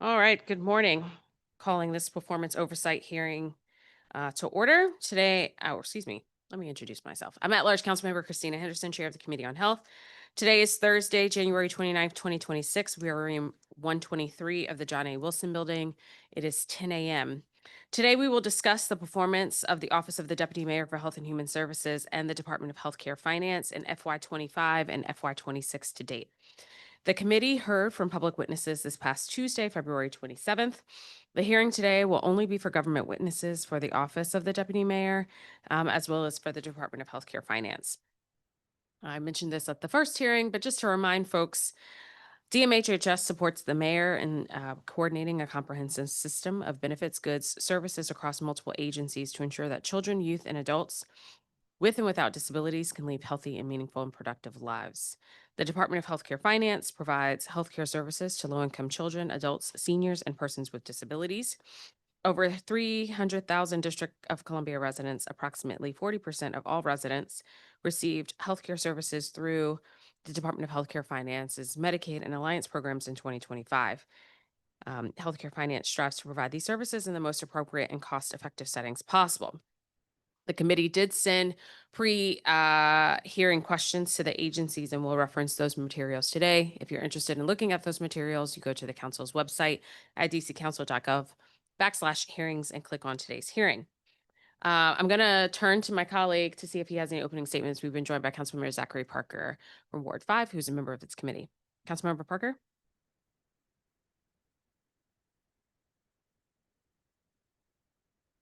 All right, good morning. Calling this performance oversight hearing to order today. Oh, excuse me. Let me introduce myself. I'm at large Councilmember Christina Henderson, Chair of the Committee on Health. Today is Thursday, January 29th, 2026. We are in 123 of the John A. Wilson Building. It is 10 a.m. Today, we will discuss the performance of the Office of the Deputy Mayor for Health and Human Services and the Department of Healthcare Finance in FY25 and FY26 to date. The committee heard from public witnesses this past Tuesday, February 27th. The hearing today will only be for government witnesses for the Office of the Deputy Mayor, as well as for the Department of Healthcare Finance. I mentioned this at the first hearing, but just to remind folks, DMHHS supports the mayor in coordinating a comprehensive system of benefits, goods, services across multiple agencies to ensure that children, youth, and adults with and without disabilities can lead healthy and meaningful and productive lives. The Department of Healthcare Finance provides healthcare services to low income children, adults, seniors, and persons with disabilities. Over 300,000 District of Columbia residents, approximately 40% of all residents, received healthcare services through the Department of Healthcare Finance's Medicaid and Alliance programs in 2025. Healthcare Finance strives to provide these services in the most appropriate and cost effective settings possible. The committee did send pre-hearing questions to the agencies, and we'll reference those materials today. If you're interested in looking at those materials, you go to the council's website at dccouncil.gov/hearings and click on today's hearing. I'm going to turn to my colleague to see if he has any opening statements. We've been joined by Councilmember Zachary Parker from Ward 5, who's a member of this committee. Councilmember Parker?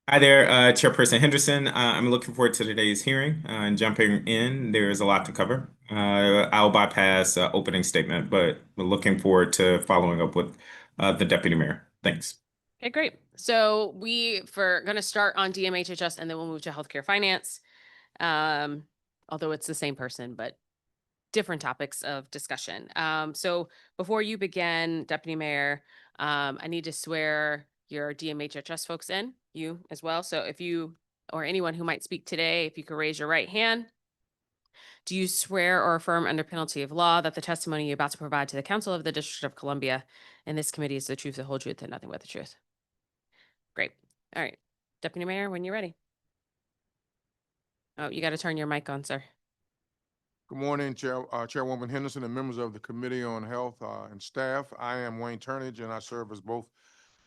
Hi there, Chairperson Henderson. I'm looking forward to today's hearing and jumping in. There's a lot to cover. I'll bypass opening statement, but we're looking forward to following up with the Deputy Mayor. Thanks. Okay, great. So we're going to start on DMHHS and then we'll move to healthcare finance. Um, Although it's the same person, but different topics of discussion. So before you begin, Deputy Mayor, I need to swear your DMHHS folks in, you as well. So if you or anyone who might speak today, if you could raise your right hand. Do you swear or affirm under penalty of law that the testimony you're about to provide to the Council of the District of Columbia and this committee is the truth, the whole truth, and nothing but the truth? Great. All right. Deputy Mayor, when you're ready. Oh, you got to turn your mic on, sir. Good morning, Chairwoman Henderson and members of the Committee on Health and staff. I am Wayne Turnage, and I serve as both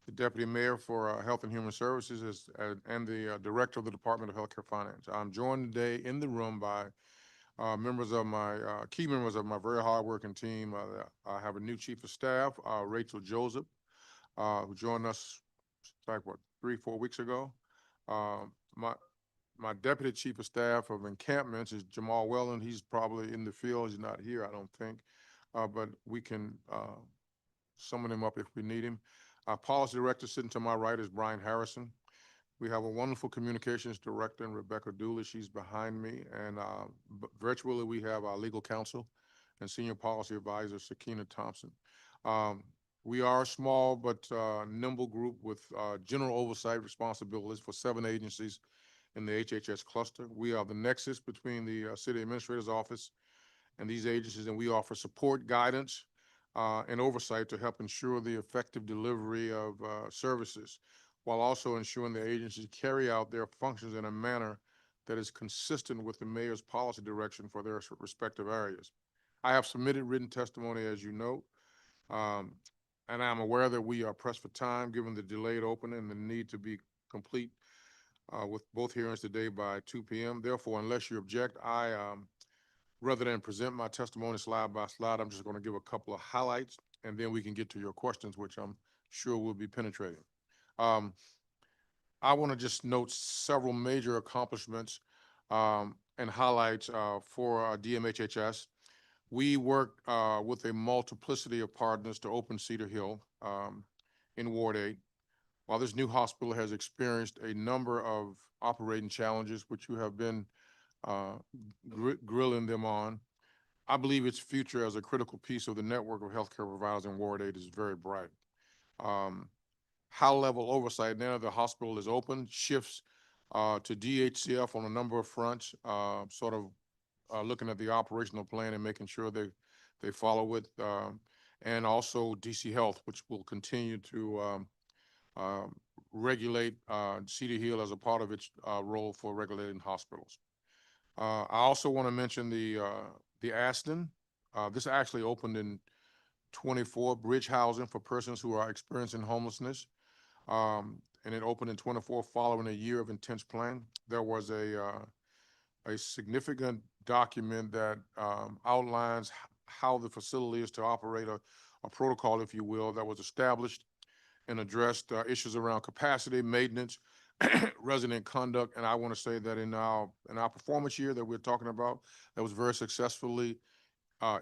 the Deputy Mayor for Health and Human Services and the Director of the Department of Healthcare Finance. I'm joined today in the room by members of my key members of my very hardworking team. I have a new Chief of Staff, Rachel Joseph, who joined us like 3-4 weeks ago. My Deputy Chief of Staff of Encampments is Jamal Welland. He's probably in the field. He's not here, I don't think, but we can summon him up if we need him. Our Policy Director sitting to my right is Brian Harrison. We have a wonderful Communications Director in Rebecca Dooley. She's behind me. And virtually, we have our Legal Counsel and Senior Policy Advisor, Sakina Thompson. We are a small but nimble group with general oversight responsibilities for 7 agencies in the HHS cluster. We are the nexus between the City Administrator's Office and these agencies, and we offer support, guidance, and oversight to help ensure the effective delivery of services, while also ensuring the agencies carry out their functions in a manner that is consistent with the mayor's policy direction for their respective areas. I have submitted written testimony, as you know, and I'm aware that we are pressed for time given the delayed opening and the need to be complete with both hearings today by 2 p.m. Therefore, unless you object, rather than present my testimony slide by slide, I'm just going to give a couple of highlights, and then we can get to your questions, which I'm sure will be penetrating. I want to just note several major accomplishments and highlights for DMHHS. We work with a multiplicity of partners to open Cedar Hill in Ward 8. While this new hospital has experienced a number of operating challenges, which you have been grilling them on, I believe its future as a critical piece of the network of healthcare providers in Ward 8 is very bright. High-level oversight now the hospital is open, shifts to DHCF on a number of fronts, looking at the operational plan and making sure they follow it. and also DC Health, which will continue to regulate Cedar Hill as a part of its role for regulating hospitals. I also want to mention the Aston. This actually opened in 24, bridge housing for persons who are experiencing homelessness. And it opened in 24 following a year of intense planning. There was a significant document that outlines how the facility is to operate, a protocol, if you will, that was established and addressed issues around capacity, maintenance, resident conduct. And I want to say that in our performance year that we're talking about, that was very successfully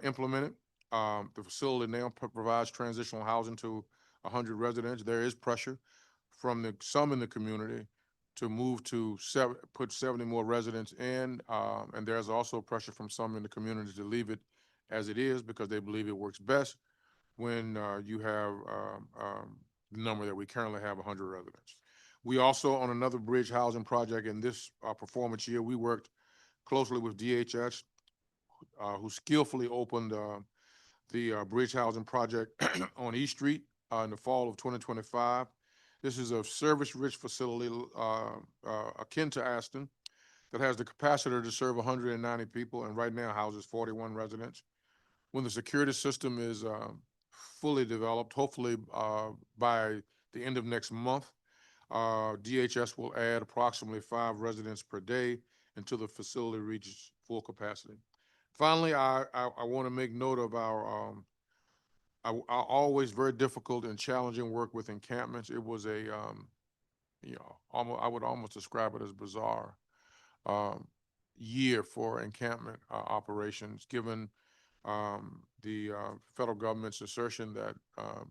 implemented. The facility now provides transitional housing to 100 residents. There is pressure from some in the community to move to put 70 more residents in, and there's also pressure from some in the community to leave it as it is because they believe it works best when you have the number that we currently have, 100 residents. We also, on another bridge housing project in this performance year, we worked closely with DHS, who skillfully opened the bridge housing project on East Street in the fall of 2025. This is a service-rich facility akin to Aston that has the capacity to serve 190 people and right now houses 41 residents. When the security system is fully developed, hopefully by the end of next month, DHS will add approximately 5 residents per day until the facility reaches full capacity. Finally, I want to make note of our always very difficult and challenging work with encampments. It was a, I would almost describe it as bizarre year for encampment operations, given the federal government's assertion that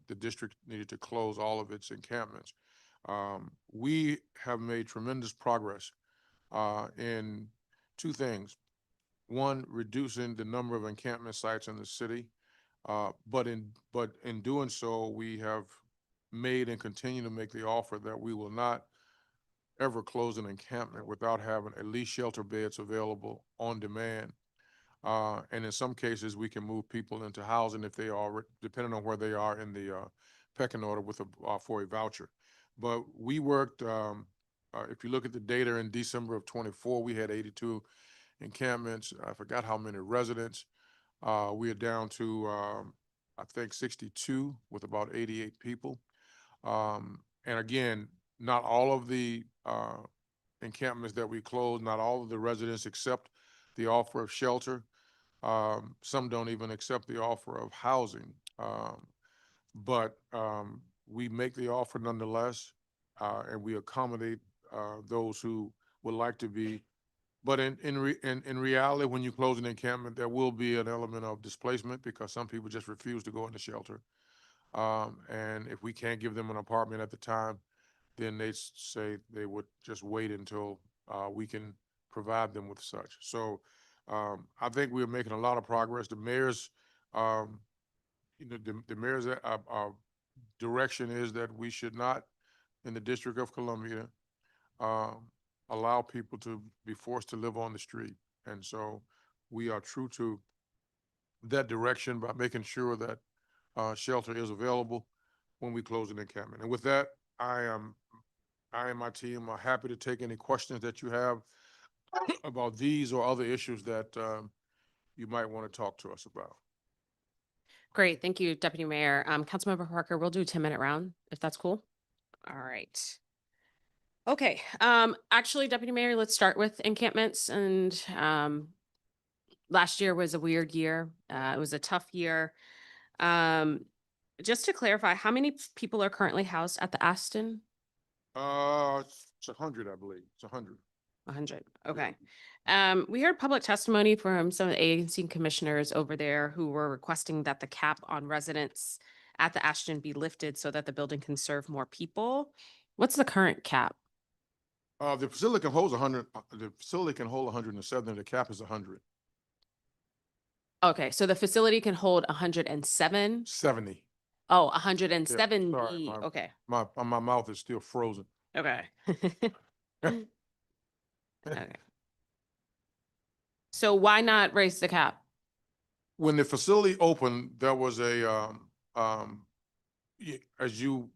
the district needed to close all of its encampments. We have made tremendous progress in 2 things. One, reducing the number of encampment sites in the city, but in doing so, we have made and continue to make the offer that we will not ever close an encampment without having at least shelter beds available on demand. And in some cases, we can move people into housing if they are, depending on where they are in the pecking order for a voucher. But we worked, if you look at the data in December of 24, we had 82 encampments. I forgot how many residents. We are down to, I think, 62 with about 88 people. And again, not all of the encampments that we closed, not all of the residents accept the offer of shelter. Some don't even accept the offer of housing. But we make the offer nonetheless, and we accommodate those who would like to be. But in reality, when you close an encampment, there will be an element of displacement because some people just refuse to go into shelter. And if we can't give them an apartment at the time, then they say they would just wait until we can provide them with such. So I think we're making a lot of progress. The mayor's, the mayor's direction is that we should not, in the District of Columbia, allow people to be forced to live on the street. And so we are true to that direction by making sure that shelter is available when we close an encampment. And with that, I and my team are happy to take any questions that you have about these or other issues that you might want to talk to us about. Great. Thank you, Deputy Mayor. Councilmember Parker, we'll do a 10-minute round, if that's cool. All right. Okay. Actually, Deputy Mayor, let's start with encampments. And last year was a weird year. It was a tough year. Just to clarify, how many people are currently housed at the Aston? It's 100, I believe. It's 100. 100. Okay. We heard public testimony from some of the agency commissioners over there who were requesting that the cap on residents at the Ashton be lifted so that the building can serve more people. What's the current cap? The facility can hold 100. The facility can hold 107. The cap is 100. Okay, so the facility can hold 107. 70. Oh, 170. Yeah, sorry, Okay. My mouth is still frozen. Okay. Okay. So why not raise the cap? When the facility opened, there was a as you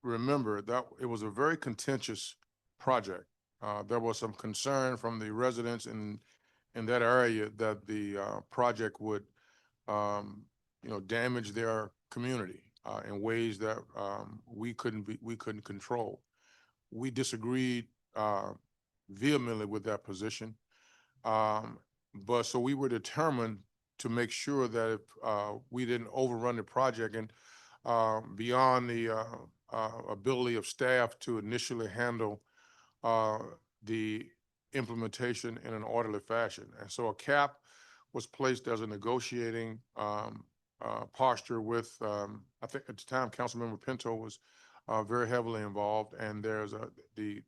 remember, that it was a very contentious project. There was some concern from the residents in that area that the project would, damage their community in ways that we couldn't control. We disagreed vehemently with that position, but so we were determined to make sure that if we didn't overrun the project and beyond the ability of staff to initially handle the implementation in an orderly fashion. And so a cap was placed as a negotiating posture with, I think at the time, Councilmember Pinto was very heavily involved, and there's the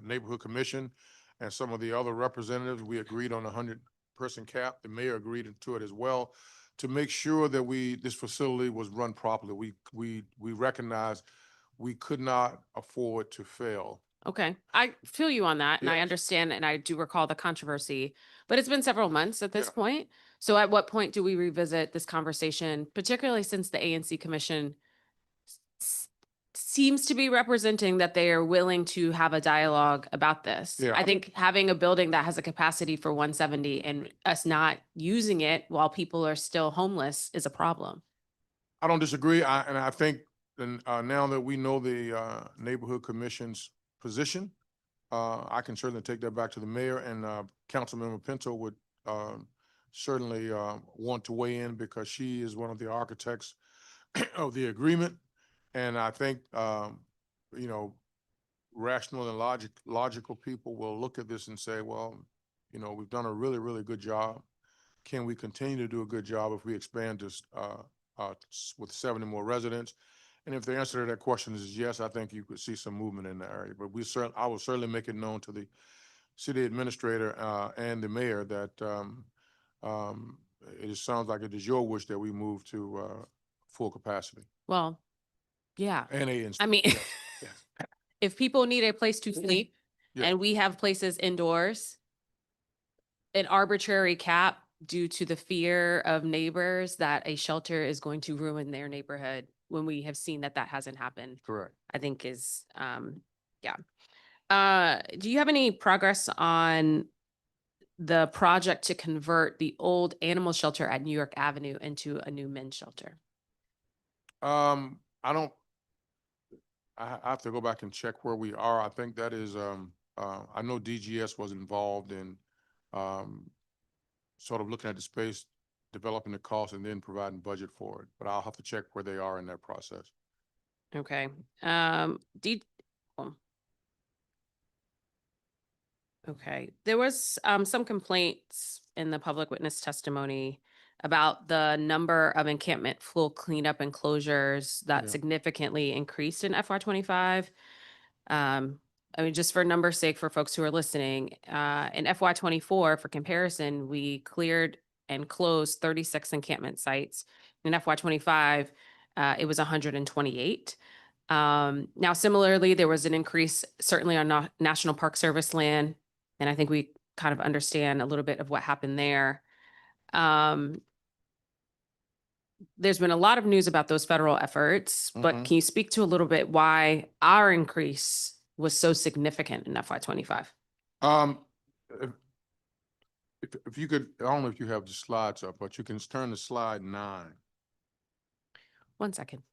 Neighborhood Commission and some of the other representatives. We agreed on a 100-person cap. The mayor agreed to it as well, to make sure that this facility was run properly. We recognized we could not afford to fail. Okay, I feel you on that, and I Yes. understand, and I do recall the controversy, but it's been several months at this Yeah. point. So at what point do we revisit this conversation, particularly since the ANC Commission s- seems to be representing that they are willing to have a dialogue about this? Yeah. I think having a building that has a capacity for 170 and us not using it while people are still homeless is a problem. I don't disagree. And I think now that we know the Neighborhood Commission's position, I can certainly take that back to the mayor, and Councilmember Pinto would certainly want to weigh in because she is one of the architects of the agreement. And I think, rational and logical people will look at this and say, well, we've done a really, really good job. Can we continue to do a good job if we expand this with 70 more residents? And if the answer to that question is yes, I think you could see some movement in the area. But I will certainly make it known to the city administrator and the mayor that it sounds like it is your wish that we move to full capacity. Well, yeah. And I mean, yes. if people need a place to sleep Yeah. and we have places indoors, an arbitrary cap due to the fear of neighbors that a shelter is going to ruin their neighborhood when we have seen that hasn't happened, Correct. I think is, yeah. Do you have any progress on the project to convert the old animal shelter at New York Avenue into a new men's shelter? I have to go back and check where we are. I think that is, I know DGS was involved in sort of looking at the space, developing the cost, and then providing budget for it. But I'll have to check where they are in that process. Okay. Okay, there was some complaints in the public witness testimony about the number of encampment floor cleanup and closures that Yeah. significantly increased in FY 25. I mean, just for number's sake, for folks who are listening, in FY 24, for comparison, we cleared and closed 36 encampment sites. In FY 25, it was 128. Now, similarly, there was an increase certainly on National Park Service land, and I think we kind of understand a little bit of what happened there. There's been a lot of news about those federal efforts, but Mhm. can you speak to a little bit why our increase was so significant in FY 25? If, if you could, I don't know if you have the slides up, but you can turn to slide 9. 1 second.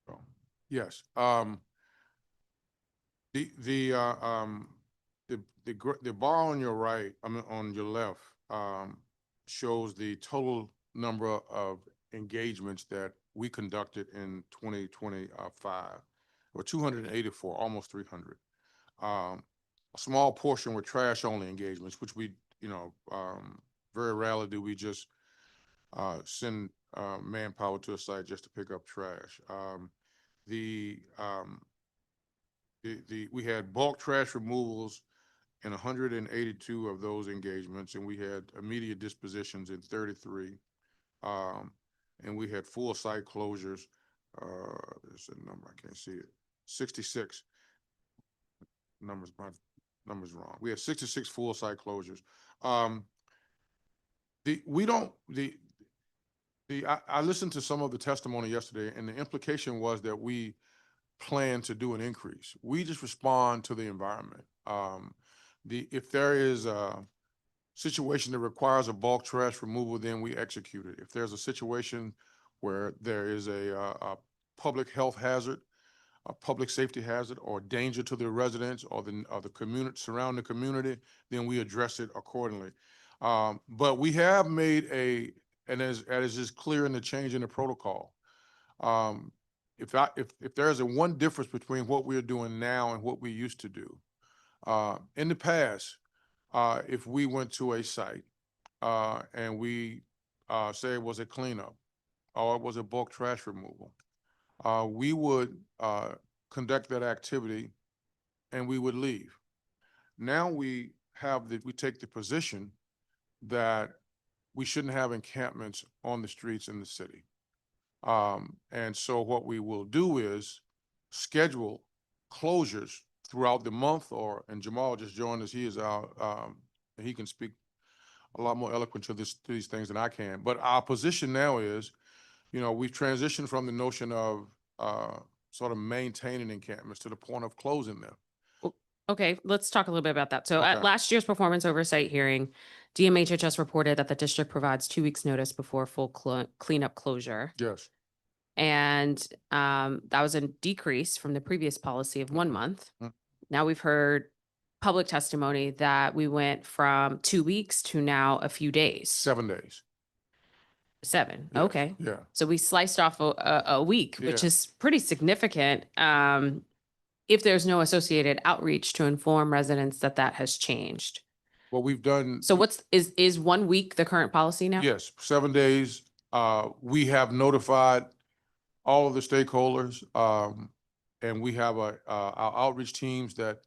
Oh, yes. The bar on your right, I mean, on your left, shows the total number of engagements that we conducted in 2025, or 284, almost 300. A small portion were trash only engagements, which we, very rarely do we just send manpower to a site just to pick up trash. We had bulk trash removals in 182 of those engagements, and we had immediate dispositions in 33. And we had full site closures. There's a number, I can't see it, 66. my numbers wrong. We had 66 full site closures. Um, we don't, I listened to some of the testimony yesterday, and the implication was that we plan to do an increase. We just respond to the environment. If there is a situation that requires a bulk trash removal, then we execute it. If there's a situation where there is a public health hazard, a public safety hazard, or danger to the residents or the community, surrounding community, then we address it accordingly. But we have made and as is clear in the change in the protocol, if there's a one difference between what we're doing now and what we used to do, in the past, if we went to a site and we say it was a cleanup or it was a bulk trash removal, we would conduct that activity and we would leave. Now we take the position that we shouldn't have encampments on the streets in the city. And so what we will do is schedule closures throughout the month, and Jamal just joined us. He is he can speak a lot more eloquent to these things than I can. But our position now is, we've transitioned from the notion of sort of maintaining encampments to the point of closing them. Okay, let's talk a little bit about that. So at Okay. last year's performance oversight hearing, DMHHS reported that the district provides 2 weeks notice before full cleanup closure. Yes. And that was a decrease from the previous policy of 1 month. Mhm. Now we've heard public testimony that we went from 2 weeks to now a few days. 7 days. 7. Yes. Okay. Yeah. So we sliced off a week, which Yeah. is pretty significant. If there's no associated outreach to inform residents that has changed. What we've done. So is 1 week the current policy now? Yes, 7 days. We have notified all of the stakeholders, and we have our outreach teams that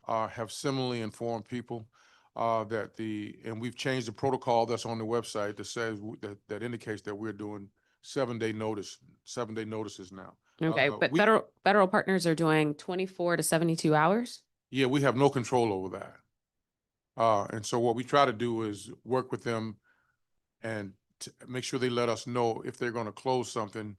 have similarly informed people and we've changed the protocol that's on the website that says that indicates that we're doing 7-day notices now. Okay, but we- federal partners are doing 24 to 72 hours? Yeah, we have no control over that. And so what we try to do is work with them and make sure they let us know if they're going to close something.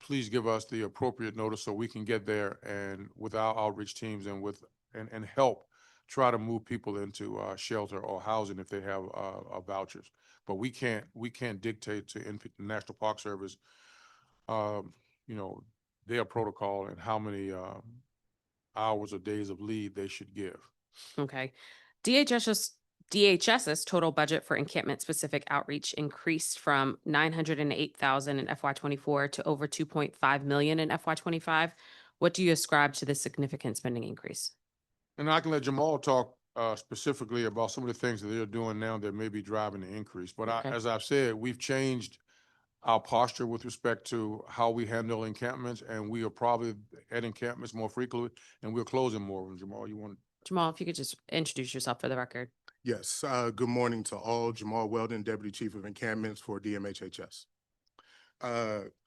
Please give us the appropriate notice so we can get there and with our outreach teams and help try to move people into shelter or housing if they have vouchers. But we can't dictate to the National Park Service, their protocol and how many hours or days of leave they should give. Okay. DHS's total budget for encampment-specific outreach increased from $908,000 in FY24 to over $2.5 million in FY25. What do you ascribe to this significant spending increase? And I can let Jamal talk specifically about some of the things that they're doing now that may be driving the increase. But Okay. as I've said, we've changed our posture with respect to how we handle encampments, and we are probably at encampments more frequently, and we're closing more of them. Jamal, you want? Jamal, if you could just introduce yourself for the record. Yes, good morning to all. Jamal Weldon, Deputy Chief of Encampments for DMHHS.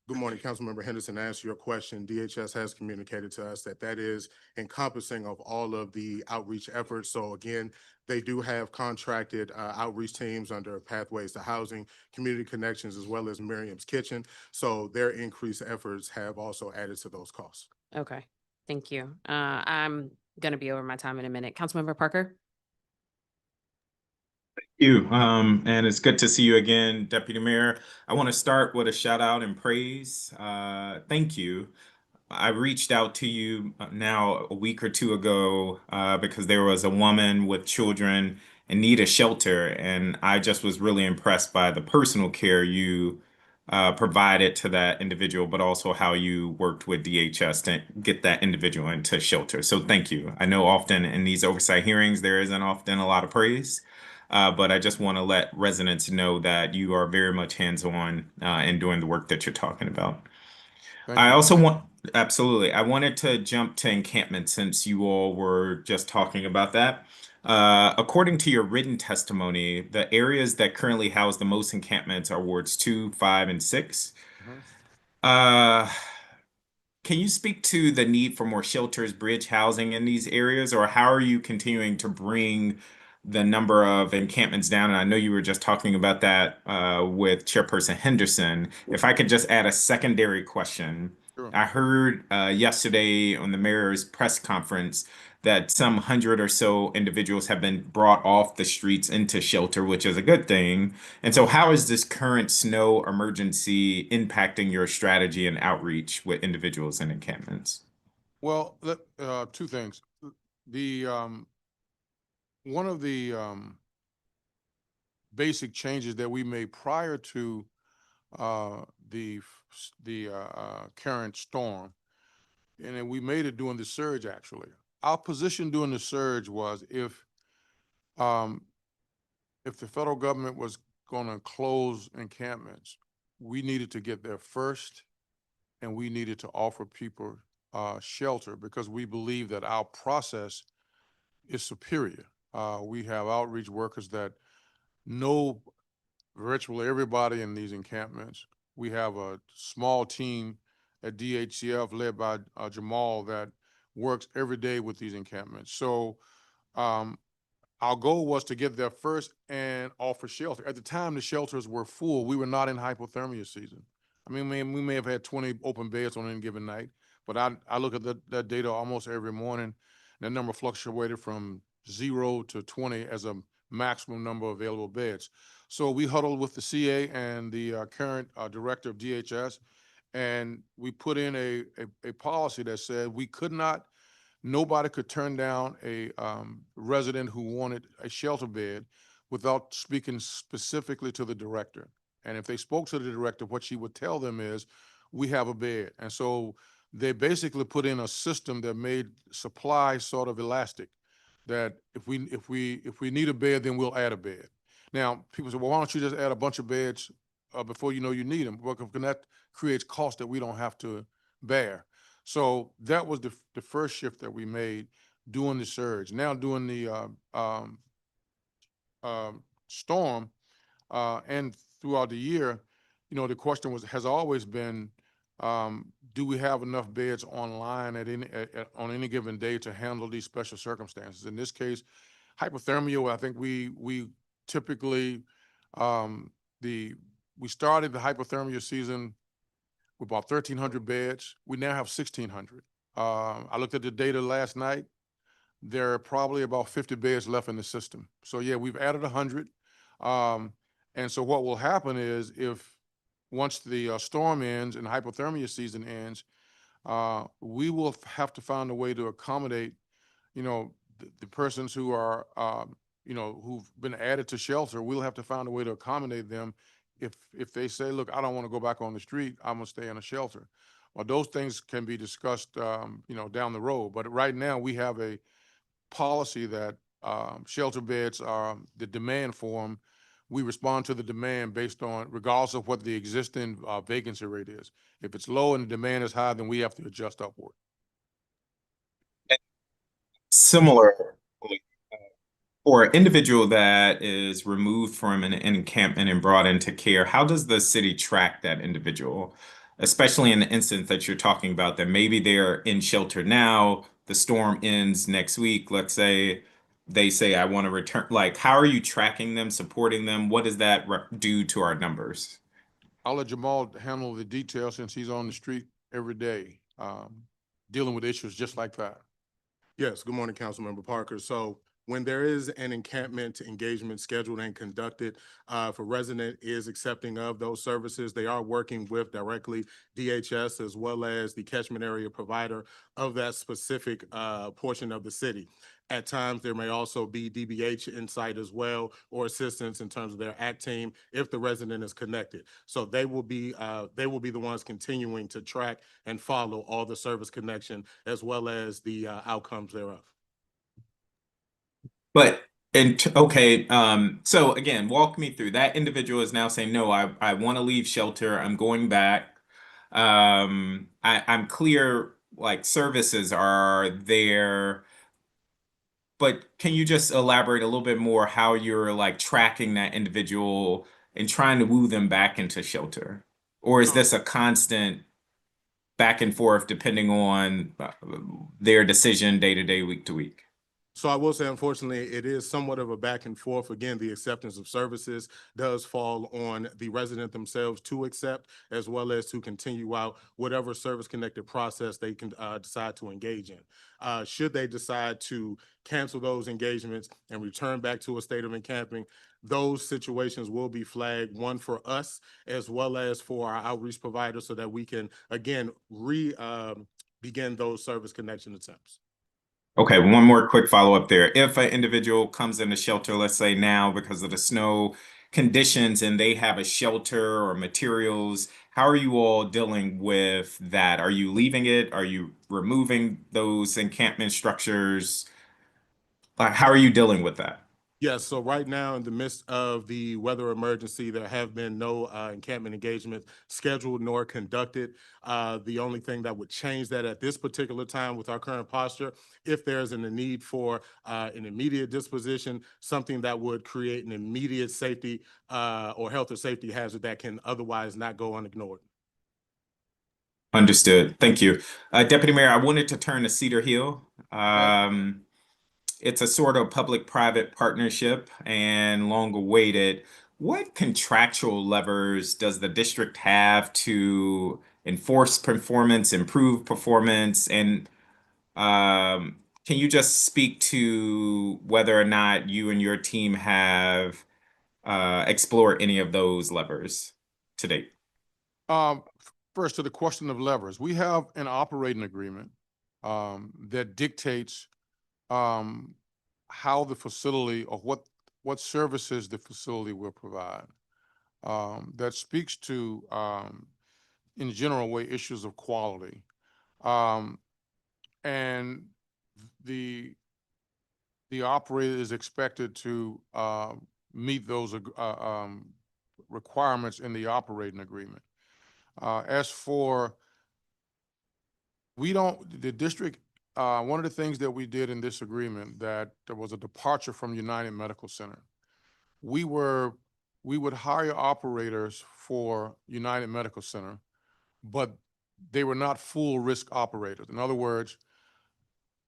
Good morning, Councilmember Henderson. To answer your question, DHS has communicated to us that is encompassing of all of the outreach efforts. So again, they do have contracted outreach teams under Pathways to Housing, Community Connections, as well as Miriam's Kitchen. So their increased efforts have also added to those costs. Okay, thank you. I'm going to be over my time in a minute. Councilmember Parker? You. And it's good to see you again, Deputy Mayor. I want to start with a shout out and praise. Thank you. I reached out to you now a week or two ago because there was a woman with children in need of shelter, and I just was really impressed by the personal care you provided to that individual, but also how you worked with DHS to get that individual into shelter. So thank you. I know often in these oversight hearings, there isn't often a lot of praise. But I just want to let residents know that you are very much hands-on in doing the work that you're talking about. Thank I you. also absolutely, I wanted to jump to encampment since you all were just talking about that. According to your written testimony, the areas that currently house the most encampments are wards 2, 5, and 6. Mhm. can you speak to the need for more shelters, bridge housing in these areas, or how are you continuing to bring the number of encampments down? And I know you were just talking about that with Chairperson Henderson. If I could just add a secondary question. Sure. I heard yesterday on the mayor's press conference that some 100 or so individuals have been brought off the streets into shelter, which is a good thing. And so, how is this current snow emergency impacting your strategy and outreach with individuals in encampments? Well, two things. The one of the basic changes that we made prior to the current storm, and then we made it during the surge. Actually, our position during the surge was um, if the federal government was going to close encampments, we needed to get there first, and we needed to offer people shelter because we believe that our process is superior. We have outreach workers that know virtually everybody in these encampments. We have a small team at DHCF led by Jamal that works every day with these encampments. So um, our goal was to get there first and offer shelter. At the time, the shelters were full. We were not in hypothermia season. I mean, we may have had 20 open beds on any given night, but I look at that data almost every morning. That number fluctuated from 0 to 20 as a maximum number of available beds. So we huddled with the CA and the current director of DHS, and we put in a policy that said we could not, nobody could turn down a resident who wanted a shelter bed without speaking specifically to the director. And if they spoke to the director, what she would tell them is, we have a bed. And so they basically put in a system that made supply sort of elastic, that if we need a bed, then we'll add a bed. Now, people say, well, why don't you just add a bunch of beds before you know you need them? Well, that creates costs that we don't have to bear. So that was the first shift that we made during the surge. Now during the storm and throughout the year, the question has always been, do we have enough beds online on any given day to handle these special circumstances? In this case, hypothermia, I think we typically we started the hypothermia season with about 1,300 beds. We now have 1,600. I looked at the data last night. There are probably about 50 beds left in the system. So yeah, we've added 100. And so what will happen is, once the storm ends and hypothermia season ends, we will have to find a way to accommodate, the persons who are, who've been added to shelter. We'll have to find a way to accommodate them. If they say, look, I don't want to go back on the street, I'm gonna stay in a shelter. Well, those things can be discussed, down the road. But right now we have a policy that shelter beds are the demand for them. We respond to the demand based on, regardless of what the existing vacancy rate is. If it's low and the demand is high, then we have to adjust upward. Similar, for an individual that is removed from an encampment and brought into care, how does the city track that individual? Especially in the instance that you're talking about, that maybe they're in shelter now, the storm ends next week, let's say they say, I want to return. Like, how are you tracking them, supporting them? What does that do to our numbers? I'll let Jamal handle the details since he's on the street every day, dealing with issues just like that. Yes, good morning, Councilmember Parker. So when there is an encampment engagement scheduled and conducted, if a resident is accepting of those services, they are working with directly DHS as well as the catchment area provider of that specific portion of the city. At times, there may also be DBH insight as well, or assistance in terms of their ACT team if the resident is connected. So they will be the ones continuing to track and follow all the service connection as well as the outcomes thereof. But okay, so again, walk me through. That individual is now saying, no, I want to leave shelter. I'm going back. I'm clear, like services are there, but can you just elaborate a little bit more how you're like tracking that individual and trying to woo them back into shelter? Or is this a constant back and forth depending on their decision day to day, week to week? So I will say, unfortunately, it is somewhat of a back and forth. Again, the acceptance of services does fall on the resident themselves to accept, as well as to continue out whatever service-connected process they can decide to engage in. Should they decide to cancel those engagements and return back to a state of encamping, those situations will be flagged, one for us as well as for our outreach providers, so that we can, again, begin those service connection attempts. Okay, one more quick follow-up there. If an individual comes in the shelter, let's say now because of the snow conditions and they have a shelter or materials, how are you all dealing with that? Are you leaving it? Are you removing those encampment structures? How are you dealing with that? Yes, so right now, in the midst of the weather emergency, there have been no encampment engagements scheduled nor conducted. The only thing that would change that at this particular time with our current posture, if there's a need for an immediate disposition, something that would create an immediate safety or health or safety hazard that can otherwise not go unignored. Understood. Thank you. Deputy Mayor, I wanted to turn to Cedar Hill. It's a sort of public-private partnership and long awaited. What contractual levers does the district have to enforce performance, improve performance, and can you just speak to whether or not you and your team have explored any of those levers to date? First, to the question of levers, we have an operating agreement that dictates how the facility or what services the facility will provide. That speaks to, in general way, issues of quality. And the operator is expected to meet those requirements in the operating agreement. As for, the district, one of the things that we did in this agreement that there was a departure from United Medical Center. We would hire operators for United Medical Center, but they were not full risk operators. In other words,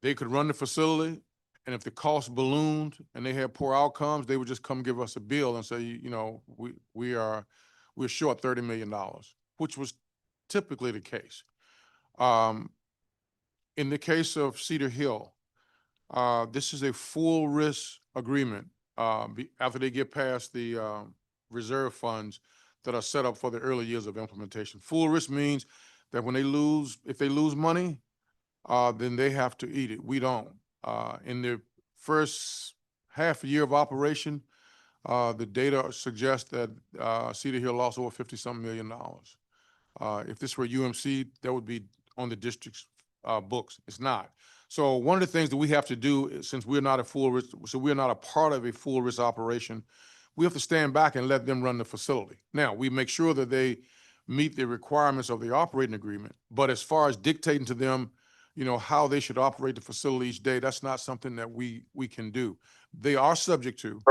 they could run the facility, and if the cost ballooned and they had poor outcomes, they would just come give us a bill and say, you know, we're short $30 million, which was typically the case. In the case of Cedar Hill, this is a full risk agreement after they get past the reserve funds that are set up for the early years of implementation. Full risk means that when if they lose money, then they have to eat it. We don't. In the first half a year of operation, the data suggests that Cedar Hill lost over $50-some million. If this were UMC, that would be on the district's books. It's not. So one of the things that we have to do, since we're not a full risk, so we're not a part of a full risk operation, we have to stand back and let them run the facility. Now, we make sure that they meet the requirements of the operating agreement, but as far as dictating to them, you know, how they should operate the facility each day, that's not something that we can do. They are subject to.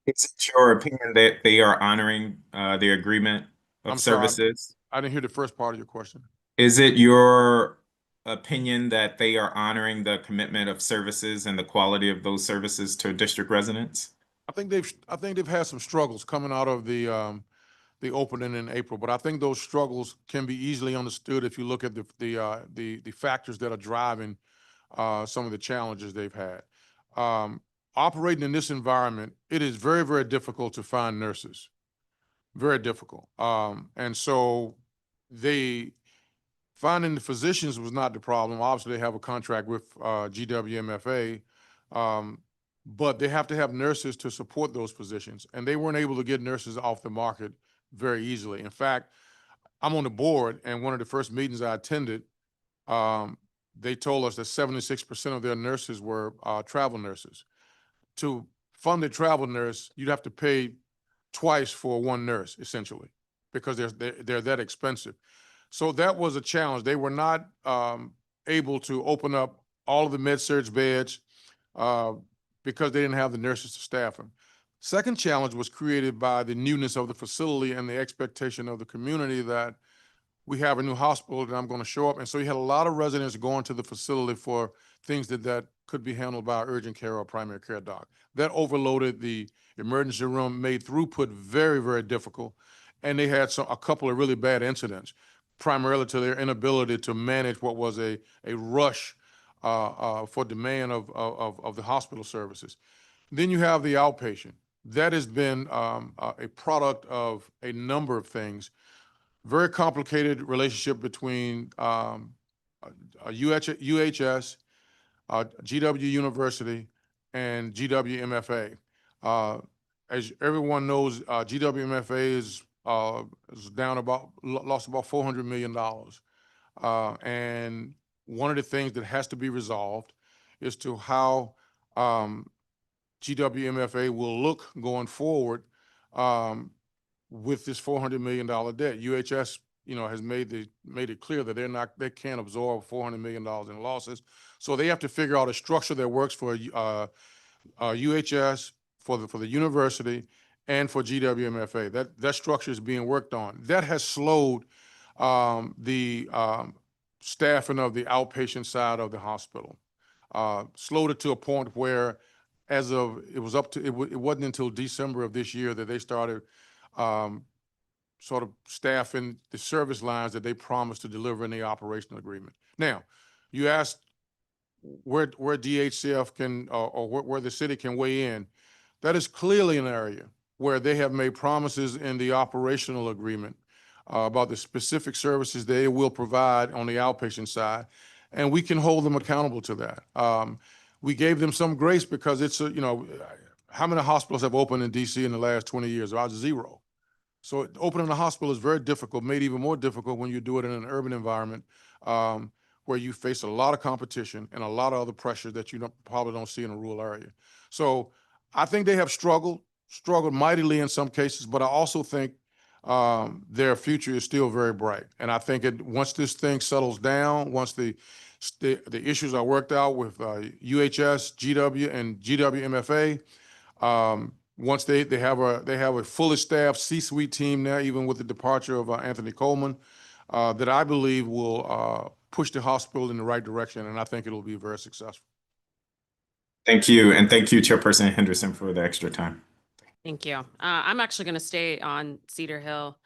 Is it your opinion that they are honoring the agreement of I'm sorry, services? I didn't hear the first part of your question. Is it your opinion that they are honoring the commitment of services and the quality of those services to district residents? I think they've had some struggles coming out of the opening in April, but I think those struggles can be easily understood if you look at the factors that are driving some of the challenges they've had. Operating in this environment, it is very, very difficult to find nurses. Very difficult. And so finding the physicians was not the problem. Obviously, they have a contract with GWMFA, but they have to have nurses to support those positions. And they weren't able to get nurses off the market very easily. In fact, I'm on the board, and one of the first meetings I attended, they told us that 76% of their nurses were travel nurses. To fund a travel nurse, you'd have to pay twice for one nurse, essentially, because they're that expensive. So that was a challenge. They were not able to open up all of the med-surg beds because they didn't have the nurses to staff them. Second challenge was created by the newness of the facility and the expectation of the community that we have a new hospital that I'm going to show up. And so you had a lot of residents going to the facility for things that could be handled by urgent care or primary care doc. That overloaded the emergency room, made throughput very, very difficult. And they had a couple of really bad incidents, primarily to their inability to manage what was a rush for demand of the hospital services. Then you have the outpatient. That has been a product of a number of things. Very complicated relationship between UHS, GW University, and GWMFA. As everyone knows, GWMFA is down lost about $400 million. And one of the things that has to be resolved is to how GWMFA will look going forward with this $400 million debt. UHS, has made it clear that they can't absorb $400 million in losses. So they have to figure out a structure that works for UHS, for the university, and for GWMFA. That structure is being worked on. That has slowed the staffing of the outpatient side of the hospital. Slowed it to a point where, it wasn't until December of this year that they started sort of staffing the service lines that they promised to deliver in the operational agreement. Now, you asked where DHCF can, or where the city can weigh in. That is clearly an area where they have made promises in the operational agreement about the specific services they will provide on the outpatient side, and we can hold them accountable to that. We gave them some grace because it's how many hospitals have opened in DC in the last 20 years? About zero. So opening a hospital is very difficult, made even more difficult when you do it in an urban environment where you face a lot of competition and a lot of other pressure that you probably don't see in a rural area. So I think they have struggled mightily in some cases, but I also think their future is still very bright. And I think once this thing settles down, once the issues are worked out with UHS, GW, and GWMFA, once they have a fully staffed C-suite team now, even with the departure of Anthony Coleman, that I believe will push the hospital in the right direction, and I think it'll be very successful. Thank you, and thank you, Chairperson Henderson, for the extra time. Thank you. I'm actually going to stay on Cedar Hill.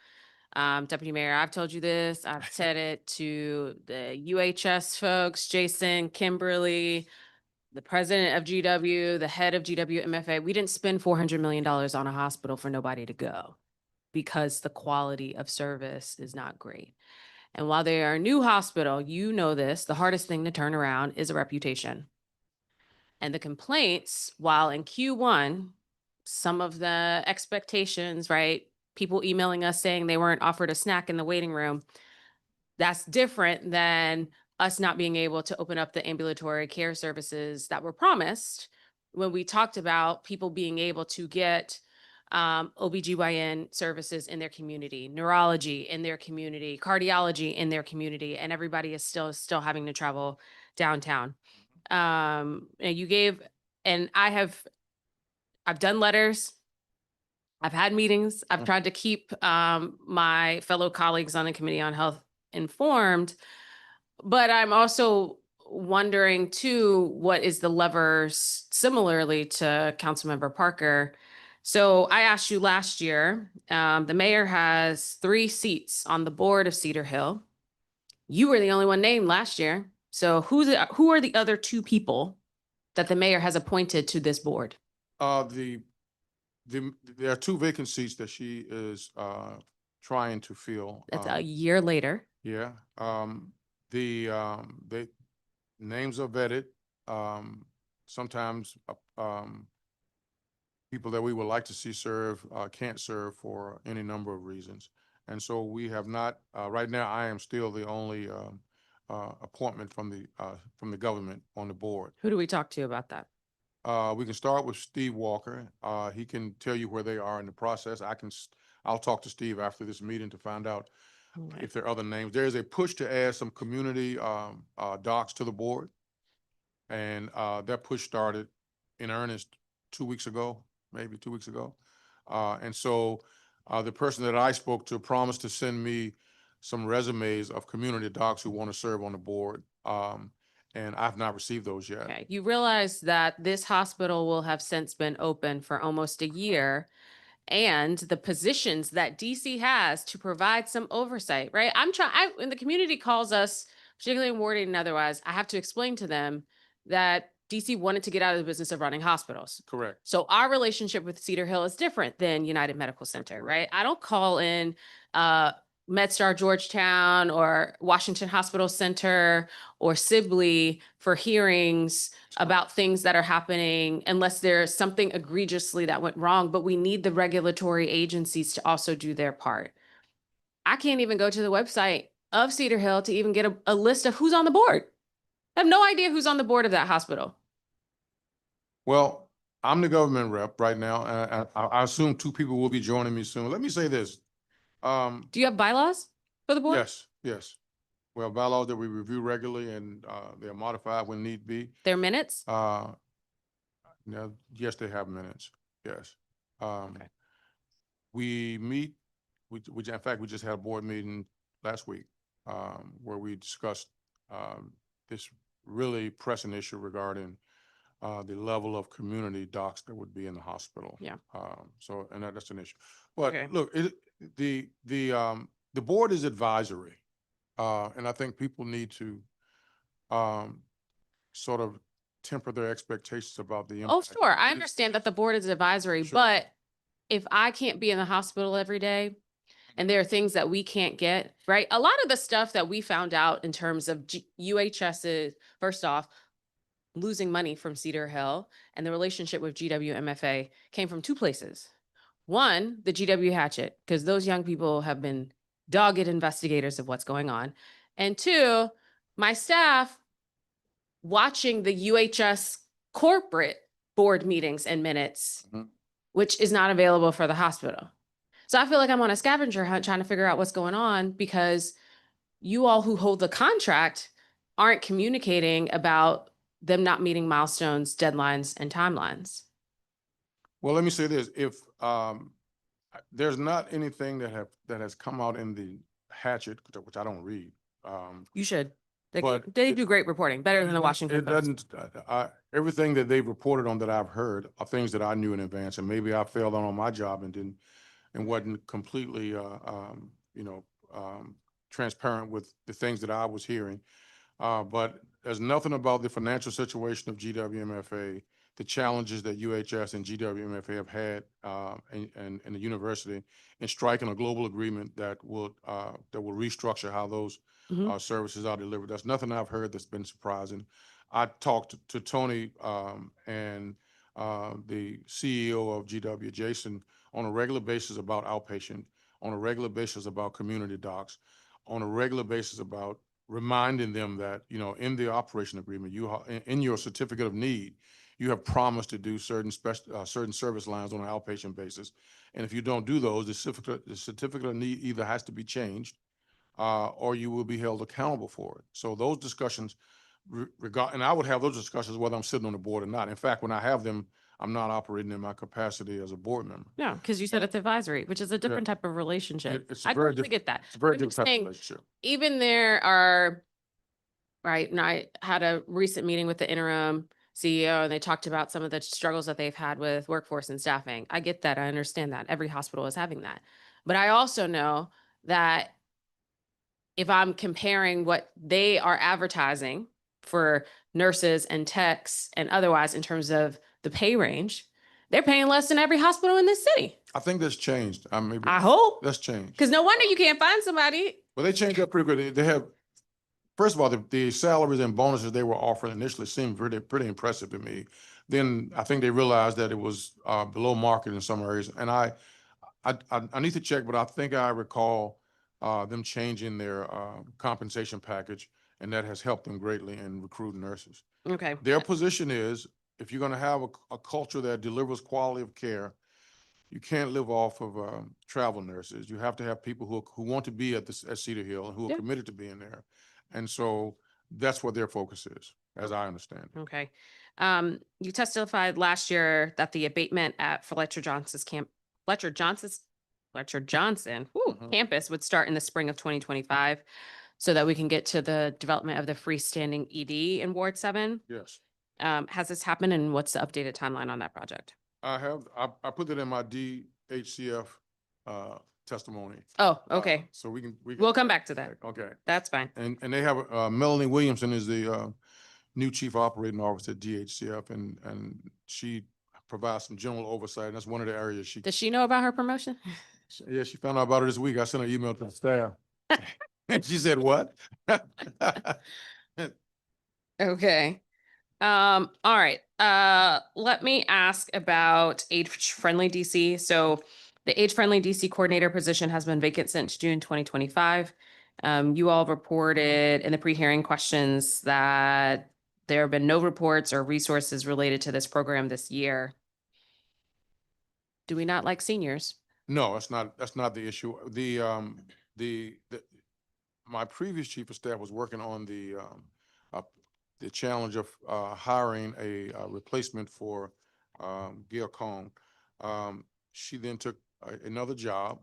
Deputy Mayor, I've told you this. I've said it to the UHS folks, Jason, Kimberly, the president of GW, the head of GWMFA. We didn't spend $400 million on a hospital for nobody to go because the quality of service is not great. And while they are a new hospital, you know this, the hardest thing to turn around is a reputation. And the complaints, while in Q1, some of the expectations, right? People emailing us saying they weren't offered a snack in the waiting room. That's different than us not being able to open up the ambulatory care services that were promised when we talked about people being able to get OBGYN services in their community, neurology in their community, cardiology in their community, and everybody is still having to travel downtown. And you gave, and I've done letters. I've had meetings. I've tried to keep my fellow colleagues on the Committee on Health informed, but I'm also wondering too, what is the levers similarly to Councilmember Parker? So I asked you last year, the mayor has 3 seats on the board of Cedar Hill. You were the only one named last year. So who are the other 2 people that the mayor has appointed to this board? There are 2 vacant seats that she is trying to fill. That's a year later. Yeah. The names are vetted. Sometimes people that we would like to see serve can't serve for any number of reasons. And so we have not, right now, I am still the only appointment from the government on the board. Who do we talk to about that? We can start with Steve Walker. He can tell you where they are in the process. I'll talk to Steve after this meeting to find out if there are other names. There is a push to add some community docs to the board. And that push started in earnest 2 weeks ago, maybe 2 weeks ago. And so the person that I spoke to promised to send me some resumes of community docs who want to serve on the board. And I've not received those yet. Okay, you realize that this hospital will have since been open for almost a year. And the positions that DC has to provide some oversight, right? When the community calls us, particularly in Warding and otherwise, I have to explain to them that DC wanted to get out of the business of running hospitals. Correct. So our relationship with Cedar Hill is different than United Medical Center, right? I don't call in MedStar Georgetown or Washington Hospital Center or Sibley for hearings about things that are happening unless there's something egregiously that went wrong, but we need the regulatory agencies to also do their part. I can't even go to the website of Cedar Hill to even get a list of who's on the board. I have no idea who's on the board of that hospital. Well, I'm the government rep right now, and I assume two people will be joining me soon. Let me say this. Do you have bylaws for the board? Yes, yes. Well, bylaws that we review regularly and they're modified when need be. Their minutes? No, yes, they have minutes. Yes. Okay. We meet, in fact, we just had a board meeting last week where we discussed this really pressing issue regarding the level of community docs that would be in the hospital. Yeah. So, and that's an issue. But Okay. look, the board is advisory. And I think people need to sort of temper their expectations about the Oh, impact. sure. I It is- understand that the board is advisory, Sure. but if I can't be in the hospital every day and there are things that we can't get, right? A lot of the stuff that we found out in terms of UHS's, first off, losing money from Cedar Hill and the relationship with GWMFA came from two places. One, the GW Hatchet, because those young people have been dogged investigators of what's going on. And two, my staff watching the UHS corporate board meetings and minutes, Mhm. which is not available for the hospital. So I feel like I'm on a scavenger hunt trying to figure out what's going on because you all who hold the contract aren't communicating about them not meeting milestones, deadlines, and timelines. Well, let me say this, if there's not anything that has come out in the Hatchet, which I don't read. You should. But They it- do great reporting, better than the Washington It Post. doesn't, everything that they've reported on that I've heard are things that I knew in advance, and maybe I failed on my job and wasn't completely, transparent with the things that I was hearing. But there's nothing about the financial situation of GWMFA, the challenges that UHS and GWMFA have had, and the university in striking a global agreement that will restructure how those Mhm. services are delivered. That's nothing I've heard that's been surprising. I talked to Tony and the CEO of GW, Jason, on a regular basis about outpatient, on a regular basis about community docs, on a regular basis about reminding them that, in the operation agreement, in your certificate of need, you have promised to do certain service lines on an outpatient basis. And if you don't do those, the certificate of need either has to be changed or you will be held accountable for it. So those discussions and I would have those discussions whether I'm sitting on the board or not. In fact, when I have them, I'm not operating in my capacity as a board member. Yeah, because you said it's advisory, which is a different type of relationship. It's a I very totally get that. It's a very I'm just different type of saying, relationship. even there are, right, and I had a recent meeting with the interim CEO and they talked about some of the struggles that they've had with workforce and staffing. I get that. I understand that. Every hospital is having that. But I also know that if I'm comparing what they are advertising for nurses and techs and otherwise in terms of the pay range, they're paying less than every hospital in this city. I think that's changed. I hope, That's changed. because no wonder you can't find somebody. Well, they changed that pretty good. They have, first of all, the salaries and bonuses they were offering initially seemed pretty impressive to me. Then I think they realized that it was below market in some areas. And I need to check, but I think I recall them changing their compensation package, and that has helped them greatly in recruiting nurses. Okay. Their position is, if you're going to have a culture that delivers quality of care, you can't live off of travel nurses. You have to have people who want to be at Cedar Hill and who are Yeah. committed to being there. And so that's what their focus is, as I understand it. Okay. You testified last year that the abatement at Fletcher Johnson's Fletcher Johnson, Mhm. campus would start in the spring of 2025 so that we can get to the development of the freestanding ED in Ward 7. Yes. Has this happened and what's the updated timeline on that project? I put it in my DHCF, testimony. Oh, okay. So we can. We'll come back to that. Okay. That's fine. And they have, Melanie Williamson is the, new chief operating officer at DHCF, and she provides some general oversight. And that's one of the areas she, Does she know about her promotion? yeah, she found out about it this week. I sent an email to the staff. And she said, what? Okay. All right. Let me ask about age-friendly DC. So the age-friendly DC coordinator position has been vacant since June 2025. You all reported in the pre-hearing questions that there have been no reports or resources related to this program this year. Do we not like seniors? No, that's not the issue. My previous chief of staff was working on the challenge of, hiring a replacement for, Gail Cohn. She then took another job,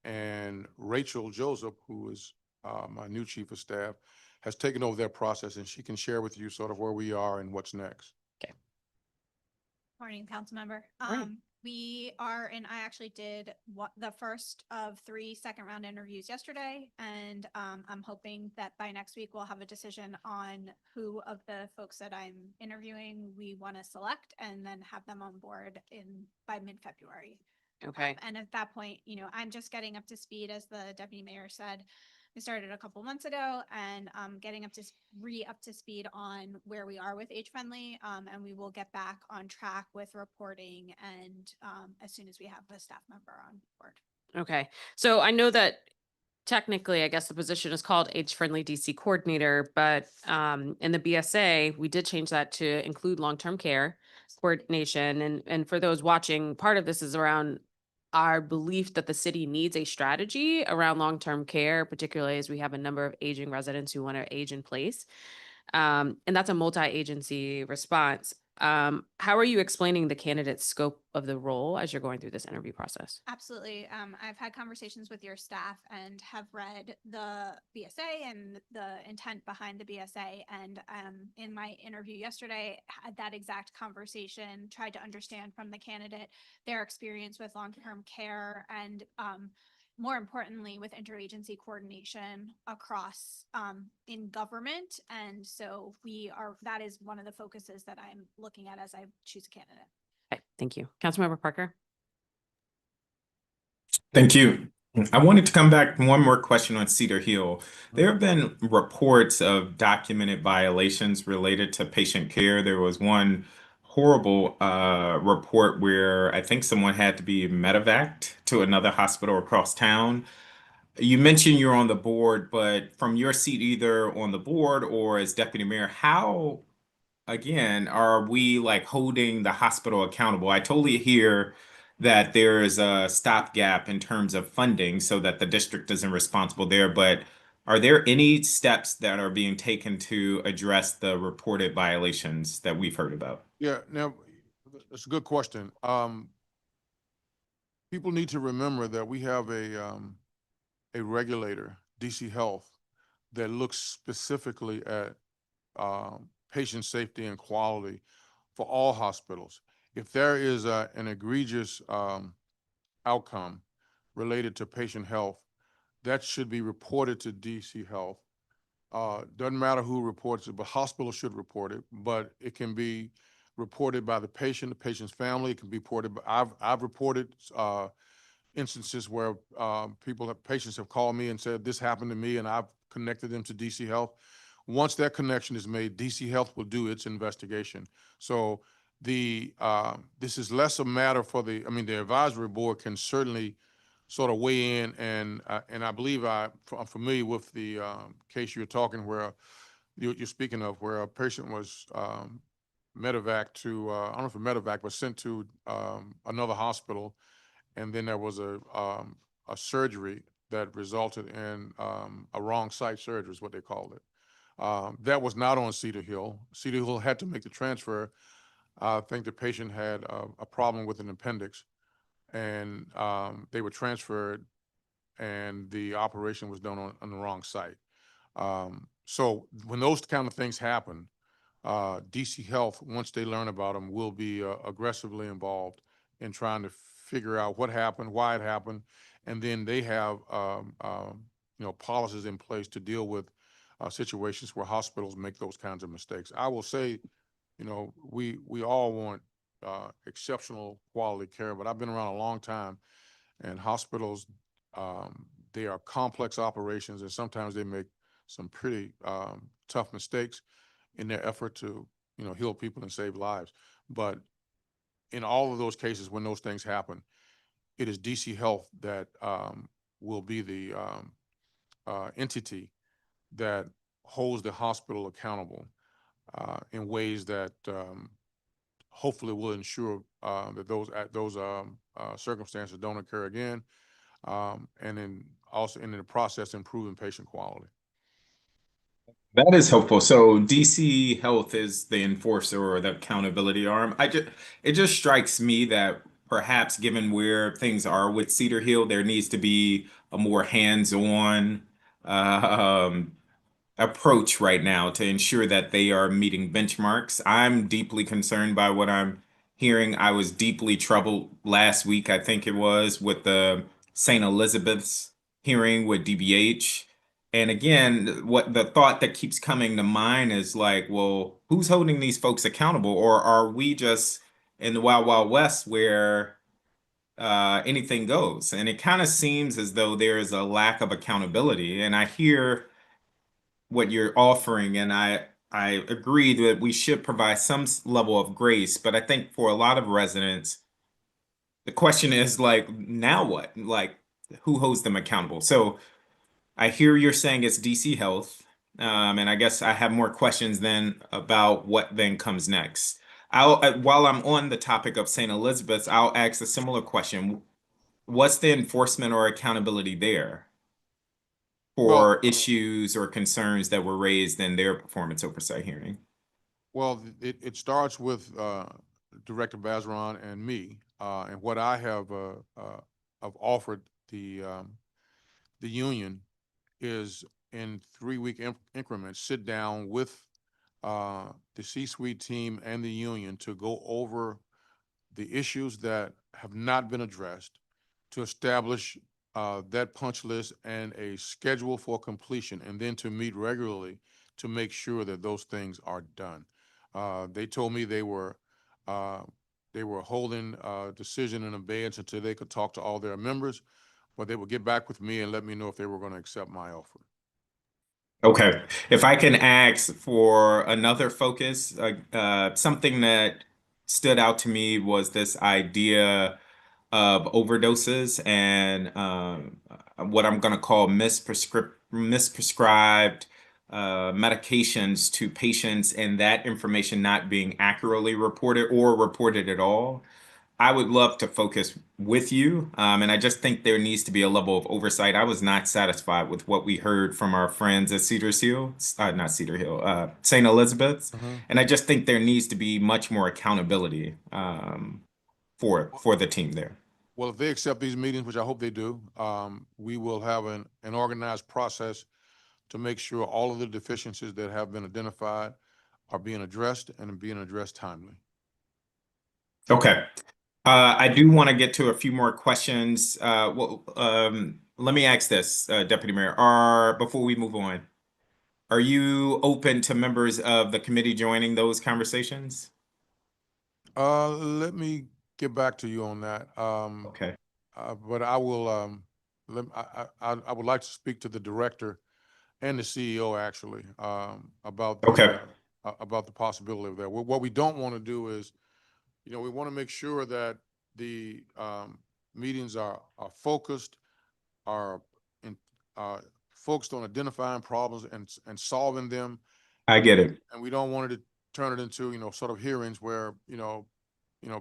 and Rachel Joseph, who is, my new chief of staff, has taken over that process, and she can share with you sort of where we are and what's next. Morning, council member. Morning. We are, and I actually did the first of 3 second-round interviews yesterday, and I'm hoping that by next week we'll have a decision on who of the folks that I'm interviewing we want to select, and then have them on board by mid-February. Okay. And at that point, I'm just getting up to speed, as the deputy mayor said. We started a couple months ago, and getting up to speed on where we are with Age Friendly. And we will get back on track with reporting, and as soon as we have a staff member on board. Okay. So I know that technically, I guess the position is called age-friendly DC coordinator, but in the BSA, we did change that to include long-term care coordination. And for those watching, part of this is around our belief that the city needs a strategy around long-term care, particularly as we have a number of aging residents who want to age in place. And that's a multi-agency response. How are you explaining the candidate's scope of the role as you're going through this interview process? Absolutely. I've had conversations with your staff and have read the BSA and the intent behind the BSA. And in my interview yesterday, had that exact conversation, tried to understand from the candidate their experience with long-term care, and more importantly, with interagency coordination across in government. And so that is one of the focuses that I'm looking at as I choose a candidate. Okay, thank you. Councilmember Parker? Thank you. I wanted to come back one more question on Cedar Hill. There have been reports of documented violations related to patient care. There was one horrible report where I think someone had to be medevaced to another hospital across town. You mentioned you're on the board, but from your seat, either on the board or as deputy mayor, how, again, are we like holding the hospital accountable? I totally hear that there is a stopgap in terms of funding so that the district isn't responsible there, but are there any steps that are being taken to address the reported violations that we've heard about? Yeah, now, that's a good question. People need to remember that we have a regulator, DC Health, that looks specifically at patient safety and quality for all hospitals. If there is an egregious outcome related to patient health, that should be reported to DC Health. Doesn't matter who reports it, but hospitals should report it. But it can be reported by the patient's family. It can be reported. I've reported instances where patients have called me and said this happened to me, and I've connected them to DC Health. Once that connection is made, DC Health will do its investigation. So this is less a matter for the advisory board can certainly sort of weigh in, and I believe I'm familiar with the case you're talking where you're speaking of, where a patient was medevaced to, I don't know if a medevac was sent to another hospital, and then there was a surgery that resulted in a wrong site surgery is what they called it. That was not on Cedar Hill. Cedar Hill had to make the transfer. I think the patient had a problem with an appendix, and they were transferred, and the operation was done on the wrong site. So when those kind of things happen, DC Health, once they learn about them, will be aggressively involved in trying to figure out what happened, why it happened, and then they have policies in place to deal with situations where hospitals make those kinds of mistakes. I will say, we all want exceptional quality care, but I've been around a long time, and hospitals, they are complex operations, and sometimes they make some pretty tough mistakes in their effort to, heal people and save lives. But in all of those cases, when those things happen, it is DC Health that will be the entity that holds the hospital accountable in ways that hopefully will ensure that those circumstances don't occur again, and then also in the process improving patient quality. That is helpful. So DC Health is the enforcer or the accountability arm. It just strikes me that perhaps given where things are with Cedar Hill, there needs to be a more hands-on approach right now to ensure that they are meeting benchmarks. I'm deeply concerned by what I'm hearing. I was deeply troubled last week, I think it was, with the St. Elizabeth's hearing with DBH. And again, what the thought that keeps coming to mind is like, well, who's holding these folks accountable? Or are we just in the Wild Wild West where anything goes? And it kind of seems as though there is a lack of accountability. And I hear what you're offering, and I agree that we should provide some level of grace, but I think for a lot of residents, the question is like, now what? Like, who holds them accountable? So I hear you're saying it's DC Health, and I guess I have more questions then about what then comes next. While I'm on the topic of St. Elizabeth's, I'll ask a similar question. What's the enforcement or accountability there Well, for issues or concerns that were raised in their performance oversight hearing? well, it starts with Director Bazaran and me, and what I have offered the union is in 3-week increments, sit down with the C-suite team and the union to go over the issues that have not been addressed, to establish that punch list and a schedule for completion, and then to meet regularly to make sure that those things are done. They told me they were holding a decision in abeyance until they could talk to all their members, but they would get back with me and let me know if they were going to accept my offer. Okay. If I can ask for another focus, something that stood out to me was this idea of overdoses and what I'm going to call misprescribed medications to patients, and that information not being accurately reported or reported at all. I would love to focus with you, and I just think there needs to be a level of oversight. I was not satisfied with what we heard from our friends at not Cedar Hill, St. Elizabeth's, and I just think there needs to be much more accountability for the team there. Well, if they accept these meetings, which I hope they do, we will have an organized process to make sure all of the deficiencies that have been identified are being addressed and being addressed timely. Okay. I do want to get to a few more questions. Let me ask this, Deputy Mayor, before we move on, are you open to members of the committee joining those conversations? Let me get back to you on that. Okay. But I will, I would like to speak to the director and the CEO actually, about Okay. about the possibility of that. What we don't want to do is, we want to make sure that the meetings are focused, are in, focused on identifying problems and solving them. I get it. And we don't want to turn it into, sort of hearings where,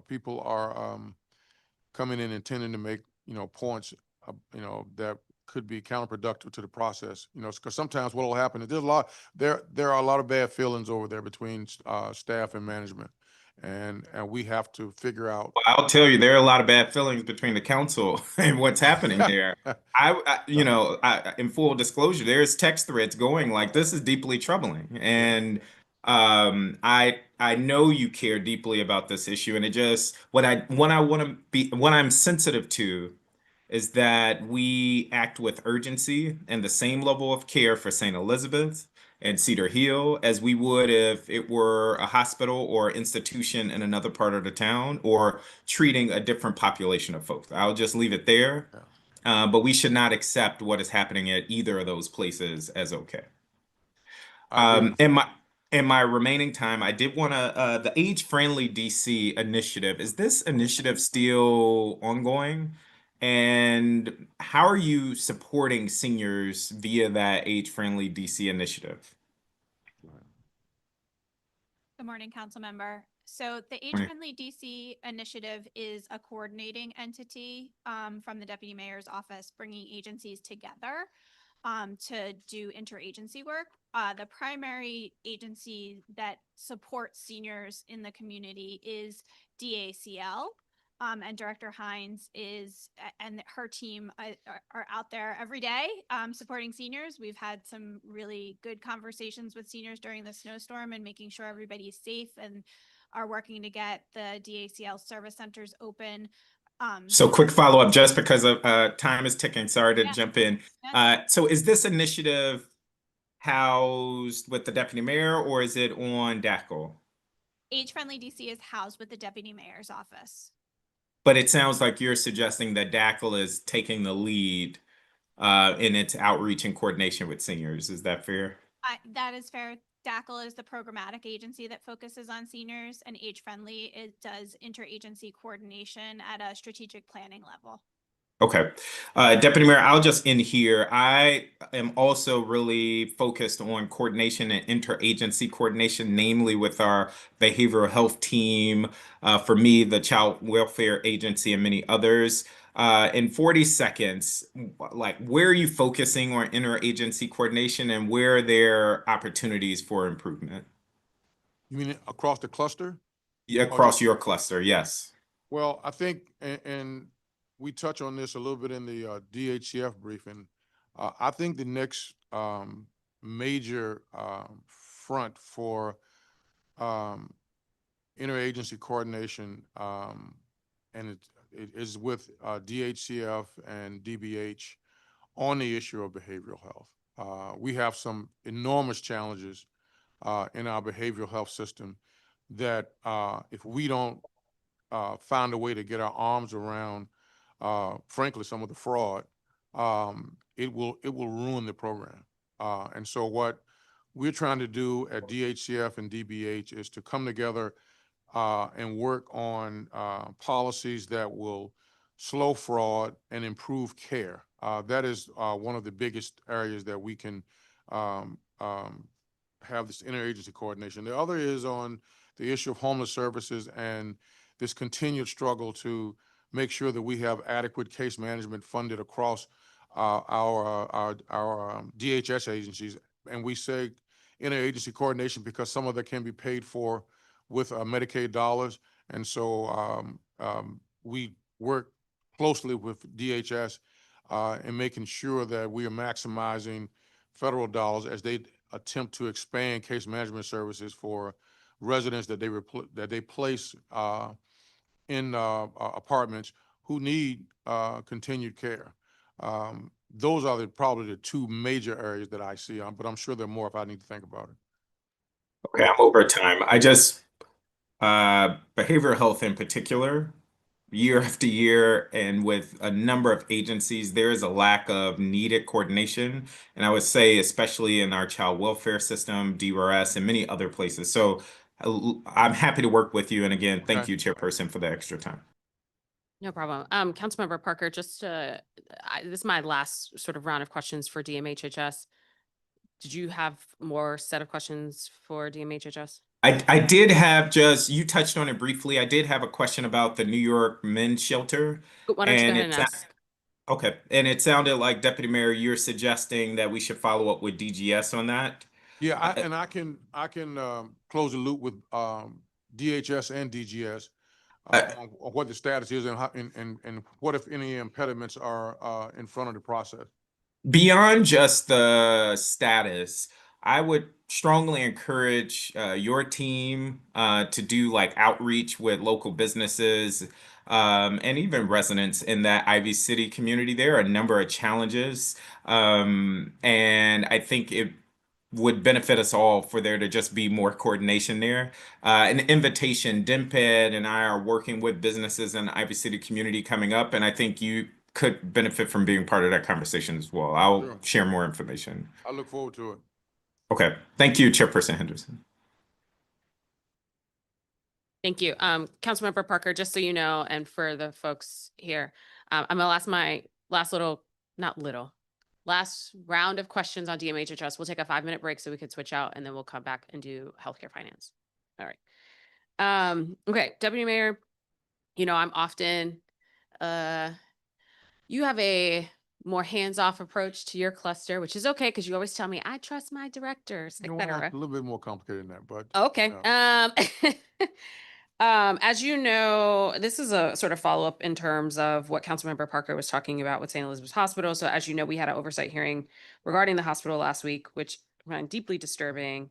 people are coming in intending to make, points, that could be counterproductive to the process. You know, because sometimes what will happen is there are a lot of bad feelings over there between staff and management, and we have to figure out. I'll tell you, there are a lot of bad feelings between the council and what's happening there. In full disclosure, there's text threads going like this is deeply troubling, and I know you care deeply about this issue, and it just what I'm sensitive to is that we act with urgency and the same level of care for St. Elizabeth and Cedar Hill as we would if it were a hospital or institution in another part of the town or treating a different population of folks. I'll just leave it there. But we should not accept what is happening at either of those places as okay. I agree. In my remaining time, I did want to the Age Friendly DC initiative. Is this initiative still ongoing? And how are you supporting seniors via that Age Friendly DC initiative? Good morning, council member. So the Age Morning. Friendly DC initiative is a coordinating entity from the deputy mayor's office, bringing agencies together to do interagency work. The primary agency that supports seniors in the community is DACL. And Director Hines and her team are out there every day supporting seniors. We've had some really good conversations with seniors during the snowstorm and making sure everybody is safe, and are working to get the DACL service centers open. So quick follow-up, just because of time is ticking. Sorry to Yeah. jump in. So is this initiative housed with the deputy mayor or is it on DACL? Age Friendly DC is housed with the deputy mayor's office. But it sounds like you're suggesting that DACL is taking the lead in its outreach and coordination with seniors. Is that fair? That is fair. DACL is the programmatic agency that focuses on seniors, and Age Friendly, it does interagency coordination at a strategic planning level. Okay. Deputy Mayor, I'll just end here. I am also really focused on coordination and interagency coordination, namely with our behavioral health team, for me, the Child Welfare Agency, and many others. In 40 seconds, like where are you focusing on interagency coordination and where are there opportunities for improvement? You mean across the cluster? Yeah, across your cluster, yes. Well, I think, and we touch on this a little bit in the DHCF briefing. I think the next major front for interagency coordination, and it is with DHCF and DBH on the issue of behavioral health. We have some enormous challenges in our behavioral health system that if we don't find a way to get our arms around, frankly, some of the fraud, it will ruin the program. And so what we're trying to do at DHCF and DBH is to come together and work on policies that will slow fraud and improve care. That is one of the biggest areas that we can have this interagency coordination. The other is on the issue of homeless services and this continued struggle to make sure that we have adequate case management funded across our DHS agencies. And we say interagency coordination because some of that can be paid for with Medicaid dollars. And so we work closely with DHS in making sure that we are maximizing federal dollars as they attempt to expand case management services for residents that they place in apartments who need continued care. Those are probably the two major areas that I see, but I'm sure there are more if I need to think about it. Okay, I'm over time. Behavioral health in particular, year after year, and with a number of agencies, there is a lack of needed coordination. And I would say, especially in our child welfare system, DRS, and many other places. So I'm happy to work with you. And again, thank you, Chairperson, for the extra time. No problem. Councilmember Parker, just this is my last sort of round of questions for DMHHS. Did you have more set of questions for DMHHS? I did have you touched on it briefly. I did have a question about the New York Men's Shelter. Why don't you go and ahead and it's ask? Okay, and it sounded like Deputy Mayor, you're suggesting that we should follow up with DGS on that? Yeah, Uh, and I can close the loop with DHS and DGS uh, on what the status is and how, and what, if any, impediments are in front of the process. Beyond just the status, I would strongly encourage your team to do like outreach with local businesses and even residents in that Ivy City community. There are a number of challenges, and I think it would benefit us all for there to just be more coordination there. An invitation, DIMPED and I are working with businesses in the Ivy City community coming up, and I think you could benefit from being part of that conversation as well. I'll Sure. share more information. I look forward to it. Okay. Thank you, Chairperson Henderson. Thank you. Councilmember Parker, just so you know, and for the folks here, I'm gonna ask my last last round of questions on DMHHS. We'll take a 5-minute break so we can switch out and then we'll come back and do healthcare finance. All right. Okay, Deputy Mayor, I'm often, you have a more hands-off approach to your cluster, which is okay because you always tell me, I trust my directors, You know, et well, cetera. it's a little bit more complicated than that, but Okay. As you know, this is a sort of follow-up in terms of what Councilmember Parker was talking about with St. Elizabeth's Hospital. So as you know, we had an oversight hearing regarding the hospital last week, which I find deeply disturbing.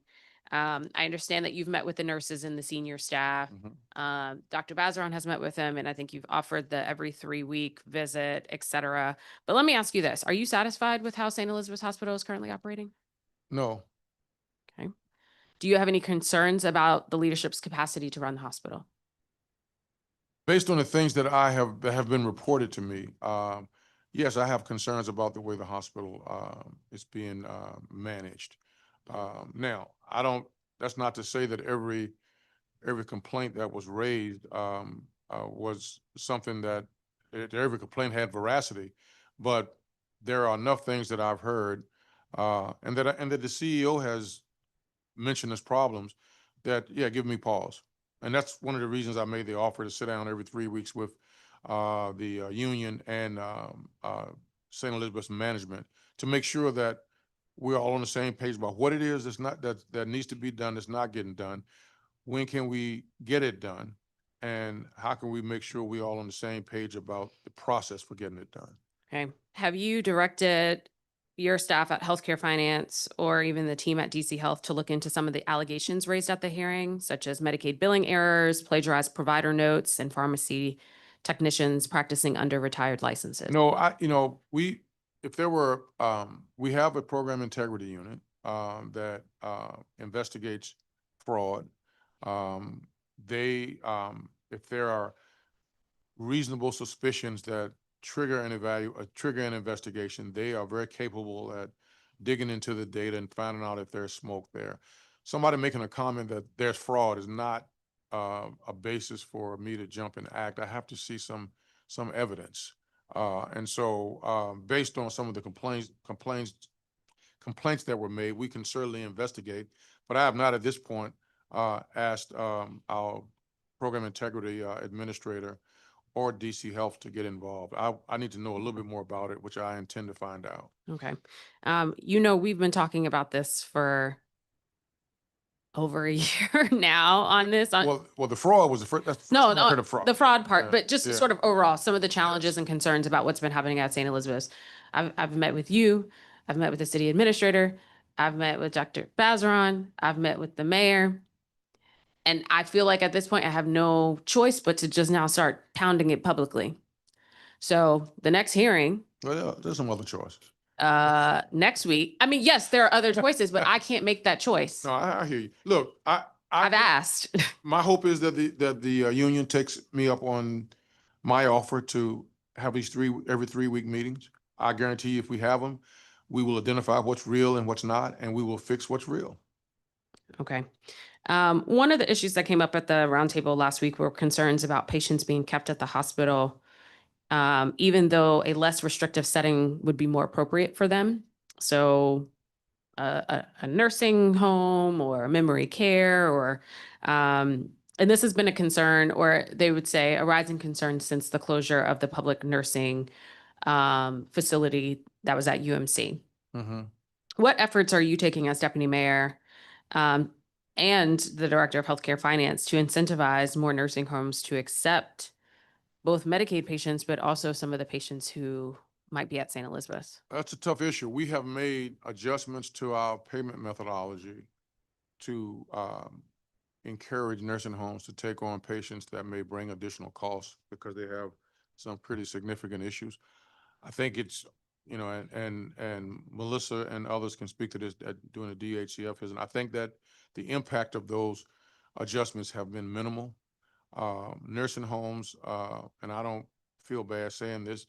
I understand that you've met with the nurses and the senior staff. mhm. Dr. Bazaron has met with them, and I think you've offered the every 3-week visit, et cetera. But let me ask you this. Are you satisfied with how St. Elizabeth's Hospital is currently operating? No, Okay. Do you have any concerns about the leadership's capacity to run the hospital? based on the things that that have been reported to me, yes, I have concerns about the way the hospital is being managed. Now, I don't. That's not to say that every complaint that was raised was something that every complaint had veracity, but there are enough things that I've heard and that the CEO has mentioned as problems that, yeah, give me pause. And that's one of the reasons I made the offer to sit down every 3 weeks with the union and St. Elizabeth's management to make sure that we're all on the same page about what it is that's not that needs to be done, that's not getting done. When can we get it done? And how can we make sure we're all on the same page about the process for getting it done? Okay. Have you directed your staff at Healthcare Finance or even the team at DC Health to look into some of the allegations raised at the hearing, such as Medicaid billing errors, plagiarized provider notes, and pharmacy technicians practicing under retired licenses? No, if there were, we have a program integrity unit that investigates fraud. If there are reasonable suspicions that trigger an investigation, they are very capable at digging into the data and finding out if there's smoke there. Somebody making a comment that there's fraud is not a basis for me to jump and act. I have to see some evidence. And so, based on some of the complaints that were made, we can certainly investigate. But I have not at this point asked our program integrity administrator or DC Health to get involved. I need to know a little bit more about it, which I intend to find out. Okay. We've been talking about this for over a year now on this. Well, the fraud was the first. That's the first No, time I heard of fraud. the fraud part, Yeah, but just yeah. sort of overall, some of the challenges and concerns about what's been happening at St. Elizabeth's. I've met with you, I've met with the city administrator, I've met with Dr. Bazaron, I've met with the mayor. And I feel like at this point, I have no choice but to just now start pounding it publicly. So the next hearing, Well, yeah, there's some other choices. next week, I mean, yes, there are other choices, but I can't make that choice. No, I hear you. Look, I've asked. my hope is that the union takes me up on my offer to have these every 3 week meetings. I guarantee you, if we have them, we will identify what's real and what's not, and we will fix what's real. Okay. One of the issues that came up at the roundtable last week were concerns about patients being kept at the hospital, even though a less restrictive setting would be more appropriate for them. So a nursing home or memory care or, and this has been a concern, or they would say a rising concern since the closure of the public nursing facility that was at UMC. Mm-hmm. What efforts are you taking as deputy mayor and the director of healthcare finance to incentivize more nursing homes to accept both Medicaid patients, but also some of the patients who might be at St. Elizabeth's? That's a tough issue. We have made adjustments to our payment methodology to encourage nursing homes to take on patients that may bring additional costs because they have some pretty significant issues. I think it's, you know, and Melissa and others can speak to this, doing the DHCF is, and I think that the impact of those adjustments have been minimal. Nursing homes, and I don't feel bad saying this,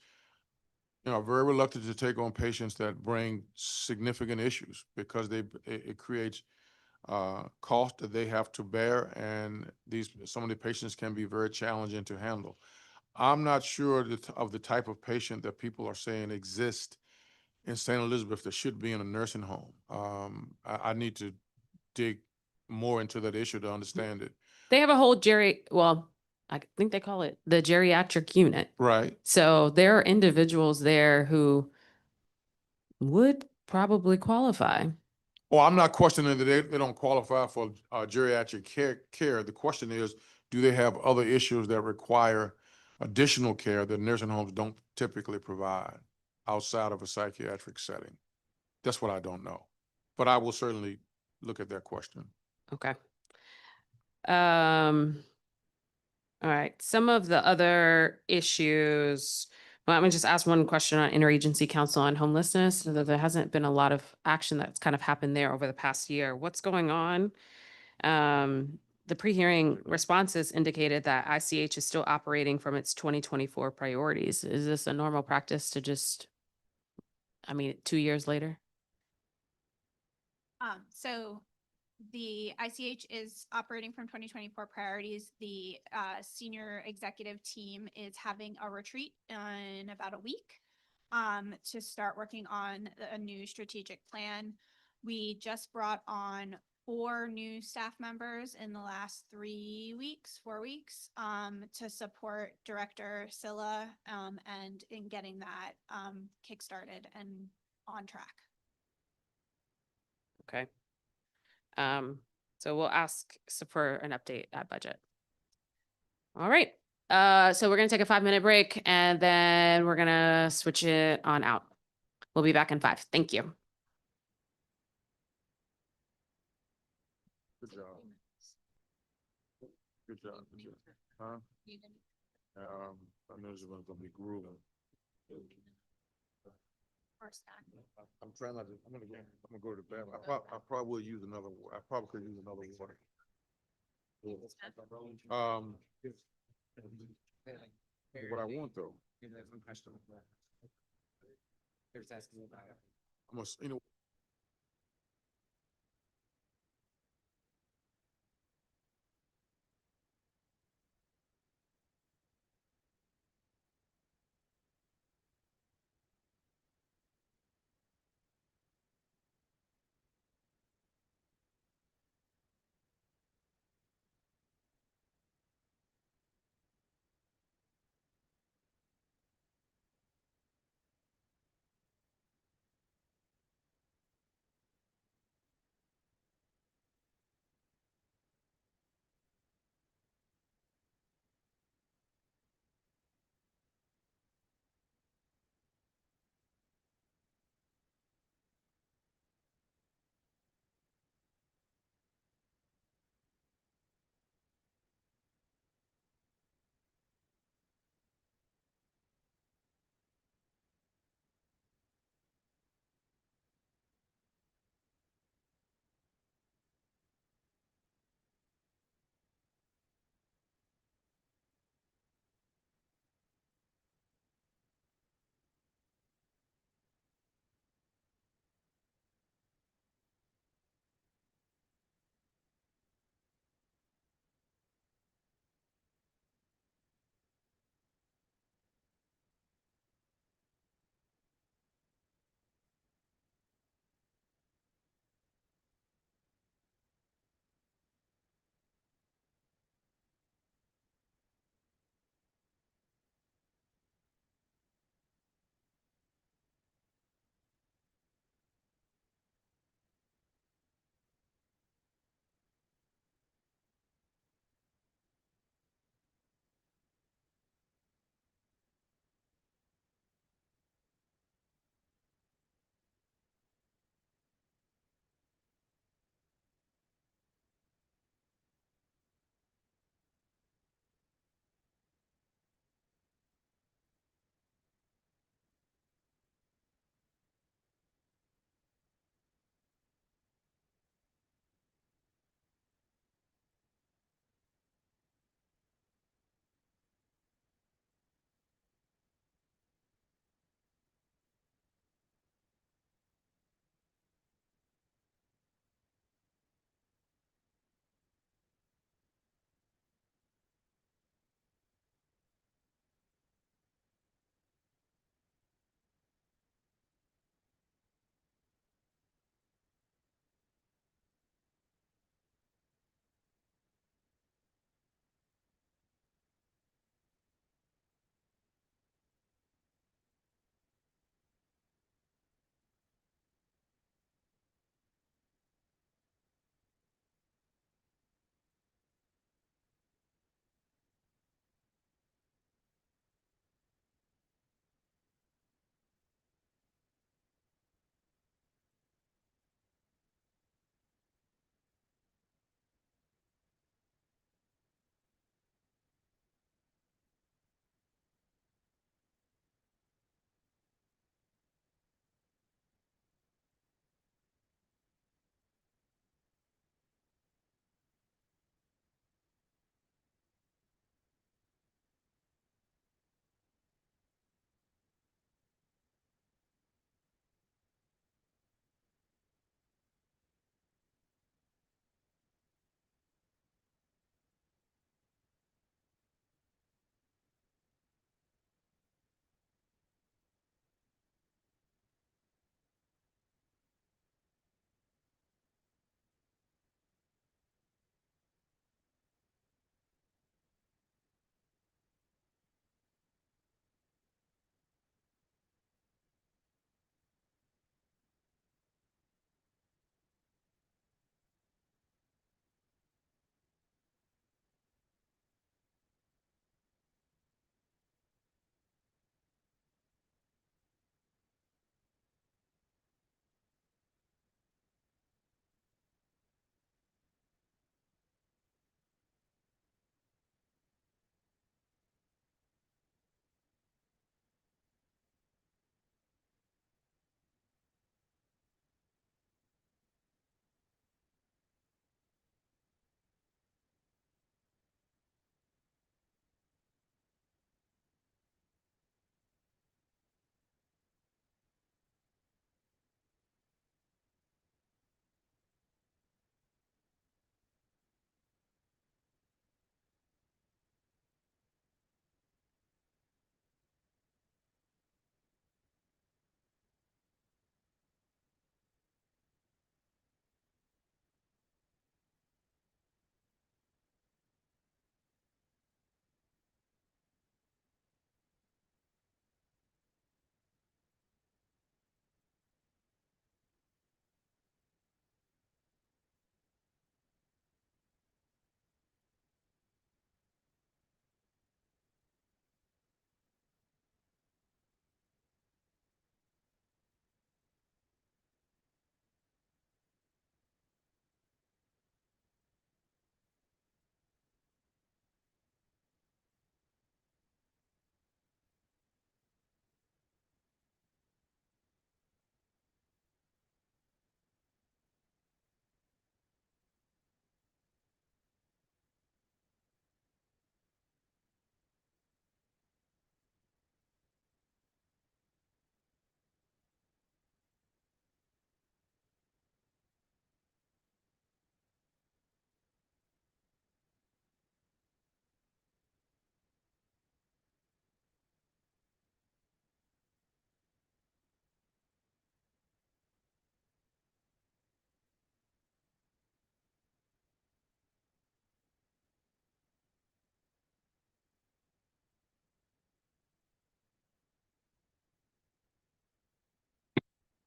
you know, are very reluctant to take on patients that bring significant issues because it creates cost that they have to bear, and some of the patients can be very challenging to handle. I'm not sure of the type of patient that people are saying exist in St. Elizabeth that should be in a nursing home. I need to dig more into that issue to understand it. They have a whole I think they call it the geriatric unit. Right. So there are individuals there who would probably qualify. Well, I'm not questioning that they don't qualify for geriatric care. The question is, do they have other issues that require additional care that nursing homes don't typically provide outside of a psychiatric setting? That's what I don't know, but I will certainly look at that question. Okay. All right. Some of the other issues. Well, I'm gonna just ask one question on Interagency Council on Homelessness. So there hasn't been a lot of action that's kind of happened there over the past year. What's going on? The pre-hearing responses indicated that ICH is still operating from its 2024 priorities. Is this a normal practice to just, 2 years later? So the ICH is operating from 2024 priorities. The senior executive team is having a retreat in about a week to start working on a new strategic plan. We just brought on 4 new staff members in the last 4 weeks to support Director Silla and in getting that kickstarted and on track. Okay. So we'll ask for an update at budget. All right. So we're gonna take a 5-minute break and then we're gonna switch it on out. We'll be back in 5. Thank you. Good job. Good job. Good job. Huh? I know it's gonna be grueling. I'm trying not to, I'm gonna go to the bathroom. I probably will use another, I probably could use another water. What I want though. I'm gonna, you know.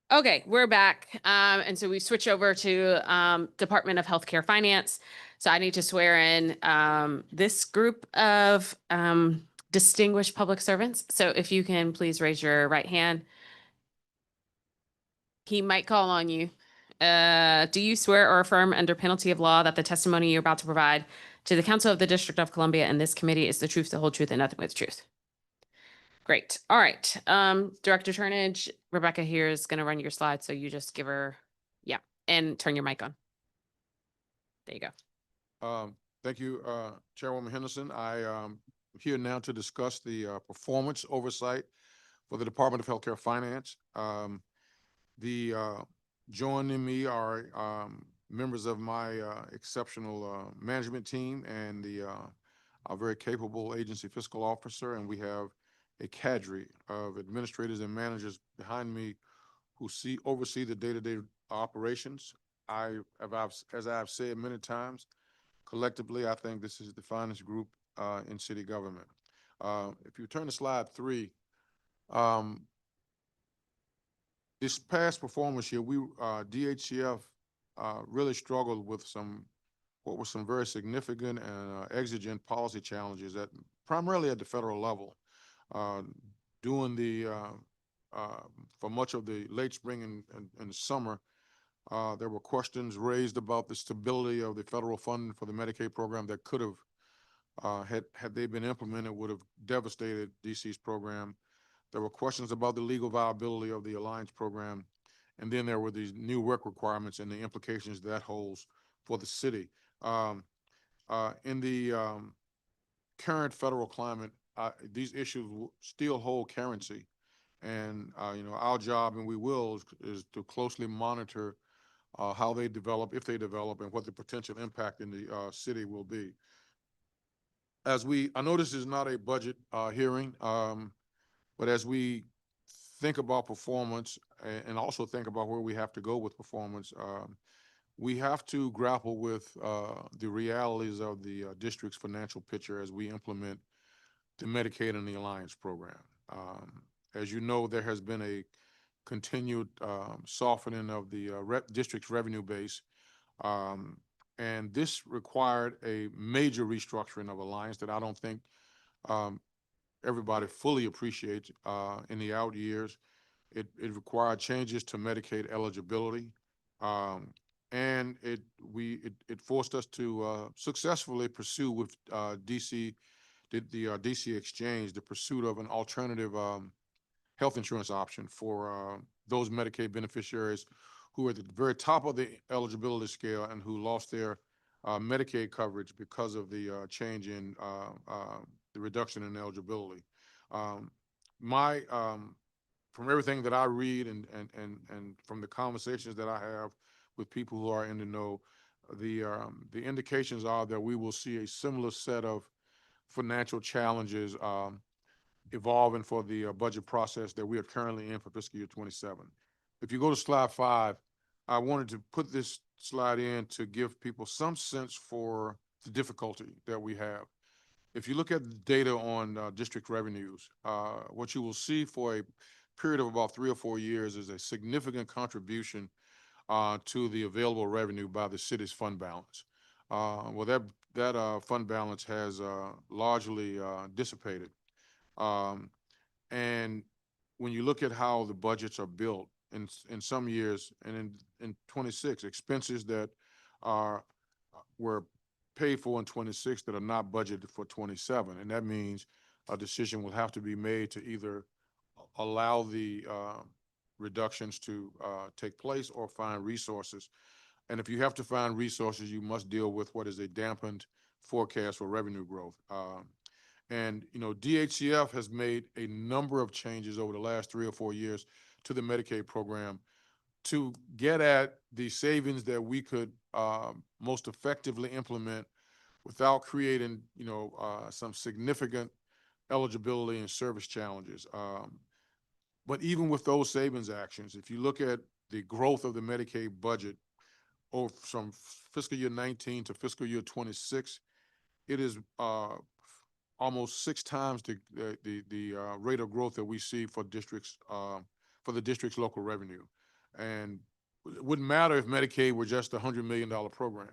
Okay, we're back. And so we switch over to Department of Healthcare Finance. So I need to swear in this group of distinguished public servants. So if you can please raise your right hand. He might call on you. Do you swear or affirm under penalty of law that the testimony you're about to provide to the Council of the District of Columbia and this committee is the truth, the whole truth, and nothing but the truth? Great. All right. Director Turnage, Rebecca here is going to run your slides. So you just give her, yeah, and turn your mic on. There you go. Thank you, Chairwoman Henderson. I am here now to discuss the performance oversight for the Department of Healthcare Finance. Joining me are members of my exceptional management team and our very capable agency fiscal officer, and we have a cadre of administrators and managers behind me who oversee the day-to-day operations. As I've said many times, collectively, I think this is the finest group in city government. If you turn to slide 3, this past performance year, DHCF really struggled with what were some very significant and exigent policy challenges primarily at the federal level. For much of the late spring and summer, there were questions raised about the stability of the federal funding for the Medicaid program that could have, had they been implemented, would have devastated DC's program. There were questions about the legal viability of the Alliance program. And then there were these new work requirements and the implications that holds for the city. In the current federal climate, these issues still hold currency. And, our job, and we will, is to closely monitor how they develop, if they develop, and what the potential impact in the city will be. I know this is not a budget hearing, but as we think about performance and also think about where we have to go with performance, we have to grapple with the realities of the district's financial picture as we implement the Medicaid and the Alliance program. As you know, there has been a continued softening of the district's revenue base. And this required a major restructuring of Alliance that I don't think everybody fully appreciates in the out years. It required changes to Medicaid eligibility. And it forced us to successfully pursue with DC, the DC Exchange, the pursuit of an alternative health insurance option for those Medicaid beneficiaries who are at the very top of the eligibility scale and who lost their Medicaid coverage because of the change in the reduction in eligibility. From everything that I read and from the conversations that I have with people who are in the know, the indications are that we will see a similar set of financial challenges evolving for the budget process that we are currently in for fiscal year 27. If you go to slide 5, I wanted to put this slide in to give people some sense for the difficulty that we have. If you look at the data on district revenues, what you will see for a period of about 3 or 4 years is a significant contribution to the available revenue by the city's fund balance. Well, that fund balance has largely dissipated. And when you look at how the budgets are built in some years, and in 26, expenses that were paid for in 26 that are not budgeted for 27. And that means a decision will have to be made to either allow the reductions to take place or find resources. And if you have to find resources, you must deal with what is a dampened forecast for revenue growth. And DHCF has made a number of changes over the last 3 or 4 years to the Medicaid program to get at the savings that we could most effectively implement without creating, some significant eligibility and service challenges. But even with those savings actions, if you look at the growth of the Medicaid budget from fiscal year 19 to fiscal year 26, it is almost 6 times the rate of growth that we see for districts for the district's local revenue. And it wouldn't matter if Medicaid were just $100 million program,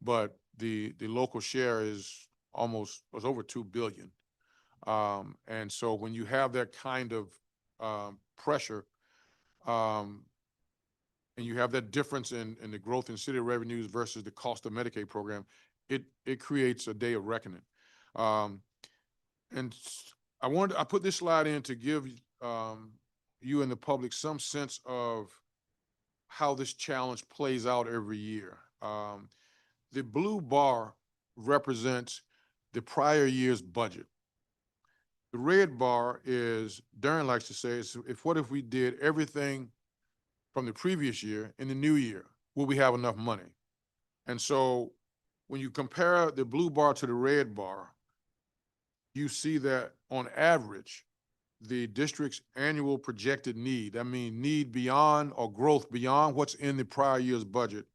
but the local share was over 2 billion. And so when you have that kind of pressure, and you have that difference in the growth in city revenues versus the cost of Medicaid program, it creates a day of reckoning. And I put this slide in to give you and the public some sense of how this challenge plays out every year. The blue bar represents the prior year's budget. The red bar is, Darren likes to say, what if we did everything from the previous year in the new year? Will we have enough money? And so when you compare the blue bar to the red bar, you see that on average, the district's annual projected need, I mean, need beyond or growth beyond what's in the prior year's budget,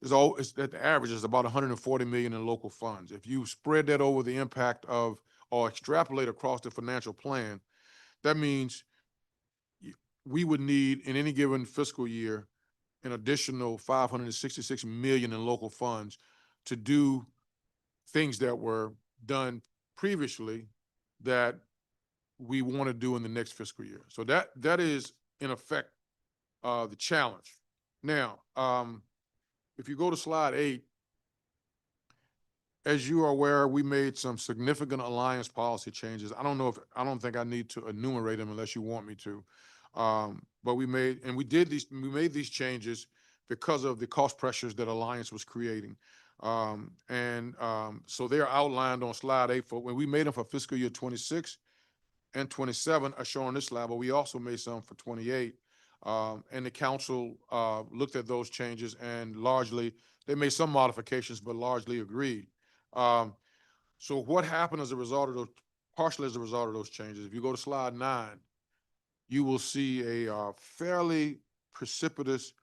is that the average is about 140 million in local funds. If you spread that over the impact of or extrapolate across the financial plan, that means we would need in any given fiscal year an additional 566 million in local funds to do things that were done previously that we want to do in the next fiscal year. So that is in effect the challenge. Now, if you go to slide 8, as you are aware, we made some significant alliance policy changes. I don't think I need to enumerate them unless you want me to. But we made these changes because of the cost pressures that Alliance was creating. So they're outlined on slide 8 when we made them for fiscal year 26 and 27 are shown on this slide, but we also made some for 28. And the council looked at those changes and largely, they made some modifications, but largely agreed. So what happened as a result of those, partially as a result of those changes, if you go to slide 9, you will see a fairly precipitous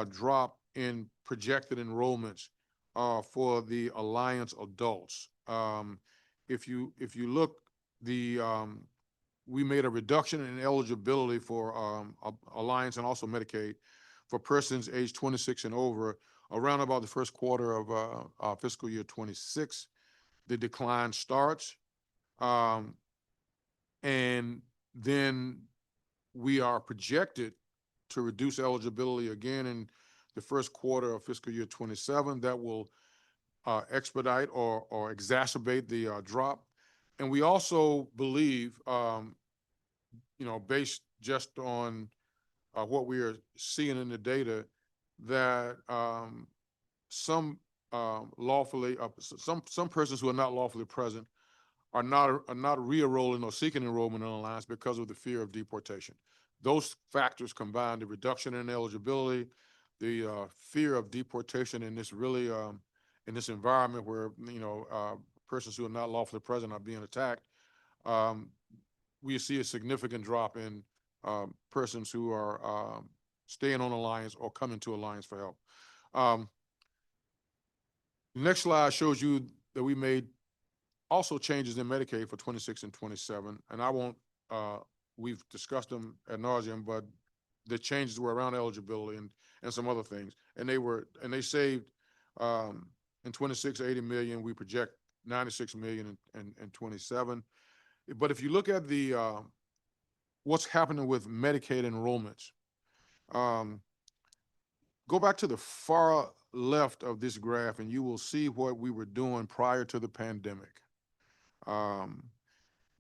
drop in projected enrollments for the Alliance adults. If you look, we made a reduction in eligibility for Alliance and also Medicaid for persons aged 26 and over around about the first quarter of fiscal year 26. The decline starts. And then we are projected to reduce eligibility again in the first quarter of fiscal year 27. That will expedite or exacerbate the drop. And we also believe, based just on what we are seeing in the data, that some persons who are not lawfully present are not re-enrolling or seeking enrollment in Alliance because of the fear of deportation. Those factors combined, the reduction in eligibility, the fear of deportation in this really in this environment where persons who are not lawfully present are being attacked, we see a significant drop in persons who are staying on Alliance or coming to Alliance for help. The next slide shows you that we made also changes in Medicaid for 26 and 27, and I won't, we've discussed them ad nauseum, but the changes were around eligibility and some other things. And they saved in 26, 80 million. We project 96 million in 27. But if you look at the what's happening with Medicaid enrollments, go back to the far left of this graph and you will see what we were doing prior to the pandemic.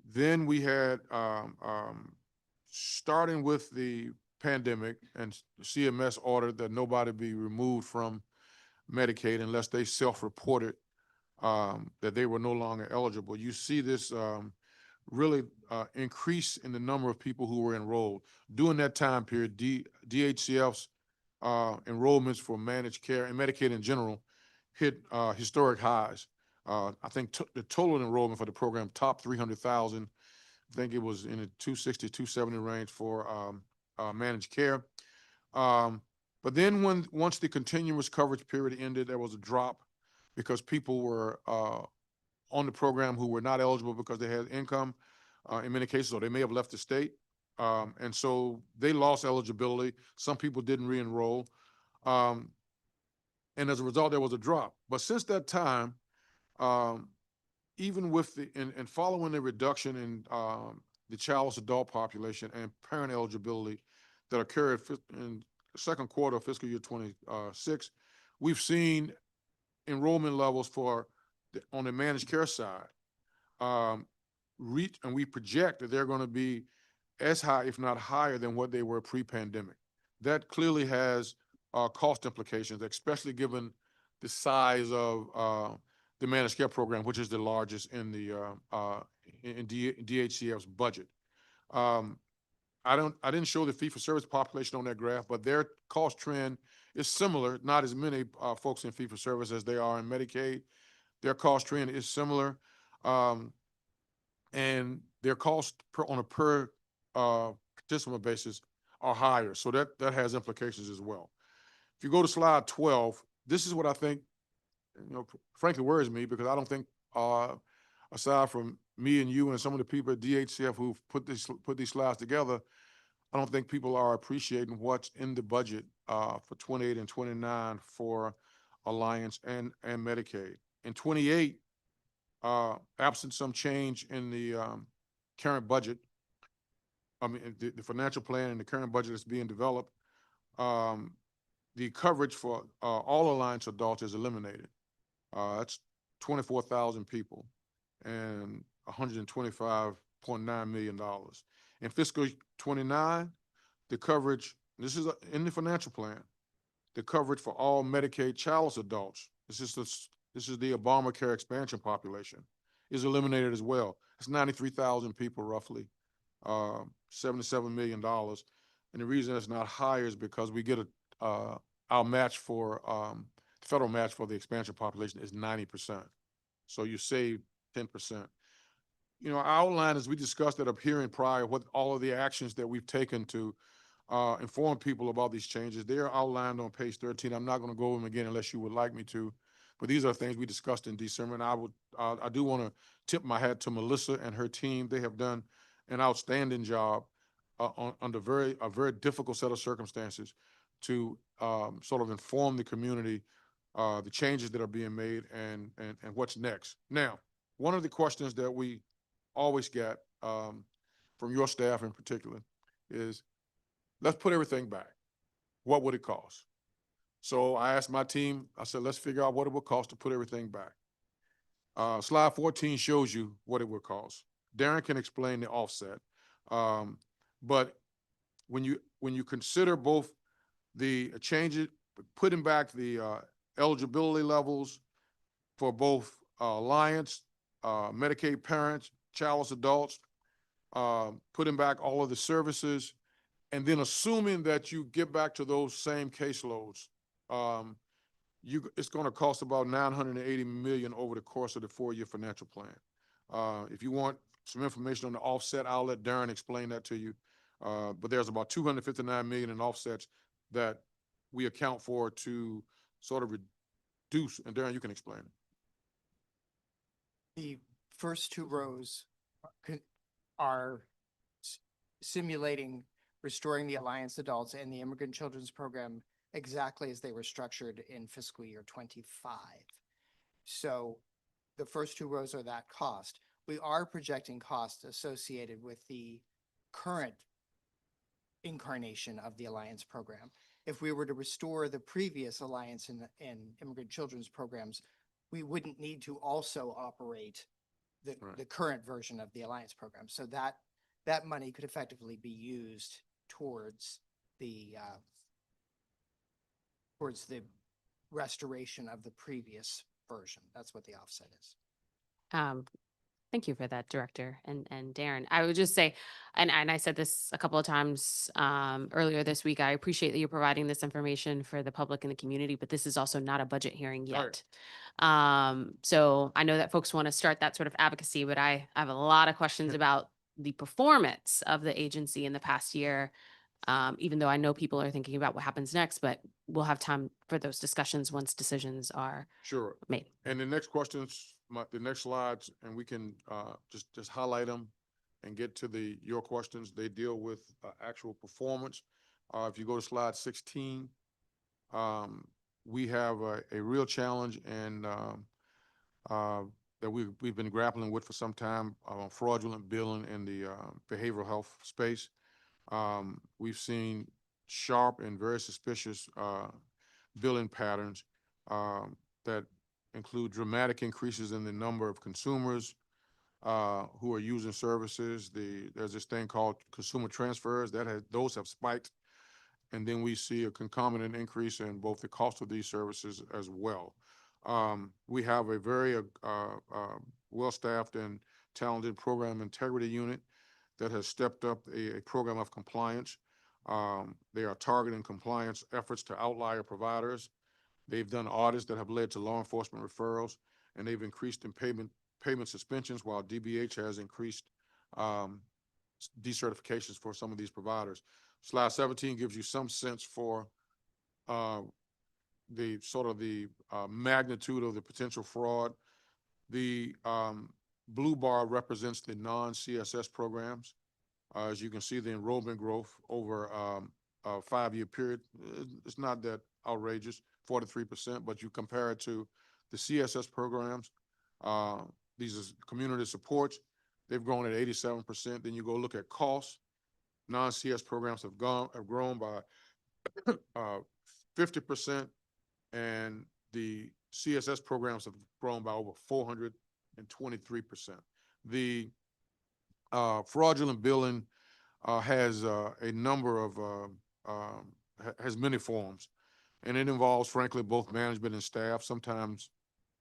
Then we had, starting with the pandemic, and CMS ordered that nobody be removed from Medicaid unless they self-reported that they were no longer eligible. You see this really increase in the number of people who were enrolled. During that time period, DHCF's enrollments for managed care and Medicaid in general hit historic highs. I think the total enrollment for the program topped 300,000. I think it was in the 260, 270 range for managed care. But then once the continuous coverage period ended, there was a drop because people were on the program who were not eligible because they had income in many cases, or they may have left the state. And so they lost eligibility. Some people didn't re-enroll. And as a result, there was a drop. But since that time, even with and following the reduction in the childless adult population and parent eligibility that occurred in the second quarter of fiscal year 26, we've seen enrollment levels on the managed care side reach, and we project that they're going to be as high, if not higher, than what they were pre-pandemic. That clearly has cost implications, especially given the size of the managed care program, which is the largest in the DHCF's budget. I didn't show the fee-for-service population on that graph, but their cost trend is similar. Not as many folks in fee-for-service as they are in Medicaid. Their cost trend is similar, and their cost on a per participant basis are higher. So that has implications as well. If you go to slide 12, this is what I think, frankly worries me, because I don't think, aside from me and you and some of the people at DHCF who've put these slides together, I don't think people are appreciating what's in the budget for 28 and 29 for Alliance and Medicaid. In 28, absent some change in the current budget, the financial plan and the current budget that's being developed, the coverage for all Alliance adults is eliminated. That's 24,000 people and $125.9 million. In fiscal 29, the coverage, this is in the financial plan, the coverage for all Medicaid childless adults, this is the Obamacare expansion population, is eliminated as well. It's 93,000 people roughly, $77 million. And the reason it's not higher is because we get our match for, the federal match for the expansion population is 90%. So you save 10%. I outlined, as we discussed at a hearing prior, what all of the actions that we've taken to inform people about these changes. They are outlined on page 13. I'm not going to go over them again unless you would like me to, but these are things we discussed in December. And I do want to tip my hat to Melissa and her team. They have done an outstanding job under a very difficult set of circumstances to sort of inform the community the changes that are being made and what's next. Now, one of the questions that we always get from your staff in particular is, let's put everything back. What would it cost? So I asked my team, I said, let's figure out what it would cost to put everything back. Slide 14 shows you what it would cost. Darren can explain the offset. But when you consider both the changes, putting back the eligibility levels for both Alliance, Medicaid parents, childless adults, putting back all of the services, and then assuming that you get back to those same caseloads, it's going to cost about $980 million over the course of the 4-year financial plan. If you want some information on the offset, I'll let Darren explain that to you. But there's about $259 million in offsets that we account for to sort of reduce. And Darren, you can explain it. The first two rows are simulating restoring the Alliance adults and the Immigrant Children's Program exactly as they were structured in fiscal year 25. So the first two rows are that cost. We are projecting costs associated with the current incarnation of the Alliance program. If we were to restore the previous Alliance and Immigrant Children's Programs, we wouldn't need to also operate the current version of the Alliance program. So that money could effectively be used towards the restoration of the previous version. That's what the offset is. Thank you for that, Director and Darren. I would just say, and I said this a couple of times earlier this week, I appreciate that you're providing this information for the public and the community, but this is also not a budget hearing yet. So I know that folks want to start that sort of advocacy, but I have a lot of questions about the performance of the agency in the past year, even though I know people are thinking about what happens next, but we'll have time for those discussions once decisions are made. And the next questions, the next slides, and we can just highlight them. and get to your questions. They deal with actual performance. If you go to slide 16, we have a real challenge and that we've been grappling with for some time, fraudulent billing in the behavioral health space. We've seen sharp and very suspicious billing patterns that include dramatic increases in the number of consumers who are using services. There's this thing called consumer transfers those have spiked, and then we see a concomitant increase in both the cost of these services as well. We have a very well-staffed and talented program integrity unit that has stepped up a program of compliance. They are targeting compliance efforts to outlier providers. They've done audits that have led to law enforcement referrals, and they've increased in payment suspensions, while DBH has increased decertifications for some of these providers. Slide 17 gives you some sense for the magnitude of the potential fraud. The blue bar represents the non-CSS programs. As you can see, the enrollment growth over a 5-year period, it's not that outrageous, 43%, but you compare it to the CSS programs, these are community supports, they've grown at 87%. Then you go look at costs, non-CS programs have grown by 50%, and the CSS programs have grown by over 423%. The fraudulent billing has a number of has many forms, and it involves, frankly, both management and staff. Sometimes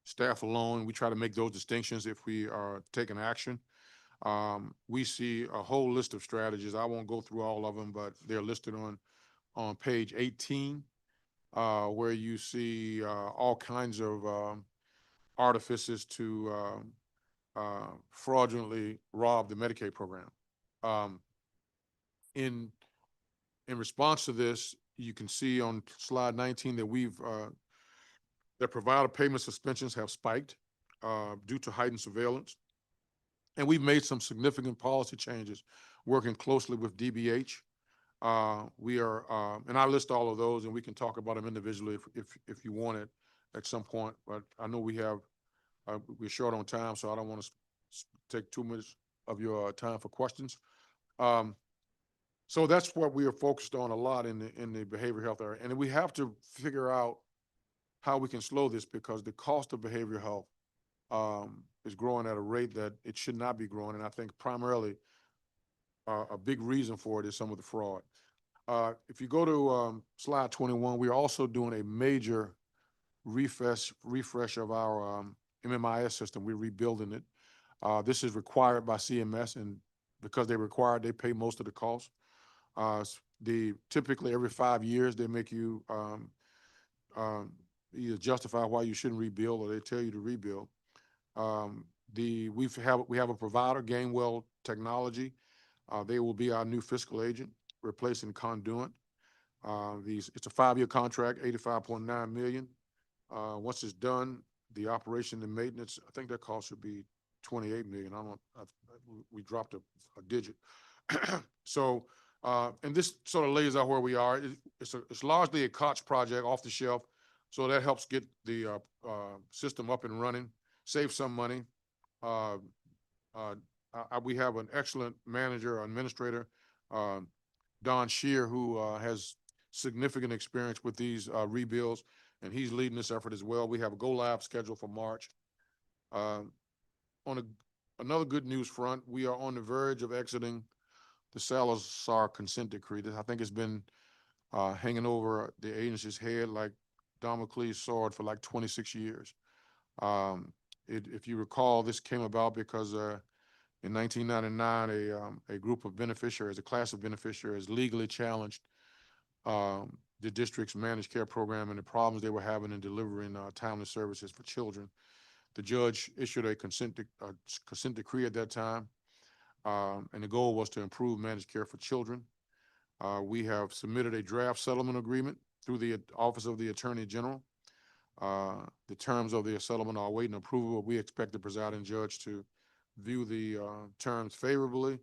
staff alone. We try to make those distinctions if we are taking action. We see a whole list of strategies. I won't go through all of them, but they're listed on page 18, where you see all kinds of artifices to fraudulently rob the Medicaid program. In response to this, you can see on slide 19 that that provider payment suspensions have spiked due to heightened surveillance. And we've made some significant policy changes working closely with DBH. We are, and I list all of those, and we can talk about them individually if you want it at some point, but I know we're short on time, so I don't want to take too much of your time for questions. So that's what we are focused on a lot in the behavioral health area. And we have to figure out how we can slow this, because the cost of behavioral health is growing at a rate that it should not be growing. And I think primarily a big reason for it is some of the fraud. If you go to slide 21, we're also doing a major refresh of our MMIS system. We're rebuilding it. This is required by CMS, and because they're required, they pay most of the cost. Typically every 5 years, they make you either justify why you shouldn't rebuild, or they tell you to rebuild. We have a provider, Gainwell Technology. They will be our new fiscal agent, replacing Conduent. It's a 5-year contract, $85.9 million. Once it's done, the operation and maintenance, I think that cost should be $28 million. We dropped a digit. So, and this sort of lays out where we are. It's largely a COTS project, off the shelf. So that helps get the system up and running, save some money. We have an excellent manager, administrator, Don Shear, who has significant experience with these rebuilds, and he's leading this effort as well. We have a go live scheduled for March. On another good news front, we are on the verge of exiting the Salazar consent decree. I think it's been hanging over the agency's head like Damocles sword for like 26 years. If you recall, this came about because in 1999, a group of beneficiaries, a class of beneficiaries, legally challenged the district's managed care program and the problems they were having in delivering timely services for children. The judge issued a consent decree at that time, and the goal was to improve managed care for children. We have submitted a draft settlement agreement through the Office of the Attorney General. The terms of the settlement are awaiting approval. We expect the presiding judge to view the terms favorably.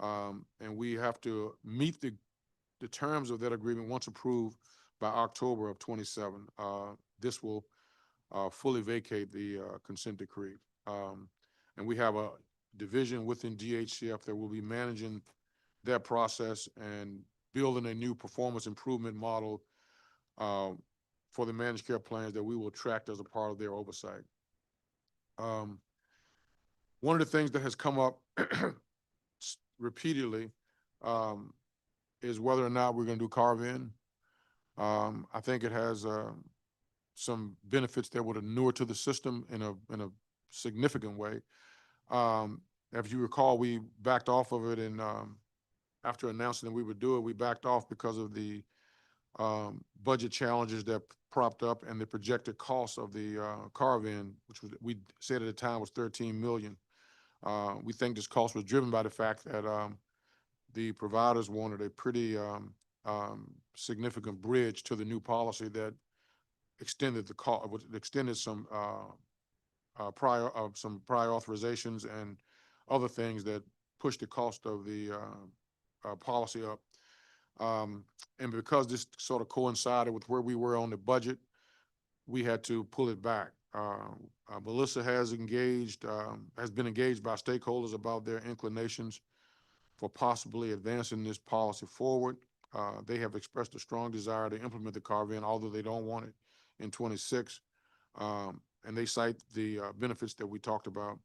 And we have to meet the terms of that agreement once approved by October of 27. This will fully vacate the consent decree. And we have a division within DHCF that will be managing that process and building a new performance improvement model for the managed care plans that we will track as a part of their oversight. One of the things that has come up repeatedly is whether or not we're going to do carve-in. I think it has some benefits that would inure to the system in a significant way. If you recall, we backed off of it, and after announcing that we would do it, we backed off because of the budget challenges that propped up and the projected cost of the carve-in, which was, we said at the time, was $13 million. We think this cost was driven by the fact that the providers wanted a pretty significant bridge to the new policy that extended the cost, extended some prior authorizations and other things that pushed the cost of the policy up. And because this sort of coincided with where we were on the budget, we had to pull it back. Melissa has been engaged by stakeholders about their inclinations for possibly advancing this policy forward. They have expressed a strong desire to implement the carve-in, although they don't want it in 26. And they cite the benefits that we talked about.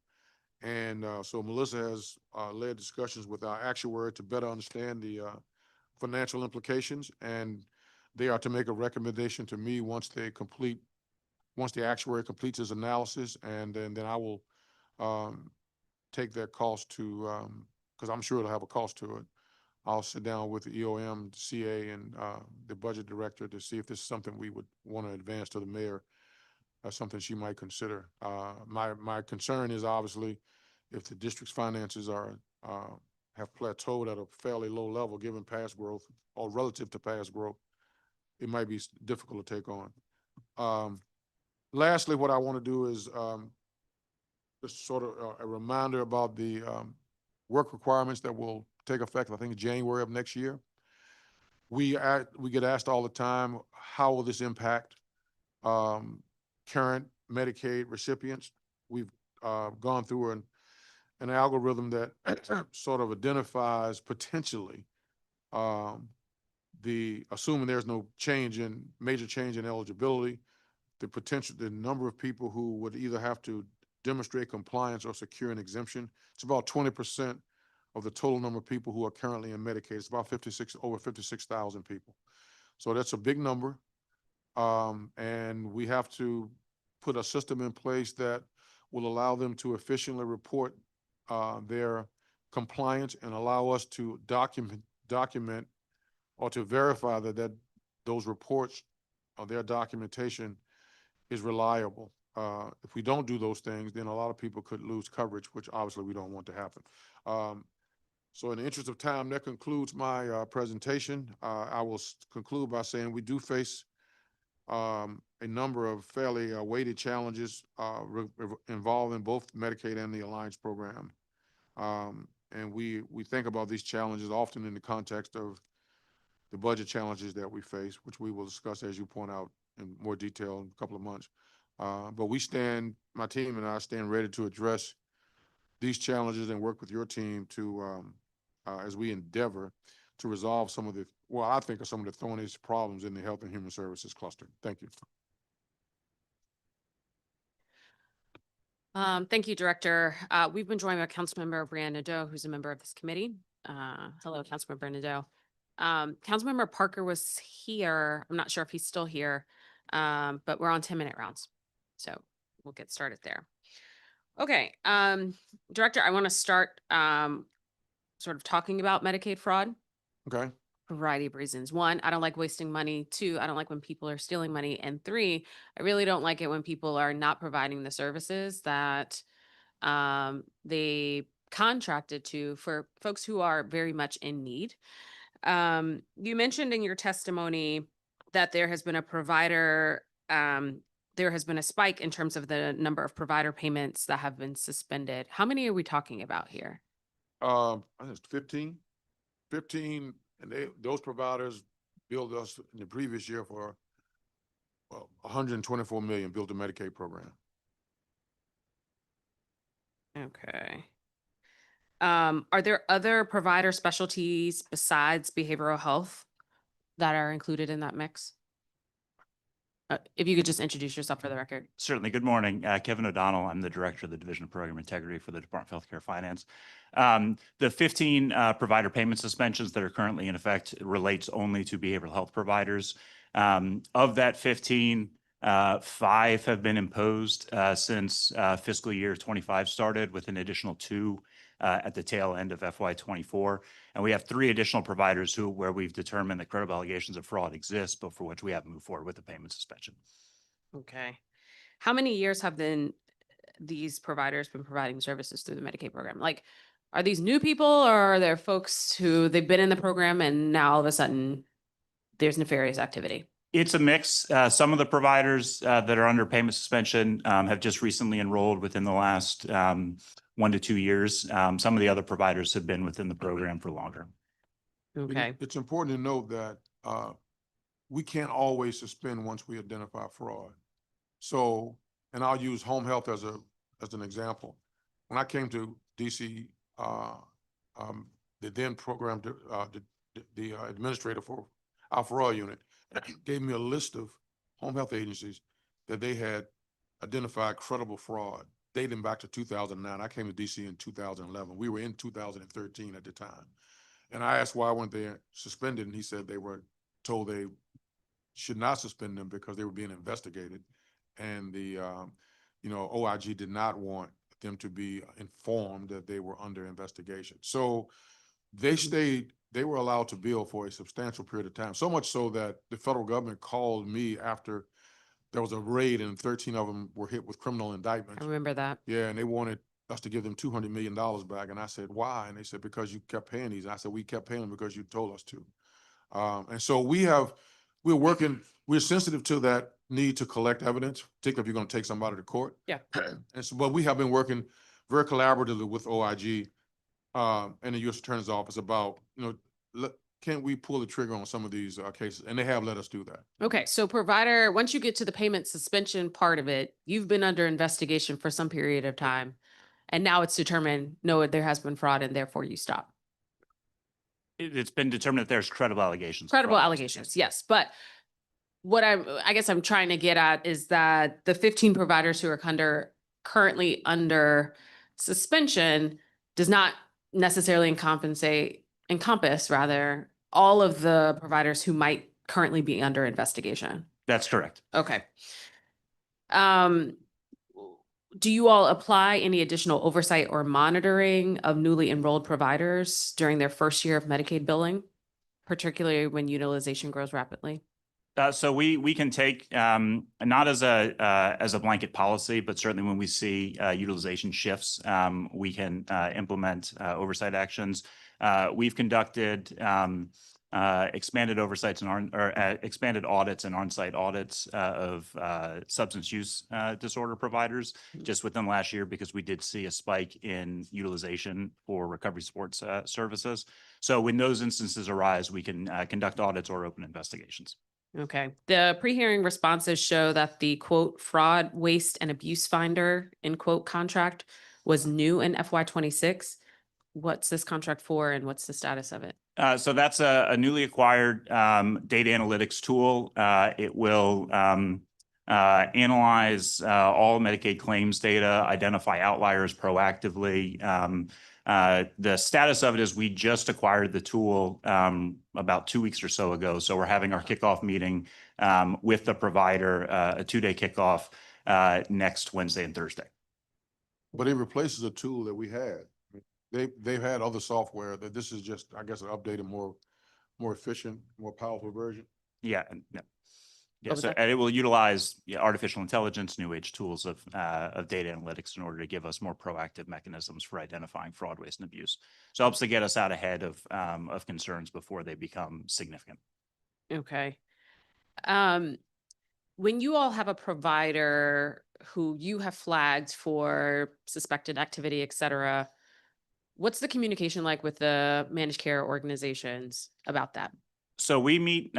And so Melissa has led discussions with our actuary to better understand the financial implications, and they are to make a recommendation to me once the actuary completes his analysis, and then I will take that cost to, because I'm sure it'll have a cost to it. I'll sit down with the EOM, CA, and the budget director to see if this is something we would want to advance to the mayor. Something she might consider. My concern is obviously if the district's finances have plateaued at a fairly low level given past growth or relative to past growth, it might be difficult to take on. Lastly, what I want to do is just sort of a reminder about the work requirements that will take effect, I think, January of next year. We get asked all the time, how will this impact current Medicaid recipients? We've gone through an algorithm that sort of identifies potentially assuming there's no major change in eligibility, the number of people who would either have to demonstrate compliance or secure an exemption. It's about 20% of the total number of people who are currently in Medicaid. It's about over 56,000 people. So that's a big number. And we have to put a system in place that will allow them to efficiently report their compliance and allow us to document or to verify that those reports or their documentation is reliable. If we don't do those things, then a lot of people could lose coverage, which obviously we don't want to happen. So in the interest of time, that concludes my presentation. I will conclude by saying we do face a number of fairly weighted challenges involving both Medicaid and the Alliance program. And we think about these challenges often in the context of the budget challenges that we face, which we will discuss, as you point out, in more detail in a couple of months. But my team and I stand ready to address these challenges and work with your team to, as we endeavor to resolve some of the, well, I think are some of the thorniest problems in the Health and Human Services cluster. Thank you. Thank you, Director. We've been joined by Councilmember Brianna Nadeau, who's a member of this committee. Hello, Councilmember Nadeau. Councilmember Parker was here. I'm not sure if he's still here, but we're on 10-minute rounds. So we'll get started there. Okay. Director, I want to start sort of talking about Medicaid fraud. Okay. For a variety of reasons. One, I don't like wasting money. Two, I don't like when people are stealing money. And three, I really don't like it when people are not providing the services that they contracted to for folks who are very much in need. You mentioned in your testimony that there has been a provider there has been a spike in terms of the number of provider payments that have been suspended. How many are we talking about here? I think it's 15, and those providers billed us in the previous year for 124 million, built the Medicaid program. Okay. Are there other provider specialties besides behavioral health that are included in that mix? If you could just introduce yourself for the record. Certainly. Good morning. Kevin O'Donnell. I'm the Director of the Division of Program Integrity for the Department of Healthcare Finance. The 15 provider payment suspensions that are currently in effect relates only to behavioral health providers. Of that 15, 5 have been imposed since fiscal year 25 started, with an additional 2 at the tail end of FY24. And we have 3 additional providers where we've determined that credible allegations of fraud exist, but for which we haven't moved forward with the payment suspension. Okay. How many years have these providers been providing services through the Medicaid program? Like, are these new people, or are there folks who they've been in the program and now all of a sudden there's nefarious activity? It's a mix. Some of the providers that are under payment suspension have just recently enrolled within the last 1 to 2 years. Some of the other providers have been within the program for longer. Okay. It's important to note that we can't always suspend once we identify fraud. So, and I'll use home health as an example. When I came to DC, the then program, the administrator for our fraud unit gave me a list of home health agencies that they had identified credible fraud dating back to 2009. I came to DC in 2011. We were in 2013 at the time. And I asked why weren't they suspended, and he said they were told they should not suspend them because they were being investigated. And the, OIG did not want them to be informed that they were under investigation. So they were allowed to bill for a substantial period of time, so much so that the federal government called me after there was a raid and 13 of them were hit with criminal indictments. I remember that. Yeah, and they wanted us to give them $200 million back. And I said, why? And they said, because you kept paying these. And I said, we kept paying them because you told us to. And so we're sensitive to that need to collect evidence, particularly if you're going to take somebody to court. Yeah. And so, but we have been working very collaboratively with OIG and the U.S. Attorney's Office about, can we pull the trigger on some of these cases? And they have let us do that. Okay, so provider, once you get to the payment suspension part of it, you've been under investigation for some period of time. And now it's determined, no, there has been fraud, and therefore you stop. It's been determined that there's credible allegations. of Credible fraud. allegations, yes. But what I guess I'm trying to get at is that the 15 providers who are currently under suspension does not necessarily encompass all of the providers who might currently be under investigation. That's correct. Okay. Do you all apply any additional oversight or monitoring of newly enrolled providers during their first year of Medicaid billing, particularly when utilization grows rapidly? So we can take not as a blanket policy, but certainly when we see utilization shifts, we can implement oversight actions. We've conducted expanded oversights and expanded audits and on-site audits of substance use disorder providers just within the last year, because we did see a spike in utilization for recovery support services. So when those instances arise, we can conduct audits or open investigations. Okay. The pre-hearing responses show that the quote fraud, waste, and abuse finder end quote contract was new in FY26. What's this contract for, and what's the status of it? So that's a newly acquired data analytics tool. It will analyze all Medicaid claims data, identify outliers proactively. The status of it is we just acquired the tool about 2 weeks or so ago. So we're having our kickoff meeting with the provider, a 2-day kickoff next Wednesday and Thursday. But it replaces a tool that we had. They've had other software that this is just, I guess, an updated, more efficient, more powerful version. Yeah. was So, that? and it will utilize artificial intelligence, new age tools of data analytics in order to give us more proactive mechanisms for identifying fraud, waste, and abuse. So it helps to get us out ahead of concerns before they become significant. Okay. when you all have a provider who you have flagged for suspected activity, et cetera, what's the communication like with the managed care organizations about that? So we meet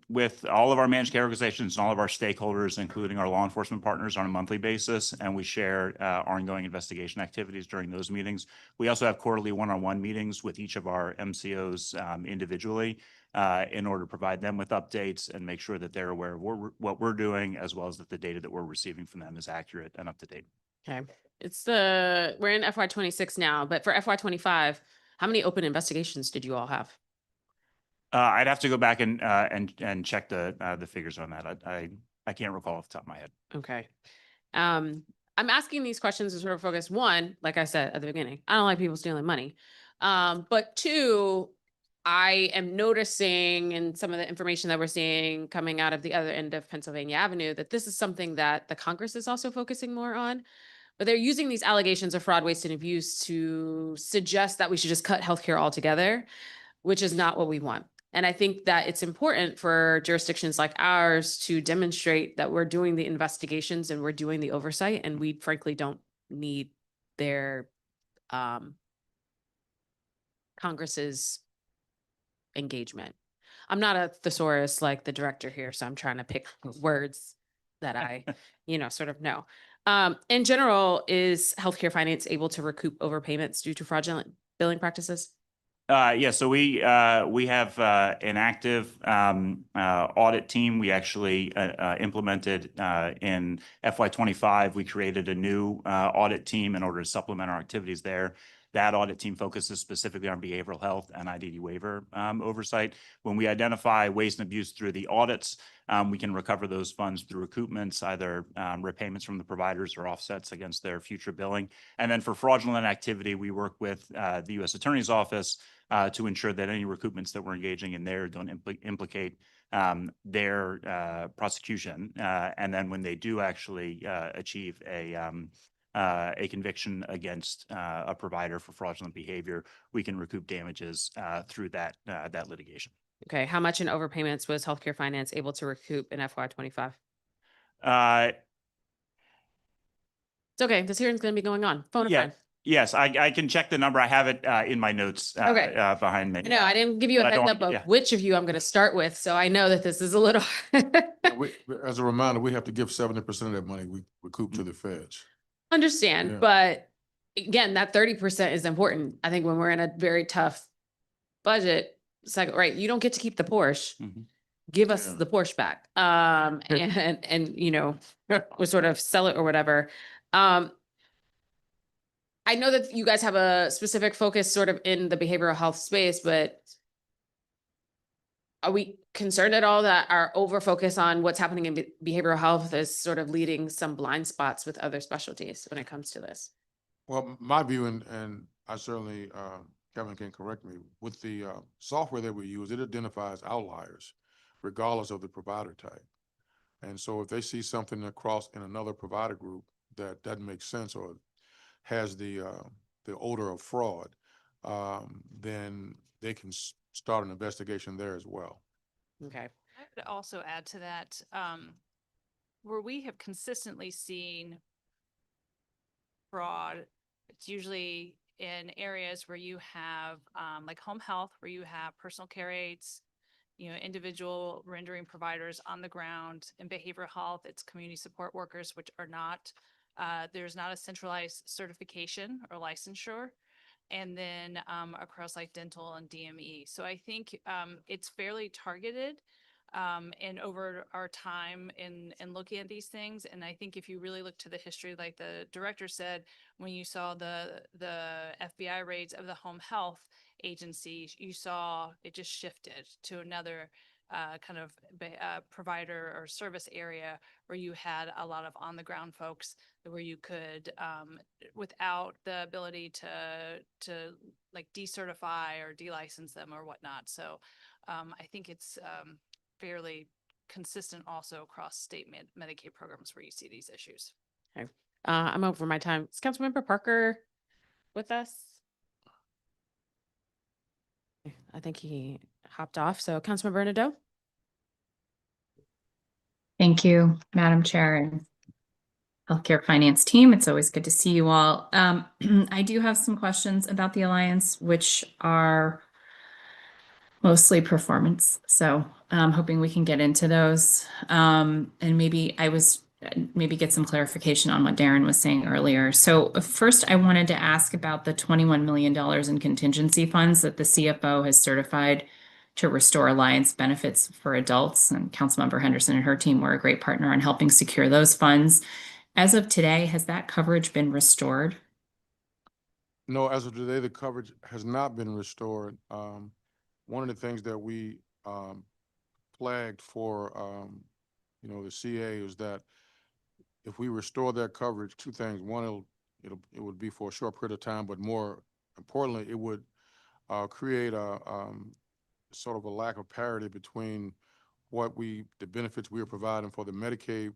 with all of our managed care organizations and all of our stakeholders, including our law enforcement partners, on a monthly basis, and we share ongoing investigation activities during those meetings. We also have quarterly one-on-one meetings with each of our MCOs individually in order to provide them with updates and make sure that they're aware of what we're doing, as well as that the data that we're receiving from them is accurate and up to date. Okay. We're in FY 26 now, but for FY 25, how many open investigations did you all have? I'd have to go back and check the figures on that. I can't recall off the top of my head. Okay. I'm asking these questions to sort of focus, one, like I said at the beginning, I don't like people stealing money. But two, I am noticing in some of the information that we're seeing coming out of the other end of Pennsylvania Avenue that this is something that the Congress is also focusing more on. But they're using these allegations of fraud, waste, and abuse to suggest that we should just cut healthcare altogether, which is not what we want. And I think that it's important for jurisdictions like ours to demonstrate that we're doing the investigations and we're doing the oversight, and we frankly don't need their Congress's engagement. I'm not a thesaurus like the director here, so I'm trying to pick words that I, sort of know. In general, is healthcare finance able to recoup overpayments due to fraudulent billing practices? Yeah, so we have an active audit team. We actually implemented in FY 25. We created a new audit team in order to supplement our activities there. That audit team focuses specifically on behavioral health and IDD waiver oversight. When we identify waste and abuse through the audits, we can recover those funds through recoupments, either repayments from the providers or offsets against their future billing. And then for fraudulent activity, we work with the U.S. Attorney's Office to ensure that any recoupments that we're engaging in there don't implicate their prosecution. And then when they do actually achieve a conviction against a provider for fraudulent behavior, we can recoup damages through that litigation. Okay, how much in overpayments was healthcare finance able to recoup in FY 25? It's okay, this hearing's gonna be going on. Phone a Yeah. friend. Yes, I can check the number. I have it in my notes Okay. behind me. No, I didn't give you a But I heads don't- up of yeah. which of you I'm gonna start with, so I know that this is a little. As a reminder, we have to give 70% of that money we recoup to the feds. Understand, Yeah. but again, that 30% is important. I think when we're in a very tough budget cycle, right, you don't get to keep the Porsche. Mhm. Give us Yeah. the Porsche back. And we sort of sell it or whatever. I know that you guys have a specific focus sort of in the behavioral health space, but are we concerned at all that our over focus on what's happening in behavioral health is sort of leading some blind spots with other specialties when it comes to this? Well, my view, and I certainly, Kevin can correct me, with the software that we use, it identifies outliers regardless of the provider type. And so if they see something across in another provider group that doesn't make sense or has the odor of fraud, then they can start an investigation there as well. Okay. I would also add to that, where we have consistently seen fraud, it's usually in areas where you have, like home health, where you have personal care aides, individual rendering providers on the ground. In behavioral health, it's community support workers, which are not, there's not a centralized certification or licensure. And then across like dental and DME. So I think it's fairly targeted and over our time in looking at these things. And I think if you really look to the history, like the director said, when you saw the FBI raids of the home health agency, you saw it just shifted to another kind of provider or service area where you had a lot of on the ground folks where you could, without the ability to like decertify or delicense them or whatnot. So I think it's fairly consistent also across state Medicaid programs where you see these issues. Okay. I'm over my time. Is Councilmember Parker with us? I think he hopped off. So Councilmember Nadeau? Thank you, Madam Chair and Healthcare Finance Team. It's always good to see you all. I do have some questions about the Alliance, which are mostly performance. So I'm hoping we can get into those. And maybe get some clarification on what Darren was saying earlier. So first, I wanted to ask about the $21 million in contingency funds that the CFO has certified to restore Alliance benefits for adults. And Councilmember Henderson and her team were a great partner on helping secure those funds. As of today, has that coverage been restored? No, as of today, the coverage has not been restored. One of the things that we flagged for, the CA is that if we restore that coverage, two things. One, it would be for a short period of time, but more importantly, it would create a sort of a lack of parity between the benefits we are providing for the Medicaid,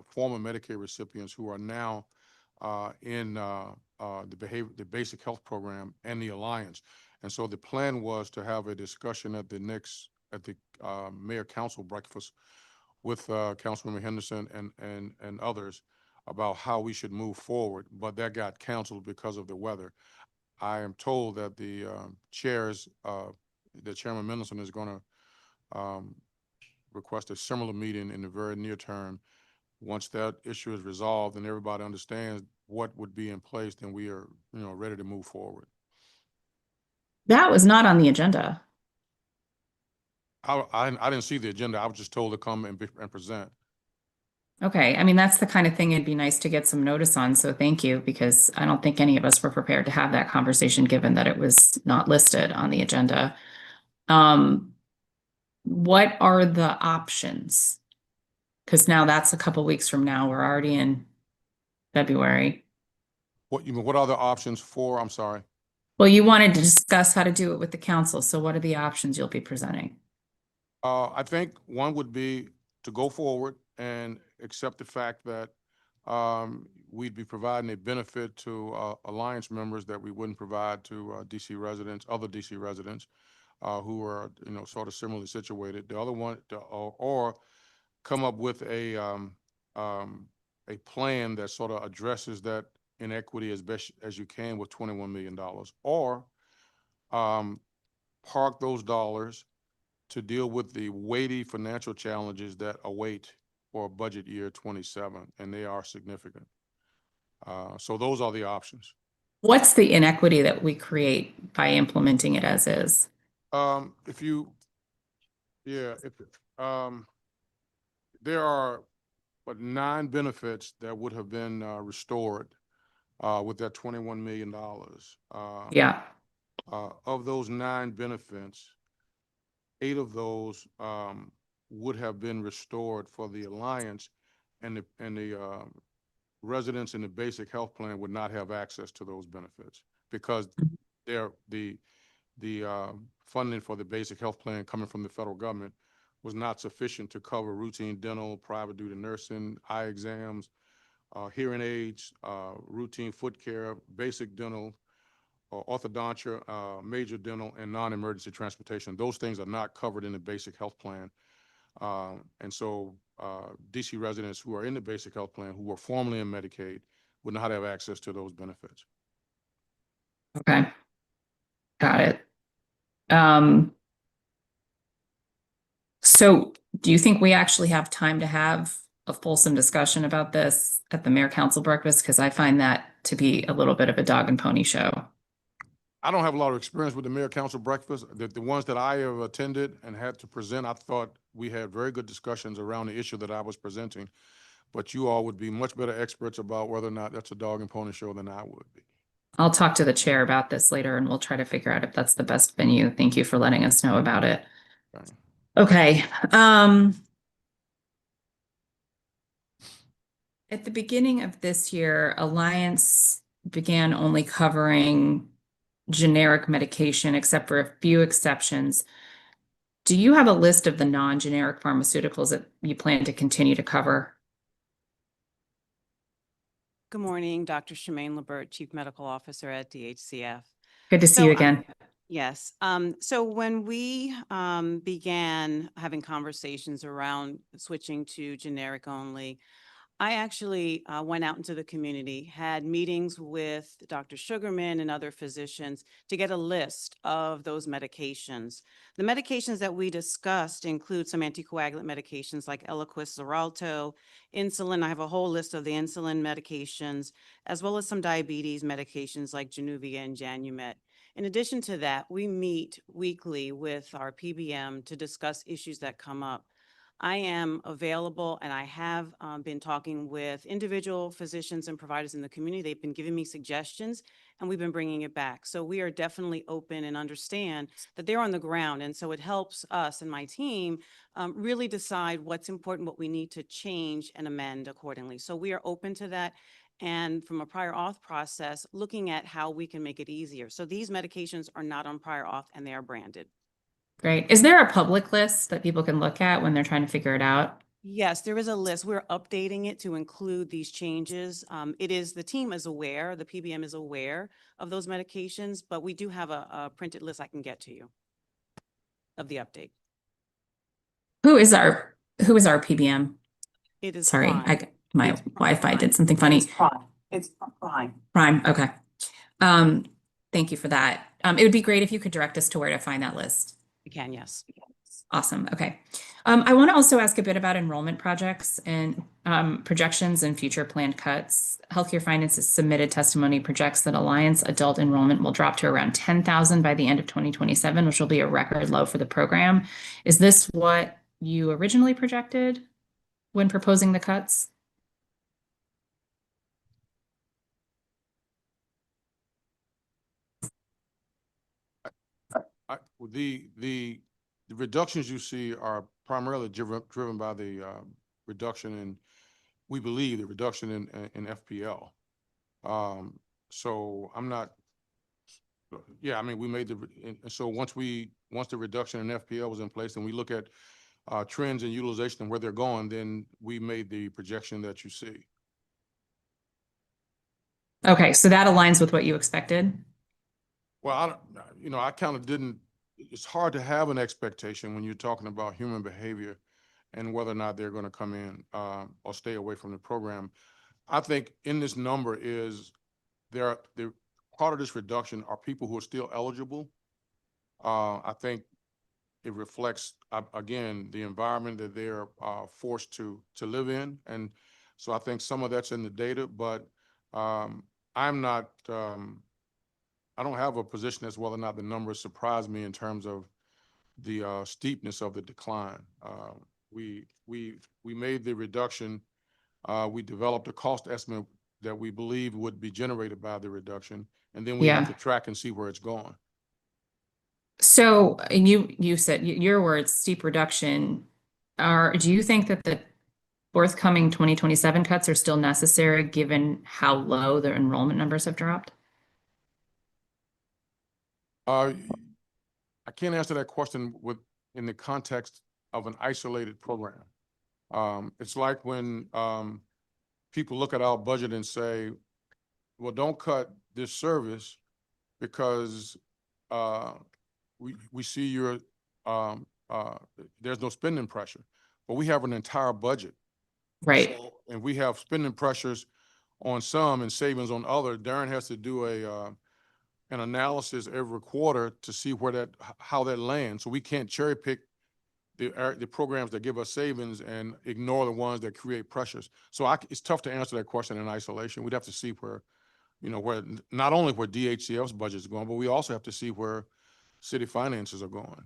former Medicaid recipients who are now in the basic health program and the Alliance. And so the plan was to have a discussion at the Mayor Council breakfast with Councilmember Henderson and others about how we should move forward, but that got canceled because of the weather. I am told that the Chairman Mendelson is going to request a similar meeting in the very near term. Once that issue is resolved and everybody understands what would be in place, then we are, ready to move forward. That was not on the agenda. I didn't see the agenda. I was just told to come and present. Okay, I mean, that's the kind of thing it'd be nice to get some notice on, so thank you, because I don't think any of us were prepared to have that conversation, given that it was not listed on the agenda. What are the options? Because now that's a couple weeks from now. We're already in February. What you mean? What are the options for? I'm sorry. Well, you wanted to discuss how to do it with the council, so what are the options you'll be presenting? I think one would be to go forward and accept the fact that we'd be providing a benefit to Alliance members that we wouldn't provide to other DC residents who are, sort of similarly situated. The other one, or come up with a plan that sort of addresses that inequity as best as you can with $21 million, or park those dollars to deal with the weighty financial challenges that await for budget year 27, and they are significant. So those are the options. What's the inequity that we create by implementing it as is? There are 9 benefits that would have been restored with that $21 million. Yeah. Of those 9 benefits, 8 of those would have been restored for the Alliance, and the residents in the basic health plan would not have access to those benefits because the funding for the basic health plan coming from the federal government was not sufficient to cover routine dental, private duty nursing, eye exams, hearing aids, routine foot care, basic dental, orthodontia, major dental, and non-emergency transportation. Those things are not covered in the basic health plan. And so DC residents who are in the basic health plan, who were formerly in Medicaid, would not have access to those benefits. Okay. Got it. So do you think we actually have time to have a fulsome discussion about this at the Mayor Council breakfast? Because I find that to be a little bit of a dog and pony show. I don't have a lot of experience with the Mayor Council breakfast. The ones that I have attended and had to present, I thought we had very good discussions around the issue that I was presenting. But you all would be much better experts about whether or not that's a dog and pony show than I would be. I'll talk to the chair about this later and we'll try to figure out if that's the best venue. Thank you for letting us know about it. Okay. At the beginning of this year, Alliance began only covering generic medication, except for a few exceptions. Do you have a list of the non-generic pharmaceuticals that you plan to continue to cover? Good morning, Dr. Shemaine Libert, Chief Medical Officer at DHCF. Good to see you again. Yes. So when we began having conversations around switching to generic only, I actually went out into the community, had meetings with Dr. Sugarman and other physicians to get a list of those medications. The medications that we discussed include some anticoagulant medications like Eliquis, Xarelto, insulin. I have a whole list of the insulin medications, as well as some diabetes medications like Januvia and Janumet. In addition to that, we meet weekly with our PBM to discuss issues that come up. I am available and I have been talking with individual physicians and providers in the community. They've been giving me suggestions and we've been bringing it back. So we are definitely open and understand that they're on the ground. And so it helps us and my team really decide what's important, what we need to change and amend accordingly. So we are open to that. And from a prior auth process, looking at how we can make it easier. So these medications are not on prior auth and they are branded. Great. Is there a public list that people can look at when they're trying to figure it out? Yes, there is a list. We're updating it to include these changes. The team is aware, the PBM is aware of those medications, but we do have a printed list I can get to you of the update. Who is our PBM? It is Sorry, Prime. my It's Wi-Fi Prime. did something funny. It's Prime. It's Prime. Prime, okay. Thank you for that. It would be great if you could direct us to where to find that list. We can, yes. Awesome. Okay. I want to also ask a bit about enrollment projects and projections and future planned cuts. Healthcare Finance's submitted testimony projects that Alliance adult enrollment will drop to around 10,000 by the end of 2027, which will be a record low for the program. Is this what you originally projected when proposing the cuts? The reductions you see are primarily driven by the reduction in, we believe, the reduction in FPL. So I'm not, yeah, I mean, we made so once the reduction in FPL was in place and we look at trends in utilization and where they're going, then we made the projection that you see. Okay, so that aligns with what you expected? Well, I kind of didn't, it's hard to have an expectation when you're talking about human behavior and whether or not they're going to come in or stay away from the program. I think in this number is the part of this reduction are people who are still eligible. I think it reflects, again, the environment that they're forced to live in. And so I think some of that's in the data, but I'm not, I don't have a position as whether or not the numbers surprise me in terms of the steepness of the decline. We made the reduction. We developed a cost estimate that we believe would be generated by the reduction, and then we have to track and see where it's going. So you said your words, steep reduction. Do you think that the forthcoming 2027 cuts are still necessary given how low the enrollment numbers have dropped? I can't answer that question in the context of an isolated program. It's like when people look at our budget and say, well, don't cut this service because we see there's no spending pressure. But we have an entire budget. Right. So, and we have spending pressures on some and savings on others. Darren has to do an analysis every quarter to see how that lands. So we can't cherry pick the programs that give us savings and ignore the ones that create pressures. So it's tough to answer that question in isolation. We'd have to see where not only where DHCF's budget is going, but we also have to see where city finances are going.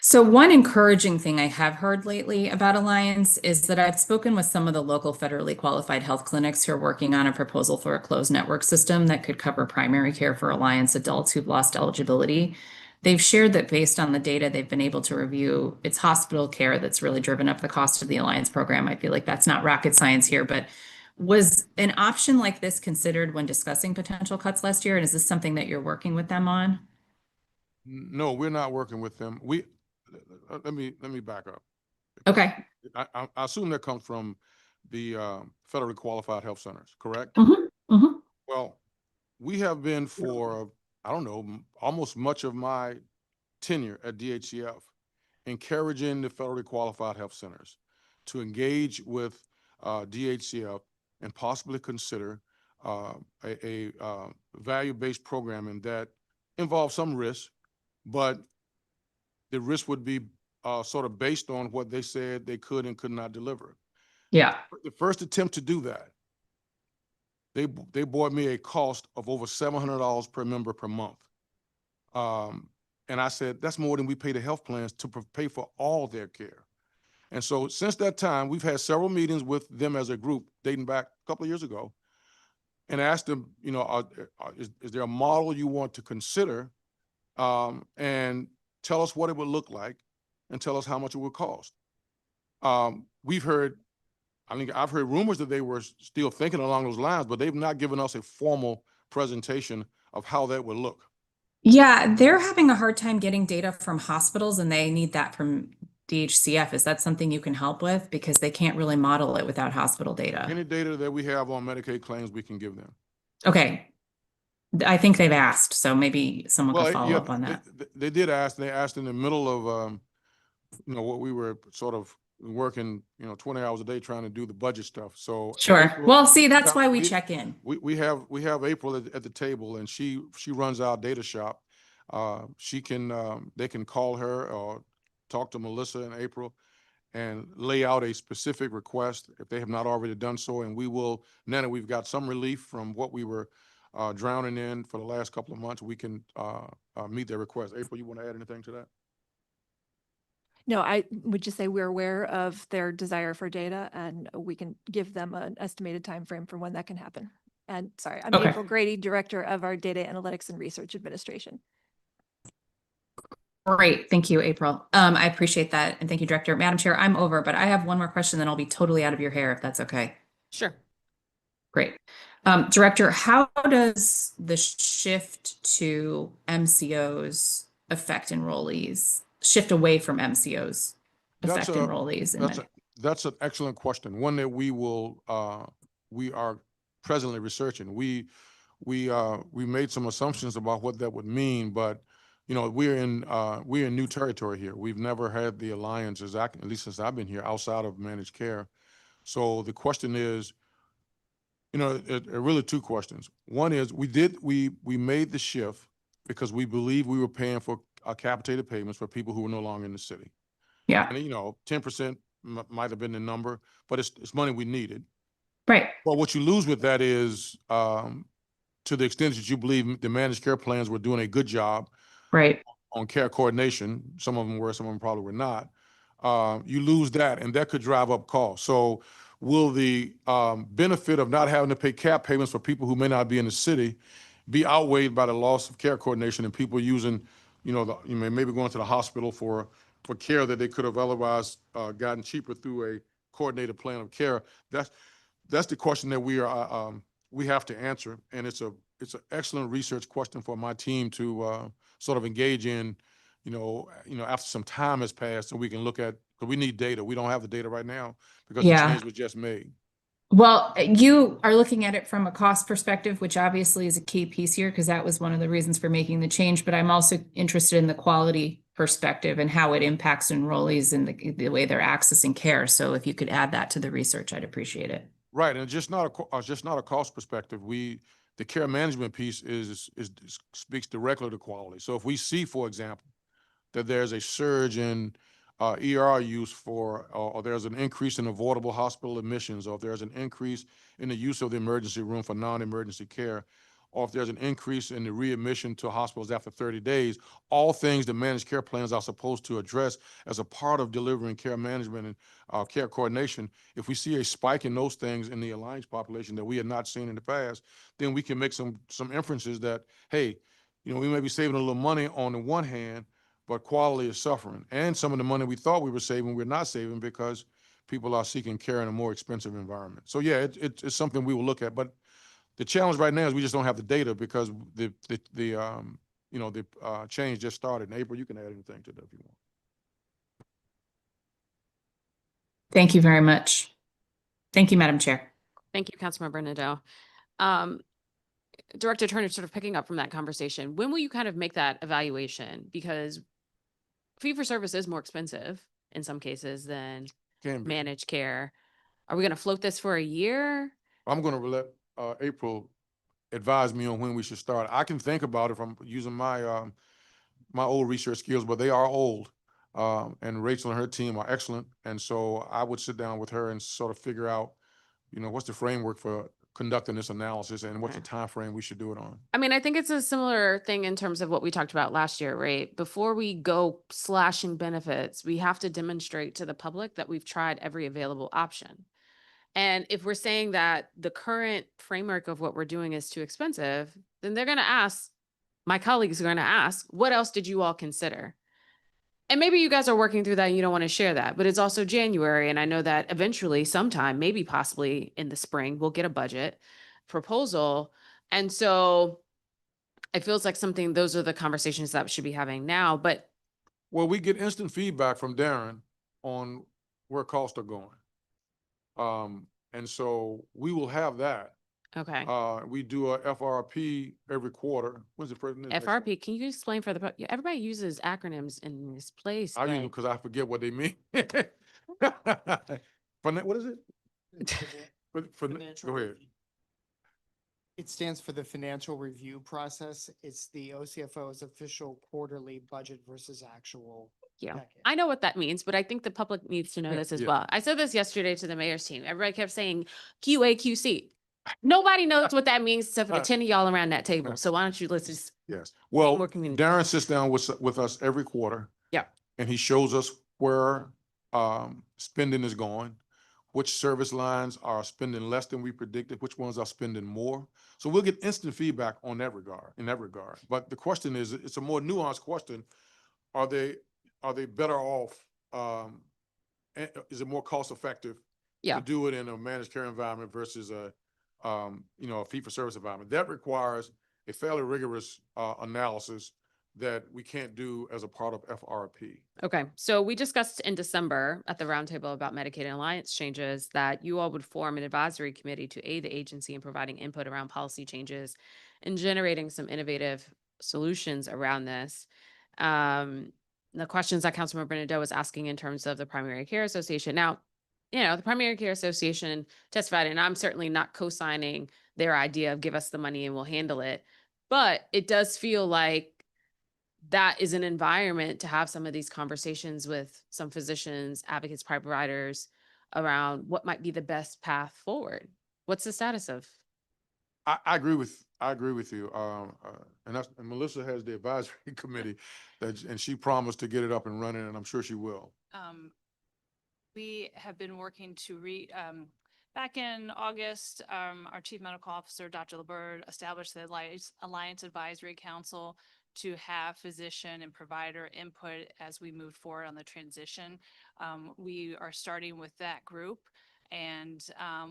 So one encouraging thing I have heard lately about Alliance is that I've spoken with some of the local federally qualified health clinics who are working on a proposal for a closed network system that could cover primary care for Alliance adults who've lost eligibility. They've shared that based on the data they've been able to review, it's hospital care that's really driven up the cost of the Alliance program. I feel like that's not rocket science here, but was an option like this considered when discussing potential cuts last year? And is this something that you're working with them on? No, we're not working with them. Let me back up. Okay. I assume that comes from the federally qualified health centers, correct? Mm-hmm. Mm-hmm. Well, we have been for, I don't know, almost much of my tenure at DHCF, encouraging the federally qualified health centers to engage with DHCF and possibly consider a value-based programming that involves some risk, but the risk would be sort of based on what they said they could and could not deliver. Yeah. The first attempt to do that, they brought me a cost of over $700 per member per month. And I said, that's more than we pay the health plans to pay for all their care. And so since that time, we've had several meetings with them as a group dating back a couple of years ago and asked them, you know, is there a model you want to consider? And tell us what it would look like and tell us how much it would cost. We've heard, I think I've heard rumors that they were still thinking along those lines, but they've not given us a formal presentation of how that would look. Yeah, they're having a hard time getting data from hospitals and they need that from DHCF. Is that something you can help with? Because they can't really model it without hospital data. Any data that we have on Medicaid claims, we can give them. Okay. I think they've asked, so maybe someone could follow up on that. They did ask, they asked in the middle of, you know, what we were sort of working, you know, 20 hours a day trying to do the budget stuff. So Sure. April- Well, see, that's why we check in. We have April at the table and she runs our data shop. She can, they can call her or talk to Melissa and April and lay out a specific request if they have not already done so. And we will, now that we've got some relief from what we were drowning in for the last couple of months, we can meet their request. April, you want to add anything to that? No, I would just say we're aware of their desire for data and we can give them an estimated time frame for when that can happen. And sorry, I'm Okay. April Grady, Director of our Data Analytics and Research Administration. Great. Thank you, April. I appreciate that. And thank you, Director. Madam Chair, I'm over, but I have one more question, then I'll be totally out of your hair if that's okay. Sure. Great. Director, how does the shift to MCOs affect enrollees? Shift away from MCOs affect enrollees? That's an excellent question. One that we are presently researching. We made some assumptions about what that would mean, but you know, we're in new territory here. We've never had the alliances, at least since I've been here, outside of managed care. So the question is, you know, really two questions. One is we made the shift because we believe we were paying for capitated payments for people who were no longer in the city. Yeah. And you know, 10% might have been the number, but it's money we needed. Right. But what you lose with that is, to the extent that you believe the managed care plans were doing a good job Right. on care coordination, some of them were, some of them probably were not, you lose that and that could drive up costs. So will the benefit of not having to pay cap payments for people who may not be in the city be outweighed by the loss of care coordination and people using, you know, maybe going to the hospital for care that they could have otherwise gotten cheaper through a coordinated plan of care? That's the question that we have to answer, and it's an excellent research question for my team to sort of engage in, you know, after some time has passed, so we can look at, because we need data. We don't have the data right now because the change was just made. Well, you are looking at it from a cost perspective, which obviously is a key piece here because that was one of the reasons for making the change. But I'm also interested in the quality perspective and how it impacts enrollees and the way they're accessing care. So if you could add that to the research, I'd appreciate it. Right, and just not a cost perspective. The care management piece speaks directly to quality. So if we see, for example, that there's a surge in ER use or there's an increase in avoidable hospital admissions, or if there's an increase in the use of the emergency room for non-emergency care, or if there's an increase in the readmission to hospitals after 30 days, all things that managed care plans are supposed to address as a part of delivering care management and care coordination. If we see a spike in those things in the alliance population that we had not seen in the past, then we can make some inferences that, hey, you know, we may be saving a little money on the one hand, but quality is suffering. And some of the money we thought we were saving, we're not saving because people are seeking care in a more expensive environment. So yeah, it's something we will look at. But the challenge right now is we just don't have the data because the change just started. In April, you can add anything to that if you want. Thank you very much. Thank you, Madam Chair. Thank you, Councilmember Nadeau. Director Turner, sort of picking up from that conversation, when will you kind of make that evaluation? Because fee for service is more expensive in some cases than Can be. managed care. Are we going to float this for a year? I'm gonna let April advise me on when we should start. I can think about it from using my old research skills, but they are old. And Rachel and her team are excellent. And so I would sit down with her and sort of figure out, what's the framework for conducting this analysis and what's the Okay. time frame we should do it on. I mean, I think it's a similar thing in terms of what we talked about last year, right? Before we go slashing benefits, we have to demonstrate to the public that we've tried every available option. And if we're saying that the current framework of what we're doing is too expensive, then they're going to ask, my colleagues are going to ask, what else did you all consider? And maybe you guys are working through that and you don't want to share that, but it's also January. And I know that eventually sometime, maybe possibly in the spring, we'll get a budget proposal. And so it feels like something, those are the conversations that we should be having now, but Well, we get instant feedback from Darren on where costs are going. And so we will have that. okay. We do a FRP every quarter. When's the first? FRP, can you explain for the, everybody uses acronyms in this place. I use them but- because I forget what they mean. What is it? Go ahead. It stands for the financial review process. It's the OCFO's official quarterly budget versus actual. Yeah, packet. I know what that means, but I think the public needs to know this as Yeah. well. I said this yesterday to the mayor's team. Everybody kept saying QA/QC. Nobody knows what that means except for the 10 of y'all around that table. So why don't you let's just, Yes. Well, more community. Darren sits down with us every quarter. Yeah. And he shows us where spending is going, which service lines are spending less than we predicted, which ones are spending more. So we'll get instant feedback on that regard, in that regard. But the question is, it's a more nuanced question. Are they better off? Is it more cost effective Yeah. to do it in a managed care environment versus a fee for service environment? That requires a fairly rigorous analysis that we can't do as a part of FRP. Okay, so we discussed in December at the roundtable about Medicaid and Alliance changes that you all would form an advisory committee to aid the agency in providing input around policy changes and generating some innovative solutions around this. The questions that Councilmember Bernadette was asking in terms of the Primary Care Association. Now, the Primary Care Association testified, and I'm certainly not co-signing their idea of give us the money and we'll handle it. But it does feel like that is an environment to have some of these conversations with some physicians, advocates, providers around what might be the best path forward. What's the status of? I agree with you. And Melissa has the advisory committee and she promised to get it up and running, and I'm sure she will. We have been working to back in August, our Chief Medical Officer, Dr. LaBerge, established the Alliance Advisory Council to have physician and provider input as we move forward on the transition. We are starting with that group and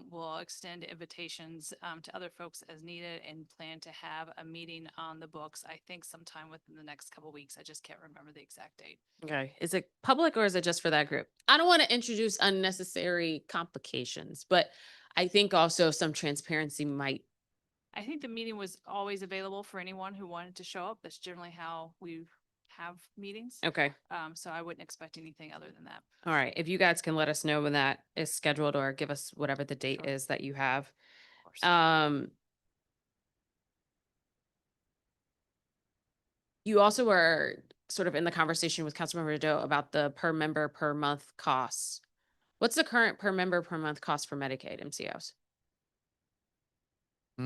we'll extend invitations to other folks as needed and plan to have a meeting on the books, I think sometime within the next couple of weeks. I just can't remember the exact date. Okay, is it public or is it just for that group? I don't want to introduce unnecessary complications, but I think also some transparency might. I think the meeting was always available for anyone who wanted to show up. That's generally how we have meetings. Okay, So I wouldn't expect anything other than that. all right. If you guys can let us know when that is scheduled or give us whatever the date Sure. is that you have. Of course. You also were sort of in the conversation with Councilmember Doe about the per member per month costs. What's the current per member per month cost for Medicaid MCOs? I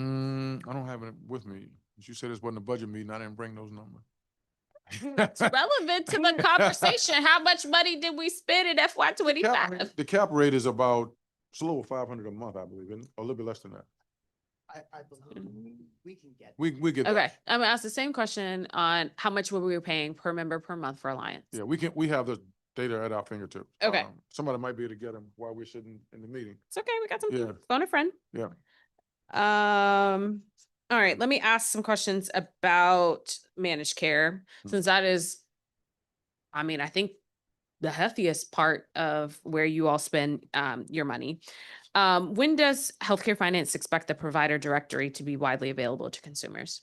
don't have it with me. You said this wasn't a budget meeting. I didn't bring those numbers. It's relevant to the conversation. How much money did we spend in FY 25? The cap rate is about, it's a little over 500 a month, I believe, isn't it? Or a little bit less than that. I believe we can get. We get that. Okay, I'm gonna ask the same question on how much were we paying per member per month for Alliance? Yeah, we have the data at our fingertips. Okay. Somebody might be able to get them while we're sitting in the meeting. It's okay, we got some Yeah. phone a friend. Yeah. All right, let me ask some questions about managed care, since that is, I mean, I think the heftiest part of where you all spend your money. When does Healthcare Finance expect the provider directory to be widely available to consumers?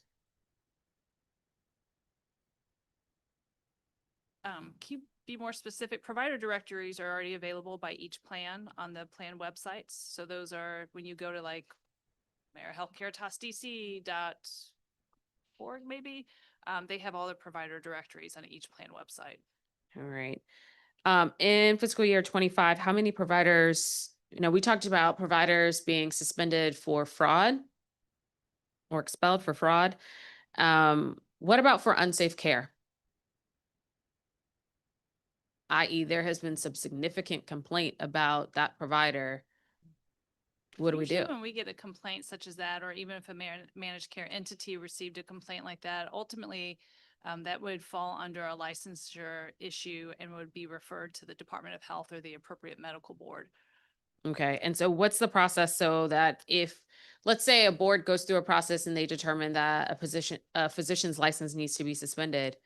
Can you be more specific? Provider directories are already available by each plan on the plan websites. So those are when you go to like AmeriHealthCareTossDC.org maybe, they have all the provider directories on each plan website. All right. In fiscal year 25, how many providers, we talked about providers being suspended for fraud or expelled for fraud. What about for unsafe care? I.e., there has been some significant complaint about that provider. What do we Usually do? when we get a complaint such as that, or even if a managed care entity received a complaint like that, ultimately that would fall under a licensure issue and would be referred to the Department of Health or the appropriate medical board. Okay. And so what's the process so that if, let's say a board goes through a process and they determine that a physician's license needs to be suspended,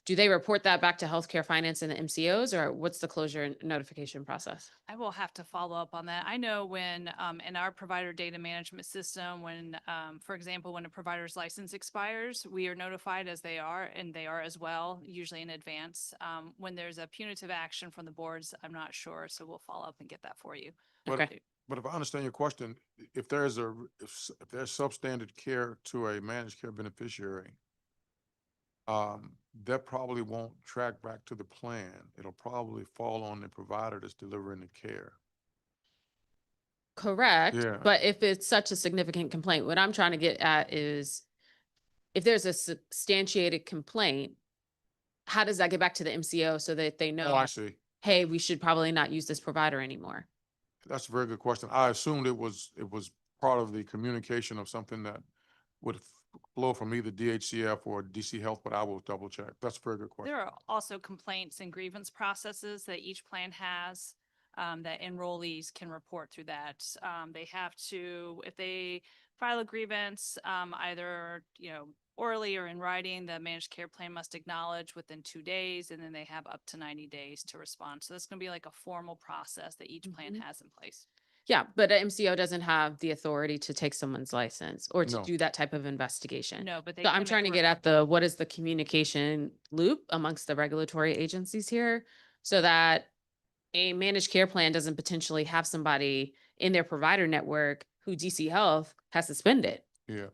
do they report that back to Healthcare Finance and the MCOs, or what's the closure and notification process? I will have to follow up on that. I know when, in our provider data management system, when, for example, when a provider's license expires, we are notified as they are, and they are as well, usually in advance. When there's a punitive action from the boards, I'm not sure, so we'll follow up and get that for you. But, Okay. but if I understand your question, if there's substandard care to a managed care beneficiary, that probably won't track back to the plan. It'll probably fall on the provider that's delivering the care. Correct. Yeah. But if it's such a significant complaint, what I'm trying to get at is if there's a substantiated complaint, how does that get back to the MCO so that they know, Oh, I see. hey, we should probably not use this provider anymore? That's a very good question. I assumed it was part of the communication of something that would flow from either DHCF or DC Health, but I will double check. That's a very good question. There are also complaints and grievance processes that each plan has, that enrollees can report through that. They have to, if they file a grievance, either, orally or in writing, the managed care plan must acknowledge within 2 days, and then they have up to 90 days to respond. So that's going to be like a formal process that each plan has in place. Yeah, but an MCO doesn't have the authority to take someone's license or to No. do that type of investigation. No, but they. So can I'm make trying to a get at what is the communication loop amongst the regulatory agencies here so that a managed care plan doesn't potentially have somebody in their provider network who DC Health has suspended. Yeah.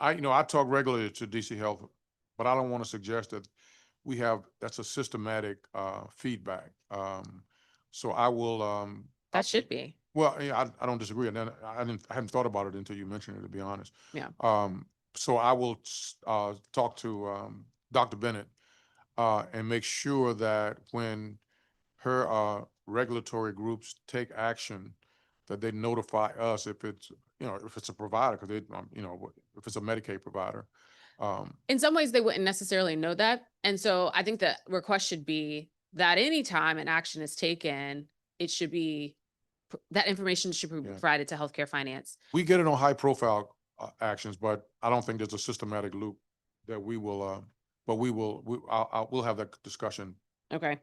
I talk regularly to DC Health, but I don't want to suggest that that's a systematic, feedback. So I will, That should be. well, yeah, I don't disagree. And then I hadn't thought about it until you mentioned it, to be honest. Yeah. So I will, talk to, Dr. Bennett, and make sure that when her, regulatory groups take action, that they notify us if it's, if it's a provider, because if it's a Medicaid provider. In some ways, they wouldn't necessarily know that. And so I think the request should be that anytime an action is taken, it should be, that information should be Yeah. provided to Healthcare Finance. We get it on high profile, actions, but I don't think there's a systematic loop that we will, but we'll have that discussion. Okay.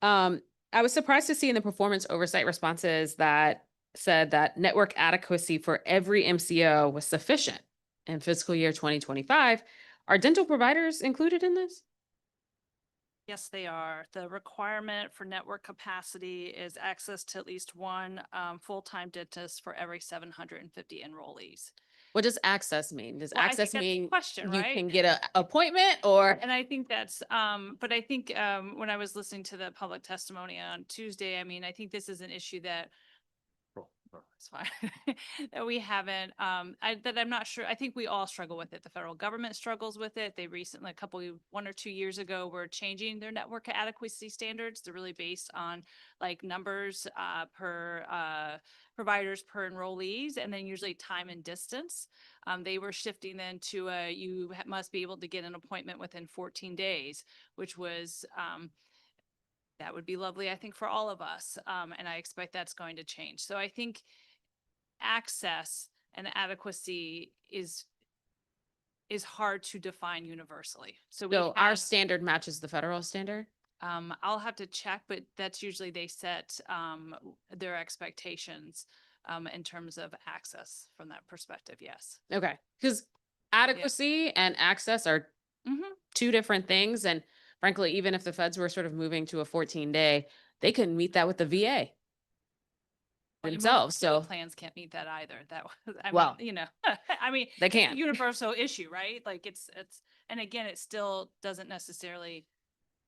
I was surprised to see in the performance oversight responses that said that network adequacy for every MCO was sufficient in fiscal year 2025. Are dental providers included in this? Yes, they are. The requirement for network capacity is access to at least one full-time dentist for every 750 enrollees. What does access mean? Does Well, I think access that's the mean question, you right? can get an appointment or? And I think that's, but I think when I was listening to the public testimony on Tuesday, I think this is an issue that it's fine, that we haven't, that I'm not sure. I think we all struggle with it. The federal government struggles with it. They recently, 1 or 2 years ago, were changing their network adequacy standards. They're really based on like numbers per providers per enrollees, and then usually time and distance. They were shifting then to you must be able to get an appointment within 14 days, which was that would be lovely, I think, for all of us. And I expect that's going to change. So I think access and adequacy is hard to define universally. So So our standard matches the federal standard? I'll have to check, but that's usually they set their expectations in terms of access from that perspective. Yes. Okay, because adequacy and access are Mm-hmm. two different things. And frankly, even if the feds were sort of moving to a 14-day, they couldn't meet that with the VA themselves. So Plans can't meet that either. That was, I Well, mean, you know, I mean, they it's a can't. universal issue, right? Like and again, it still doesn't necessarily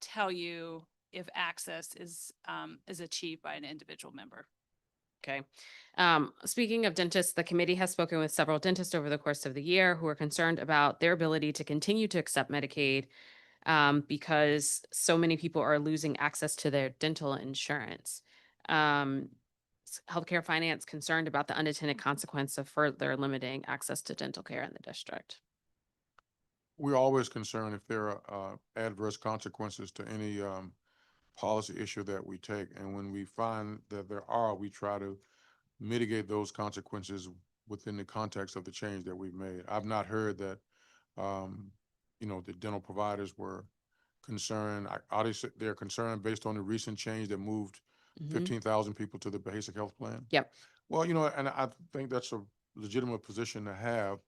tell you if access is achieved by an individual member. Okay. Speaking of dentists, the committee has spoken with several dentists over the course of the year who are concerned about their ability to continue to accept Medicaid because so many people are losing access to their dental insurance. Healthcare finance concerned about the unintended consequence of further limiting access to dental care in the district. We're always concerned if there are adverse consequences to any policy issue that we take. And when we find that there are, we try to mitigate those consequences within the context of the change that we've made. I've not heard that, the dental providers were concerned. Obviously, they're concerned based on the recent change that moved Mhm. 15,000 people to the basic health plan. Yep. Well, and I think that's a legitimate position to have.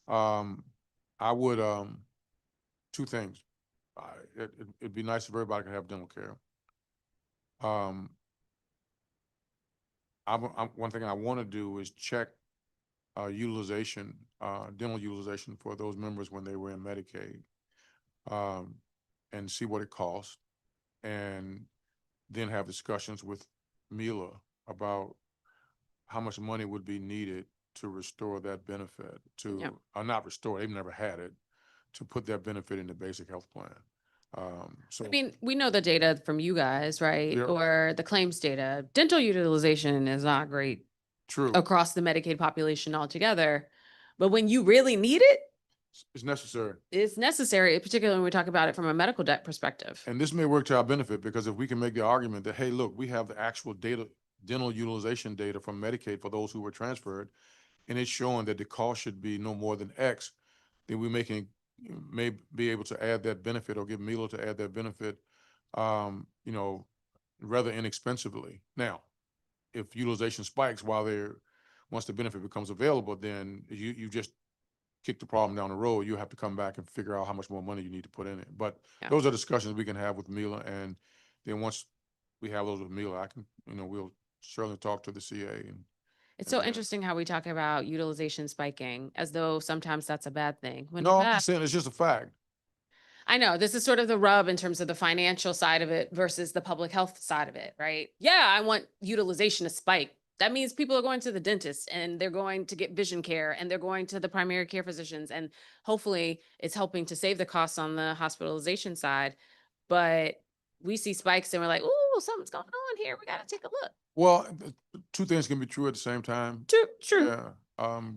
I would, two things. It'd be nice if everybody could have dental care. One thing I want to do is check utilization, dental utilization for those members when they were in Medicaid, and see what it costs, and then have discussions with Mila about how much money would be needed to restore that benefit to, not restore, they've never had it, to put that benefit in the basic health plan. So I mean, we know the data from you guys, right? Yeah. Or the claims data. Dental utilization is not great true, across the Medicaid population altogether. But when you really need it, it's necessary. it's necessary, particularly when we talk about it from a medical debt perspective. And this may work to our benefit, because if we can make the argument that, hey, look, we have the actual data, dental utilization data from Medicaid for those who were transferred, and it's showing that the cost should be no more than X, then may be able to add that benefit, or get Mila to add that benefit, rather inexpensively. Now, if utilization spikes once the benefit becomes available, then you just kick the problem down the road. You have to come back and figure out how much more money you need to put in it. But Yeah. those are discussions we can have with Mila, and then once we have those with Mila, we'll certainly talk to the CA. And It's so Yeah. interesting how we talk about utilization spiking as though sometimes that's a bad thing. When in no, I'm fact- just saying it's just a fact. I know this is sort of the rub in terms of the financial side of it versus the public health side of it, right? Yeah, I want utilization to spike. That means people are going to the dentist and they're going to get vision care and they're going to the primary care physicians. And hopefully it's helping to save the costs on the hospitalization side. But we see spikes and we're like, oh, something's going on here. We got to take a look. Well, two things can be true at the same time. True. Yeah.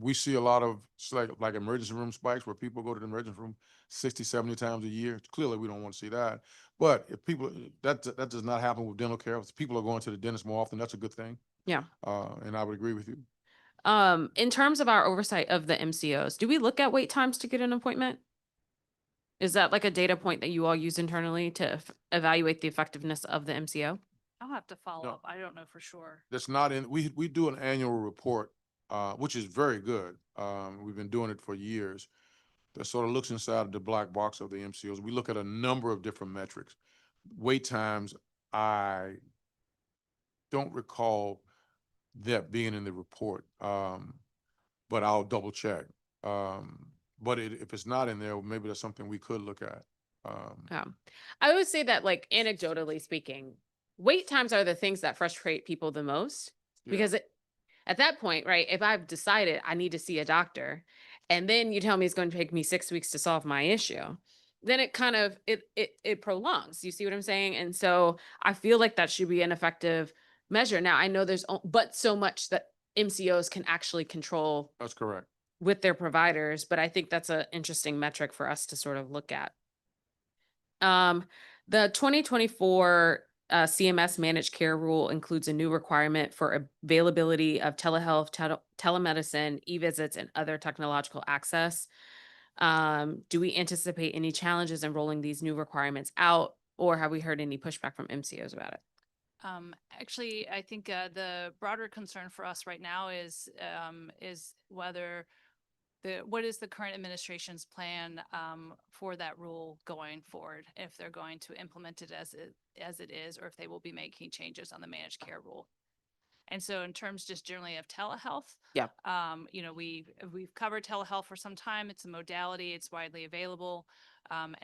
We see a lot of like emergency room spikes where people go to the emergency room 60, 70 times a year. Clearly, we don't want to see that. But if people, that does not happen with dental care. If people are going to the dentist more often, that's a good thing. Yeah. And I would agree with you. In terms of our oversight of the MCOs, do we look at wait times to get an appointment? Is that like a data point that you all use internally to evaluate the effectiveness of the MCO? I'll have to follow No. up. I don't know for sure. That's not in, we do an annual report, which is very good. We've been doing it for years. That sort of looks inside of the black box of the MCOs. We look at a number of different metrics. Wait times, I don't recall that being in the report, but I'll double check. But if it's not in there, maybe that's something we could look at. I would say that, like, anecdotally speaking, wait times are the things that frustrate people the most Yeah. because at that point, right, if I've decided I need to see a doctor and then you tell me it's going to take me 6 weeks to solve my issue, then it kind of, it prolongs. You see what I'm saying? And so I feel like that should be an effective measure. Now, I know there's but so much that MCOs can actually control That's correct. with their providers, but I think that's an interesting metric for us to sort of look at. The 2024 CMS managed care rule includes a new requirement for availability of telehealth, telemedicine, e-visits, and other technological access. Do we anticipate any challenges in rolling these new requirements out? Or have we heard any pushback from MCOs about it? Actually, I think the broader concern for us right now is whether what is the current administration's plan for that rule going forward? If they're going to implement it as it is, or if they will be making changes on the managed care rule. And so in terms just generally of telehealth, Yeah. you know, we've covered telehealth for some time. It's a modality, it's widely available. And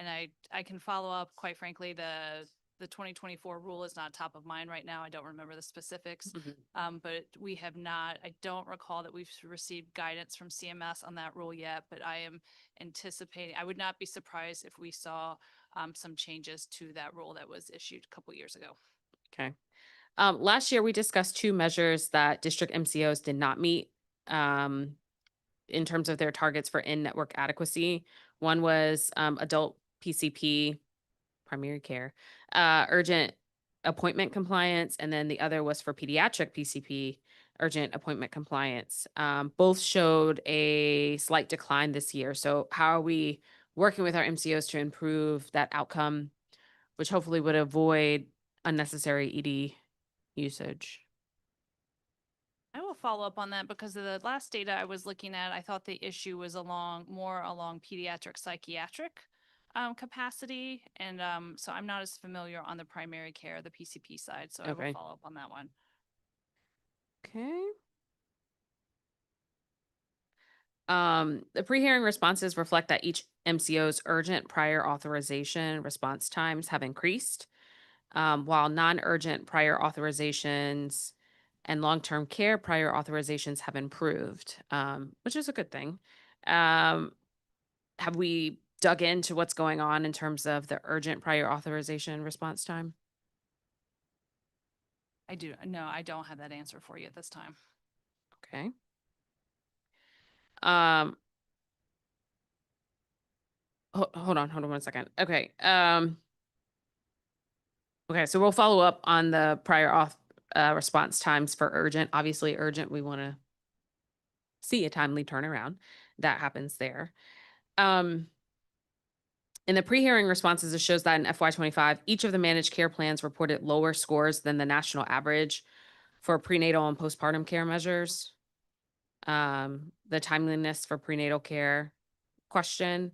I can follow up, quite frankly, the 2024 rule is not top of mind right now. I don't remember the specifics. But we have not, I don't recall that we've received guidance from CMS on that rule yet, but I am anticipating, I would not be surprised if we saw some changes to that rule that was issued a couple years ago. Okay. Last year, we discussed two measures that district MCOs did not meet in terms of their targets for in-network adequacy. One was adult PCP, primary care, urgent appointment compliance, and then the other was for pediatric PCP, urgent appointment compliance. Both showed a slight decline this year. So how are we working with our MCOs to improve that outcome, which hopefully would avoid unnecessary ED usage? I will follow up on that because of the last data I was looking at, I thought the issue was more along pediatric psychiatric capacity. And so I'm not as familiar on the primary care, the PCP side. So I Okay. will follow up on that one. Okay. The pre-hearing responses reflect that each MCO's urgent prior authorization response times have increased, while non-urgent prior authorizations and long-term care prior authorizations have improved, which is a good thing. Have we dug into what's going on in terms of the urgent prior authorization response time? No, I don't have that answer for you at this time. Okay. Hold on 1 second. Okay. Okay, so we'll follow up on the prior auth response times for urgent. Obviously, urgent, we want to see a timely turnaround. That happens there. In the pre-hearing responses, it shows that in FY25, each of the managed care plans reported lower scores than the national average for prenatal and postpartum care measures. The timeliness for prenatal care question.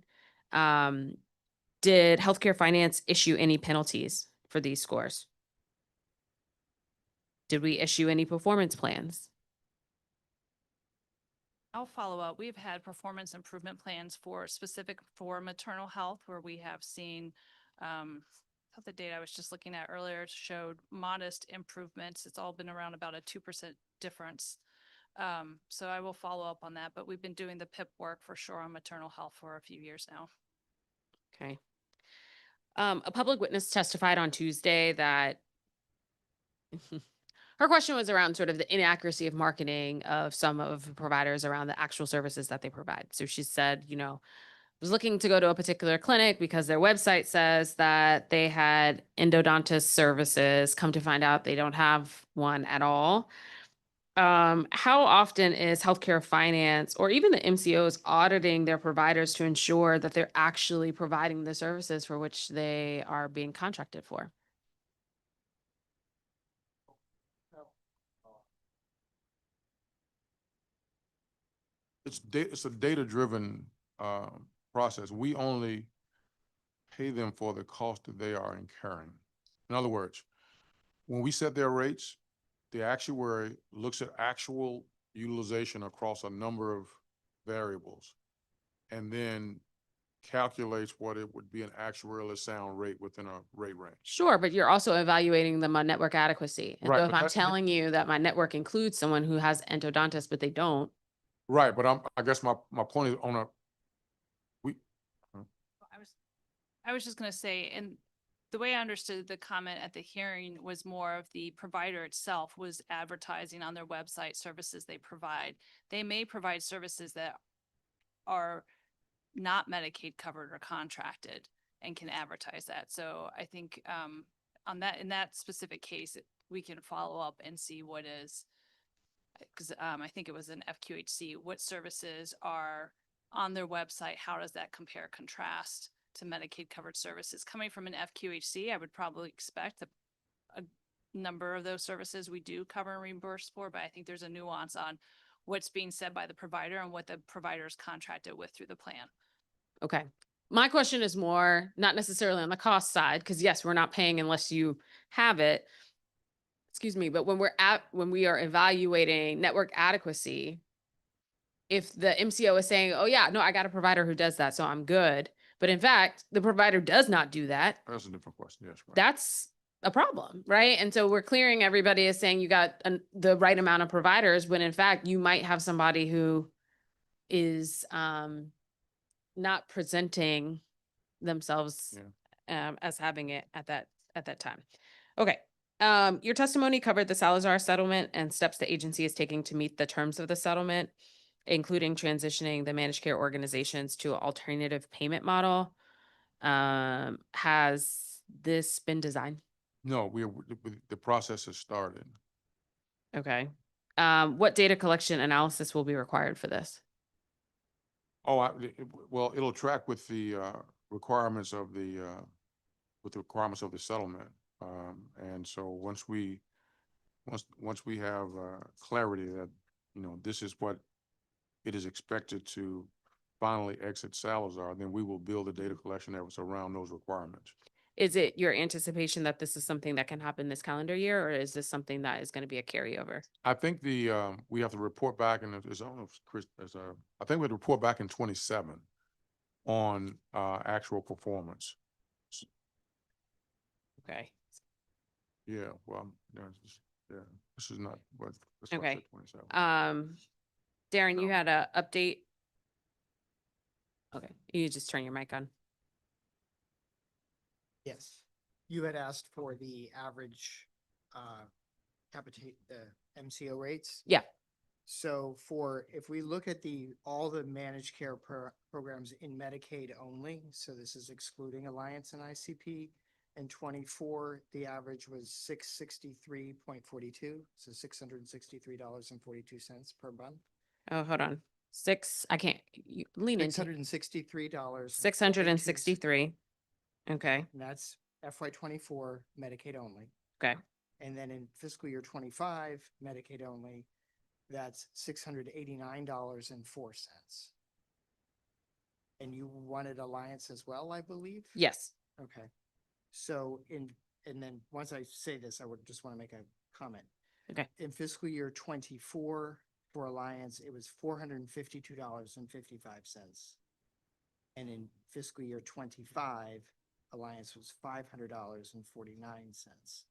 Did healthcare finance issue any penalties for these scores? Did we issue any performance plans? I'll follow up. We've had performance improvement plans for maternal health where we have seen, the data I was just looking at earlier showed modest improvements. It's all been around about a 2% difference. So I will follow up on that, but we've been doing the PIP work for sure on maternal health for a few years now. Okay. A public witness testified on Tuesday that her question was around sort of the inaccuracy of marketing of some of the providers around the actual services that they provide. So she said, was looking to go to a particular clinic because their website says that they had endodontist services. Come to find out they don't have one at all. How often is healthcare finance or even the MCOs auditing their providers to ensure that they're actually providing the services for which they are being contracted for? It's a data-driven process. We only pay them for the cost that they are incurring. In other words, when we set their rates, the actuary looks at actual utilization across a number of variables and then calculates what it would be an actuarially sound rate within a rate range. Sure, but you're also evaluating them on network adequacy. And Right, so if but I'm that- telling you that my network includes someone who has endodontist, but they don't, Right, but I guess my point is I was just going to say, and the way I understood the comment at the hearing was more of the provider itself was advertising on their website services they provide. They may provide services that are not Medicaid covered or contracted and can advertise that. So I think in that specific case, we can follow up and see what is, because I think it was an FQHC, what services are on their website, how does that compare contrast to Medicaid covered services. Coming from an FQHC, I would probably expect a number of those services we do cover and reimburse for, but I think there's a nuance on what's being said by the provider and what the provider is contracted with through the plan. Okay. My question is more, not necessarily on the cost side, because yes, we're not paying unless you have it. Excuse me, but when we are evaluating network adequacy, if the MCO is saying, oh yeah, no, I got a provider who does that, so I'm good. But in fact, the provider does not do that. That's a different question, yes. Right. That's a problem, right? And so we're clearing everybody as saying you got the right amount of providers, when in fact you might have somebody who is not presenting themselves as having it at that time. Okay. Your testimony covered the Salazar settlement and steps the agency is taking to meet the terms of the settlement, including transitioning the managed care organizations to an alternative payment model. Has this been designed? No, the process has started. Okay. What data collection analysis will be required for this? Oh, well, it'll track with the requirements of the settlement. And so once we have clarity that, this is what it is expected to finally exit Salazar, then we will build a data collection efforts around those requirements. Is it your anticipation that this is something that can happen this calendar year, or is this something that is going to be a carryover? I think we have to report back, and there's, I don't know if Chris, I think we have to report back in 27 on actual performance. Okay. Yeah, well, this is not what. Okay. 27. Darren, you had a update? Okay, you just turn your mic on. Yes, you had asked for the average MCO rates. Yeah. So if we look at all the managed care programs in Medicaid only, so this is excluding Alliance and ICP, in 24, the average was $663.42, so $663.42 per month. Oh, hold on. I can't, lean into. $663. $663. Okay. And that's FY 24 Medicaid only. Okay. And then in fiscal year 25 Medicaid only, that's $689.04. And you wanted Alliance as well, I believe? Yes. Okay. So and then once I say this, I would just want to make a comment. Okay. In fiscal year 24 for Alliance, it was $452.55. And in fiscal year 25, Alliance was $500.49.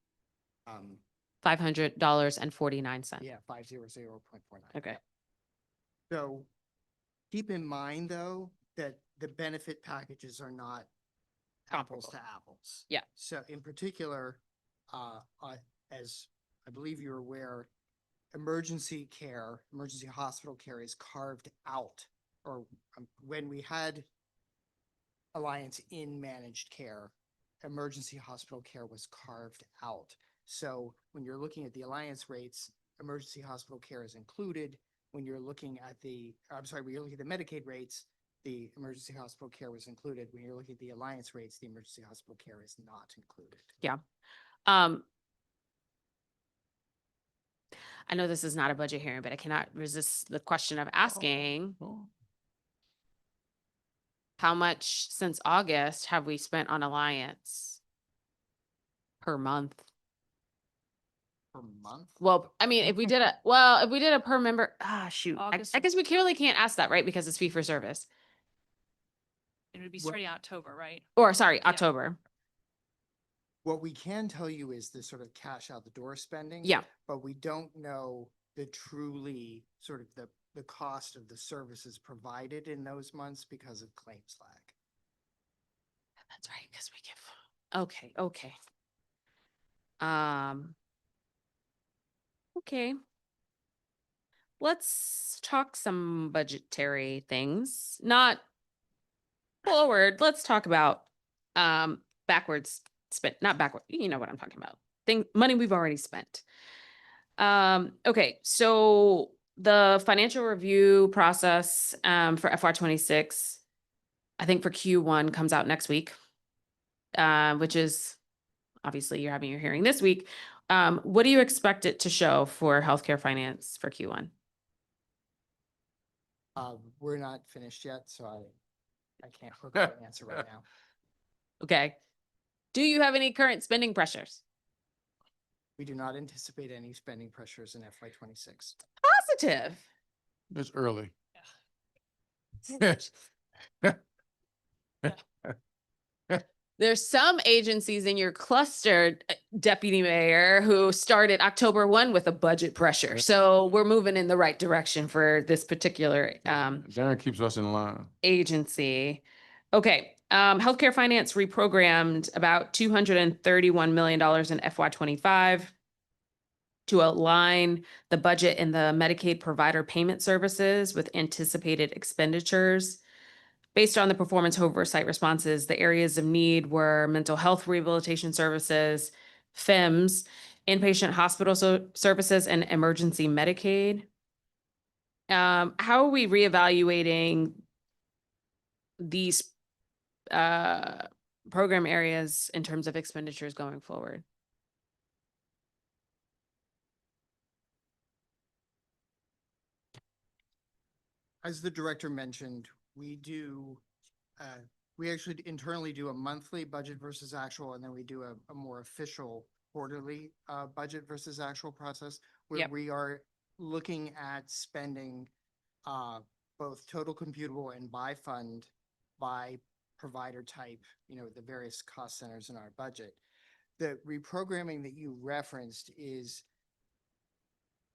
$500.49. Yeah, 500.49. Okay. So keep in mind, though, that the benefit packages are not apples to apples. Yeah. So in particular, as I believe you're aware, emergency hospital care is carved out, or when we had Alliance in managed care, emergency hospital care was carved out. So when you're looking at the Alliance rates, emergency hospital care is included. When you're looking at when you're looking at the Medicaid rates, the emergency hospital care was included. When you're looking at the Alliance rates, the emergency hospital care is not included. Yeah. I know this is not a budget hearing, but I cannot resist the question of asking, how much since August have we spent on Alliance per month? Per month? Well, I mean, if we did a per member, shoot, I August. guess we really can't ask that, right? Because it's fee for service. It would be starting October, right? Or sorry, Yeah. October. What we can tell you is the sort of cash out the door spending. Yeah. But we don't know the truly sort of the cost of the services provided in those months because of claims lag. That's right, because we give, okay. Okay. Let's talk some budgetary things, not forward. Let's talk about, backwards spent, not backward. You know what I'm talking about. Money we've already spent. Okay. So the financial review process, for FY 26 I think for Q1 comes out next week, which is obviously you're having your hearing this week. What do you expect it to show for healthcare finance for Q1? We're not finished yet, so I can't provide an answer right now. Okay. Do you have any current spending pressures? We do not anticipate any spending pressures in FY '26. Positive. It's early. There's some agencies in your cluster, Deputy Mayor, who started October 1 with a budget pressure. So we're moving in the right direction for this particular Darren keeps us in line. agency. Okay, healthcare finance reprogrammed about $231 million in FY '25 to align the budget in the Medicaid provider payment services with anticipated expenditures. Based on the performance oversight responses, the areas of need were mental health rehabilitation services, FEMS, inpatient hospital services, and emergency Medicaid. How are we reevaluating these program areas in terms of expenditures going forward? As the director mentioned, we actually internally do a monthly budget versus actual, and then we do a more official quarterly budget versus actual process where Yep. we are looking at spending both total computable and by fund, by provider type, the various cost centers in our budget. The reprogramming that you referenced is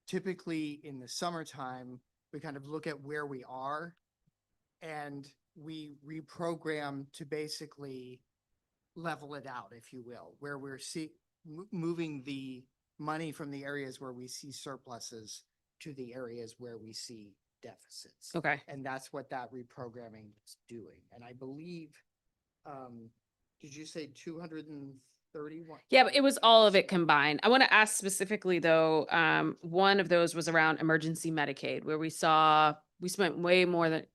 typically in the summertime, we kind of look at where we are and we reprogram to basically level it out, if you will, where we're moving the money from the areas where we see surpluses to the areas where we see deficits. Okay. And that's what that reprogramming is doing. And I believe, did you say 231? Yeah, but it was all of it combined. I want to ask specifically though, one of those was around emergency Medicaid, where we spent way more than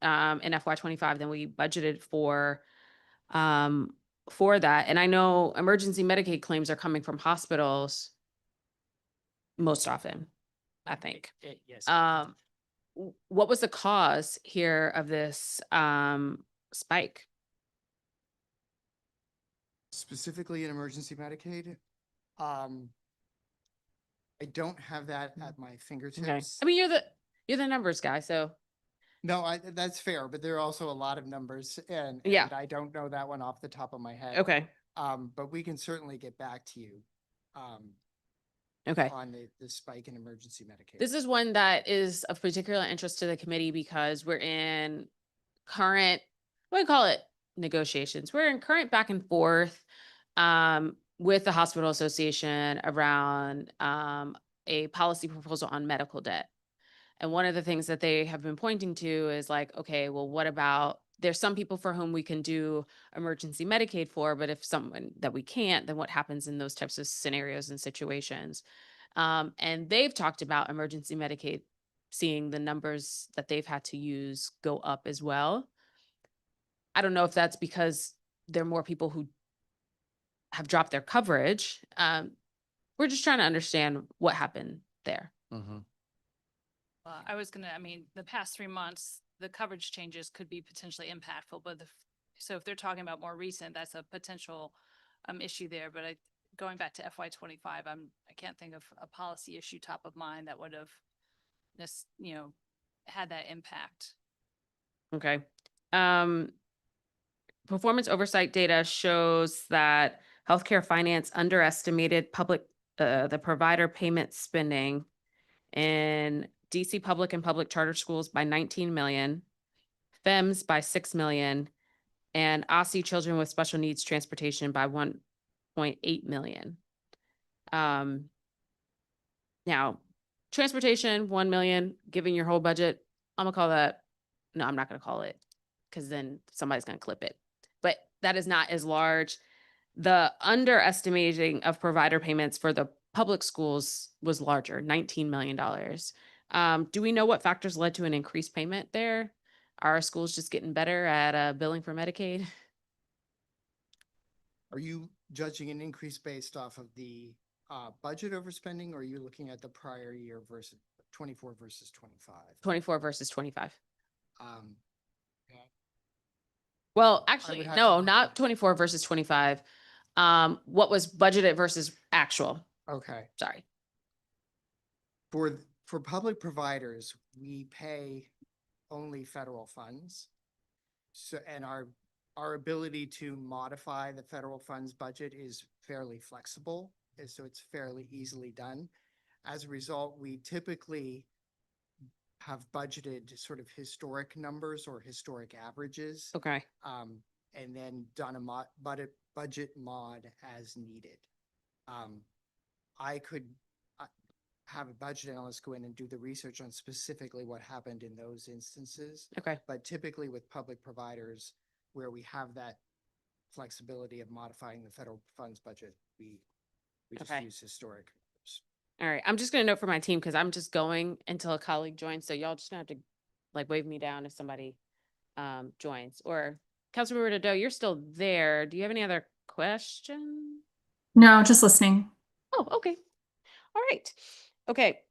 in FY '25 than we budgeted for that. And I know emergency Medicaid claims are coming from hospitals most often, I think. Yes. What was the cause here of this spike? Specifically in emergency Medicaid, I don't have that at my Okay. fingertips. I mean, you're the numbers guy, so. No, that's fair, but there are also a lot of numbers and Yeah. I don't know that one off the top of my head. Okay. But we can certainly get back to you Okay. on the spike in emergency Medicaid. This is one that is of particular interest to the committee because we're in current, what do you call it? Negotiations. We're in current back and forth with the Hospital Association around a policy proposal on medical debt. And one of the things that they have been pointing to is like, okay, well, what about, there's some people for whom we can do emergency Medicaid for, but if someone that we can't, then what happens in those types of scenarios and situations? And they've talked about emergency Medicaid, seeing the numbers that they've had to use go up as well. I don't know if that's because there are more people who have dropped their coverage. We're just trying to understand what happened there. Mhm. The past 3 months, the coverage changes could be potentially impactful, but so if they're talking about more recent, that's a potential issue there. But going back to FY '25, I can't think of a policy issue top of mind that would have had that impact. Okay. Performance oversight data shows that healthcare finance underestimated the provider payment spending in DC public and public charter schools by 19 million, FEMS by 6 million, and OSSI children with special needs transportation by 1.8 million. Now, transportation, 1 million, giving your whole budget, I'm not gonna call it, because then somebody's gonna clip it. But that is not as large. The underestimating of provider payments for the public schools was larger, $19 million. Do we know what factors led to an increased payment there? Are our schools just getting better at billing for Medicaid? Are you judging an increase based off of the budget overspending, or are you looking at the prior year versus 24 versus 25? 24 versus 25. Um, Well, I actually, would have no, to- not 24 versus 25. What was budgeted versus actual? Okay. Sorry. For public providers, we pay only federal funds. So, and our ability to modify the federal funds budget is fairly flexible, so it's fairly easily done. As a result, we typically have budgeted sort of historic numbers or historic averages. Okay. And then done a budget mod as needed. I could have a budget analyst go in and do the research on specifically what happened in those instances. Okay. But typically with public providers, where we have that flexibility of modifying the federal funds budget, we just Okay. use historic. All right. I'm just going to note for my team because I'm just going until a colleague joins. So y'all just gonna have to like wave me down if somebody joins. Or Councilmember Doe, you're still there. Do you have any other questions? No, just listening. Oh, okay. All right. Okay.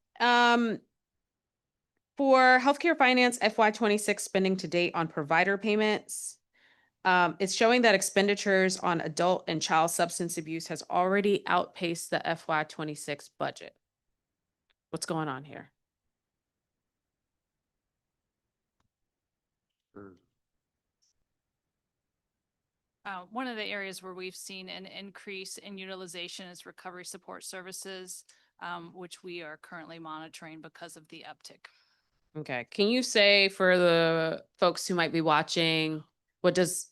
For healthcare finance FY26 spending to date on provider payments, it's showing that expenditures on adult and child substance abuse has already outpaced the FY26 budget. What's going on here? One of the areas where we've seen an increase in utilization is recovery support services, which we are currently monitoring because of the uptick. Okay. Can you say for the folks who might be watching, what does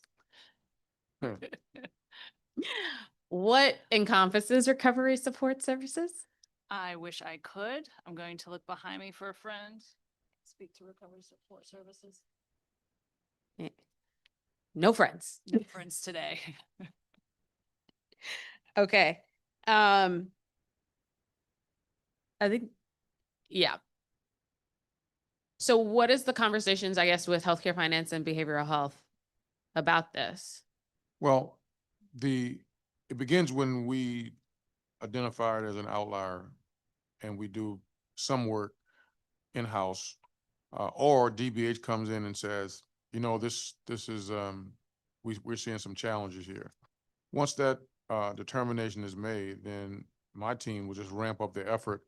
what encompasses recovery support services? I wish I could. I'm going to look behind me for a friend. Speak to recovery support services. Eh, No friends. No friends today. Okay. I think, yeah. So what is the conversations, I guess, with healthcare finance and behavioral health about this? Well, it begins when we identify it as an outlier and we do some work in-house, or DBH comes in and says, you know, this is, we're seeing some challenges here. Once that determination is made, then my team will just ramp up the effort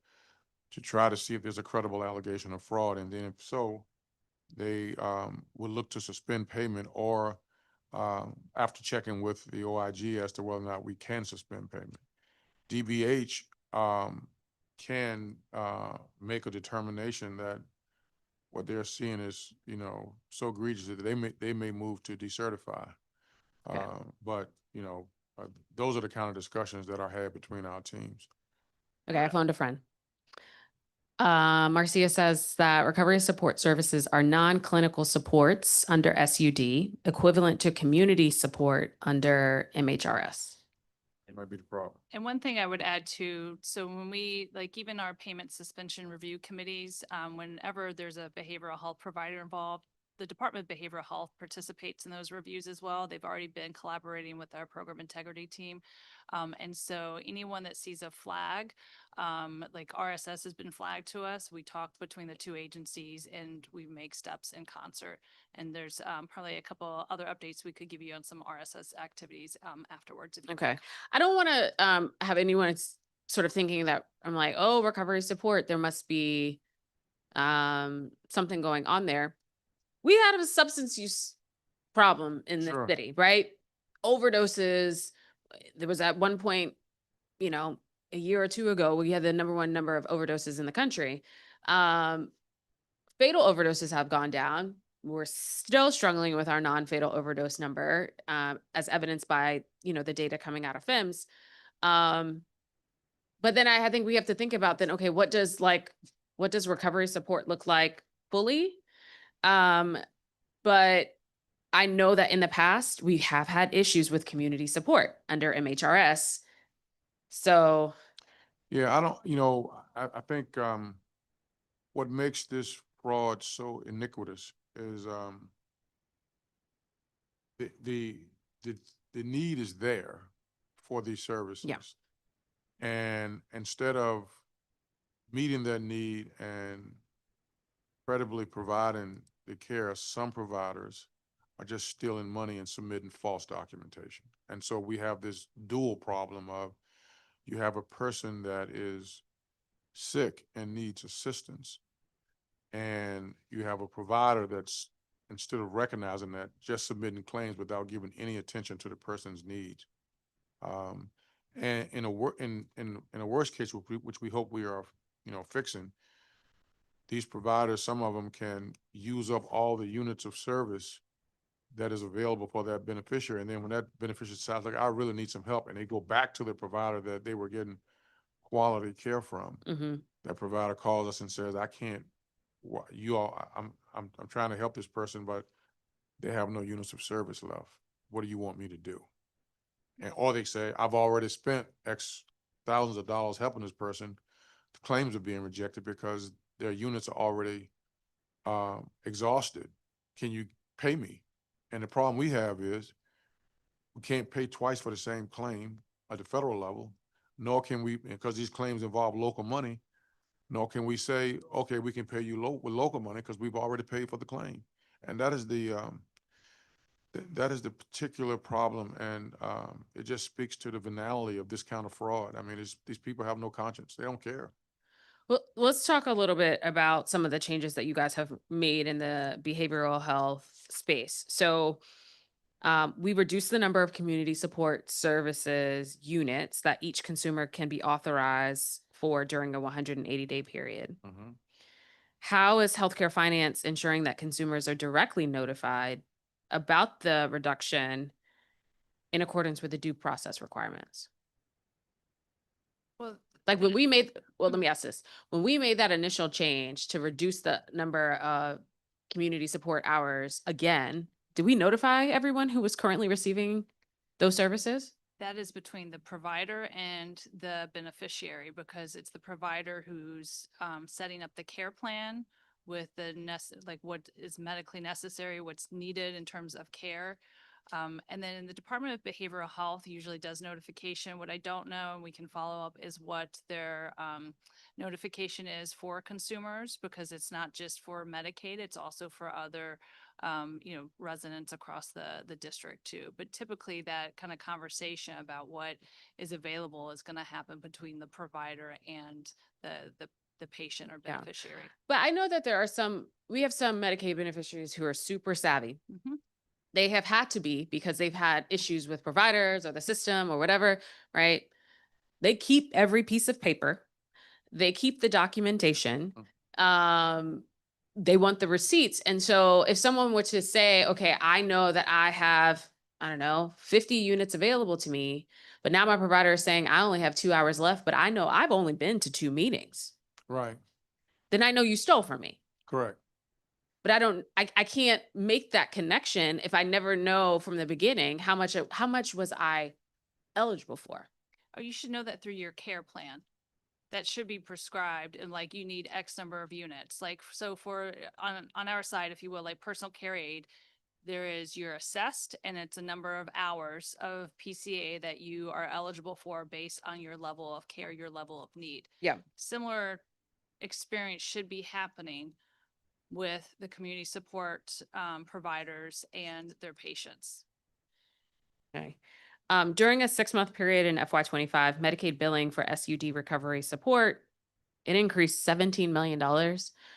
to try to see if there's a credible allegation of fraud. And then if so, they will look to suspend payment or after checking with the OIG as to whether or not we can suspend payment. DBH can make a determination that what they're seeing is, you know, so egregious that they may move to decertify. Okay. But, you know, those are the kind of discussions that are had between our teams. Okay, I phoned a friend. Marcia says that recovery support services are non-clinical supports under SUD, equivalent to community support under MHRS. It might be the problem. And one thing I would add too, so when we, like even our payment suspension review committees, whenever there's a behavioral health provider involved, the Department of Behavioral Health participates in those reviews as well. They've already been collaborating with our program integrity team. And so anyone that sees a flag, like RSS has been flagged to us, we talked between the two agencies and we make steps in concert. And there's probably a couple other updates we could give you on some RSS activities afterwards. If you'd Okay. like. I don't want to have anyone sort of thinking that I'm like, oh, recovery support, there must be something going on there. We had a substance use problem in the Sure. city, right? Overdoses. There was at one point, you know, a year or two ago, we had the #1 number of overdoses in the country. Fatal overdoses have gone down. We're still struggling with our non-fatal overdose number, as evidenced by, you know, the data coming out of FIMS. But then I think we have to think about then, okay, what does recovery support look like fully? But I know that in the past, we have had issues with community support under MHRS. So, Yeah, I don't, you know, I think what makes this fraud so iniquitous is the, the, the need is there for these services. And instead of meeting that need and credibly providing the care, some providers are just stealing money and submitting false documentation. And so we have this dual problem of you have a person that is sick and needs assistance, and you have a provider that's, instead of recognizing that, just submitting claims without giving any attention to the person's needs. And in a worst case, which we hope we are, fixing, these providers, some of them can use up all the units of service that is available for that beneficiary. And then when that beneficiary decides, like, I really need some help, and they go back to the provider that they were getting quality care from, that provider calls us and says, I can't, you all, I'm trying to help this person, but they have no units of service left. What do you want me to do? And, or they say, I've already spent X thousands of dollars helping this person. The claims are being rejected because their units are already exhausted. Can you pay me? And the problem we have is we can't pay twice for the same claim at the federal level, nor can we, because these claims involve local money, nor can we say, okay, we can pay you with local money because we've already paid for the claim. And that is the particular problem, and it just speaks to the venality of this kind of fraud. I mean, these people have no conscience. They don't care. Well, let's talk a little bit about some of the changes that you guys have made in the behavioral health space. So we reduced the number of community support services units that each consumer can be authorized for during a 180-day period. How is healthcare finance ensuring that consumers are directly notified about the reduction in accordance with the due process requirements? Well, Like when we made, well, let me ask this. When we made that initial change to reduce the number of community support hours again, did we notify everyone who was currently receiving those services? that is between the provider and the beneficiary, because it's the provider who's setting up the care plan with the like what is medically necessary, what's needed in terms of care. And then the Department of Behavioral Health usually does notification. What I don't know, and we can follow up, is what their notification is for consumers, because it's not just for Medicaid, it's also for other residents across the district too. But typically that kind of conversation about what is available is going to happen between the provider and the patient or Yeah. beneficiary. But I know that we have some Medicaid beneficiaries who are super savvy. They have had to be because they've had issues with providers or the system or whatever, right? They keep every piece of paper. They keep the documentation. They want the receipts. And so if someone were to say, okay, I know that I have, I don't know, 50 units available to me, but now my provider is saying I only have 2 hours left, but I know I've only been to 2 meetings. Right. Then I know you stole from me. Correct. But I can't make that connection if I never know from the beginning how much was I eligible for. Oh, you should know that through your care plan. That should be prescribed, and like you need X number of units. Like, so for on our side, if you will, like personal care aid, there is you're assessed, and it's a number of hours of PCA that you are eligible for based on your level of care, your level of need. Yeah. Similar experience should be happening with the community support providers and their patients. Okay. During a 6-month period in FY25, Medicaid billing for SUD recovery support, it increased $17 million.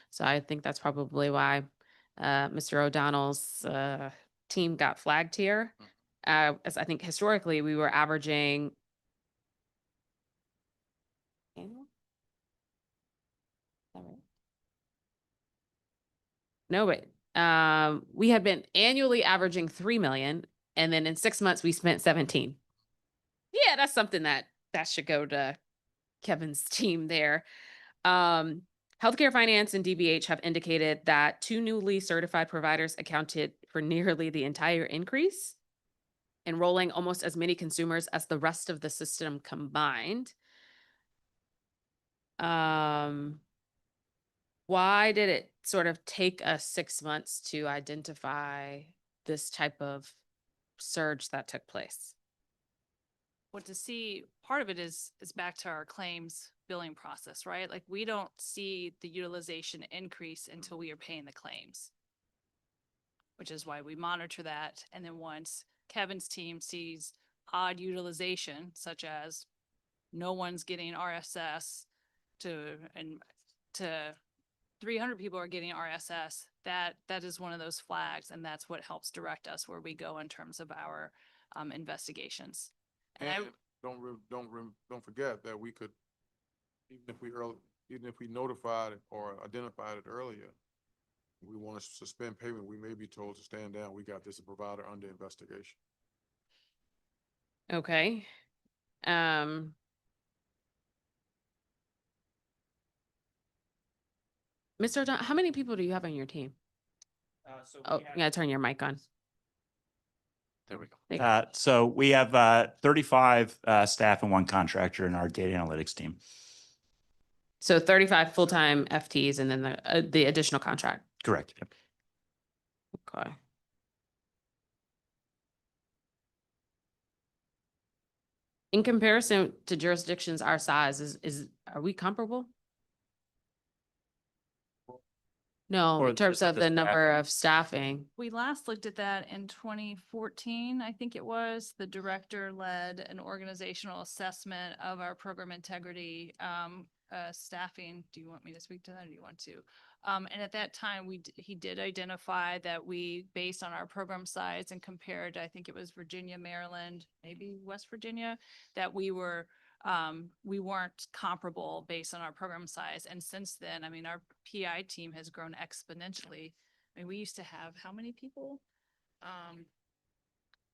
So I think that's probably why Mr. O'Donnell's team got flagged here. As I think historically we were averaging annual? Is that right? No, wait. We had been annually averaging 3 million, and then in 6 months we spent 17. Yeah, that's something that should go to Kevin's team there. Healthcare Finance and DBH have indicated that 2 newly certified providers accounted for nearly the entire increase, enrolling almost as many consumers as the rest of the system combined. Why did it sort of take us 6 months to identify this type of surge that took place? What to see, part of it is back to our claims billing process, right? Like, we don't see the utilization increase until we are paying the claims. Which is why we monitor that. And then once Kevin's team sees odd utilization, such as no one's getting RSS to 300 people are getting RSS, that is one of those flags, and that's what helps direct us where we go in terms of our investigations. And And don't forget that we could, even if we notified it or identified it earlier, we want to suspend payment, we may be told to stand down. We got this provider under investigation. Okay. Mr. O'Donnell, how many people do you have on your team? Oh, you gotta turn your mic on. There we go. Thank you. So we have 35 staff and one contractor in our data analytics team. So 35 full-time FTEs and then the additional contract. Correct. Yep. Okay. In comparison to jurisdictions our size, are we comparable? No, Or in terms the of the number staffing. of staffing. we last looked at that in 2014, I think it was. The director led an organizational assessment of our program integrity staffing. Do you want me to speak to that, or do you want to? And at that time, he did identify that we, based on our program size and compared, I think it was Virginia, Maryland, maybe West Virginia, that we weren't comparable based on our program size. And since then, I mean, our PI team has grown exponentially. I mean, we used to have how many people? I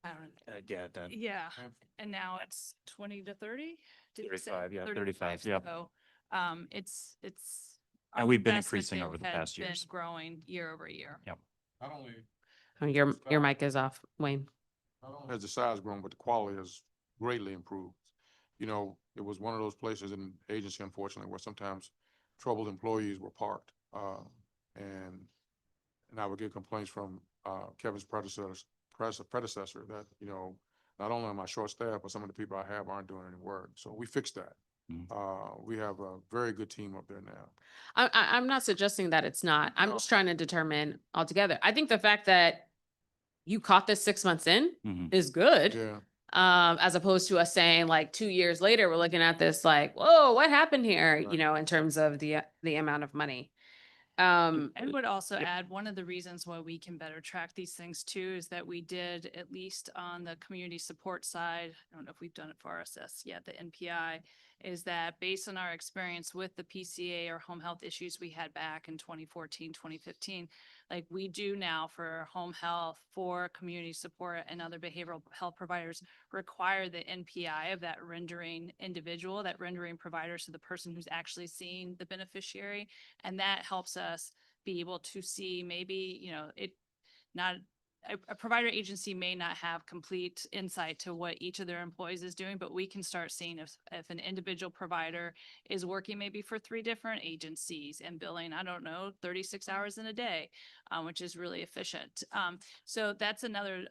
don't know. Yeah, and now it's 20 to 30? Did you say? 35, yeah, 35, yep. So, it's. And our we've been investment increasing there over the has past been years. growing year over year. Yep. Not only, Oh, your mic is off, Wayne. not only has the size grown, but the quality has greatly improved. You know, it was one of those places in agency, unfortunately, where sometimes troubled employees were parked. And I would get complaints from Kevin's predecessor that, you know, not only am I short staffed, but some of the people I have aren't doing any work. So we fixed that. We have a very good team up there now. I'm not suggesting that it's not. I'm just trying to determine altogether. I think the fact that you caught this 6 months in Mhm. is good. Yeah. As opposed to us saying like 2 years later, we're looking at this like, whoa, what happened here? Right. You know, in terms of the amount of money. I would also Yep. add, one of the reasons why we can better track these things too is that we did, at least on the community support side, I don't know if we've done it for RSS yet, the NPI, is that based on our experience with the PCA or home health issues we had back in 2014, 2015, like we do now for home health, for community support and other behavioral health providers, require the NPI of that rendering individual, that rendering provider, so the person who's actually seeing the beneficiary. And that helps us be able to see maybe, you know, a provider agency may not have complete insight to what each of their employees is doing, but we can start seeing if an individual provider is working maybe for 3 different agencies and billing, I don't know, 36 hours in a day, which is really efficient. So that's another,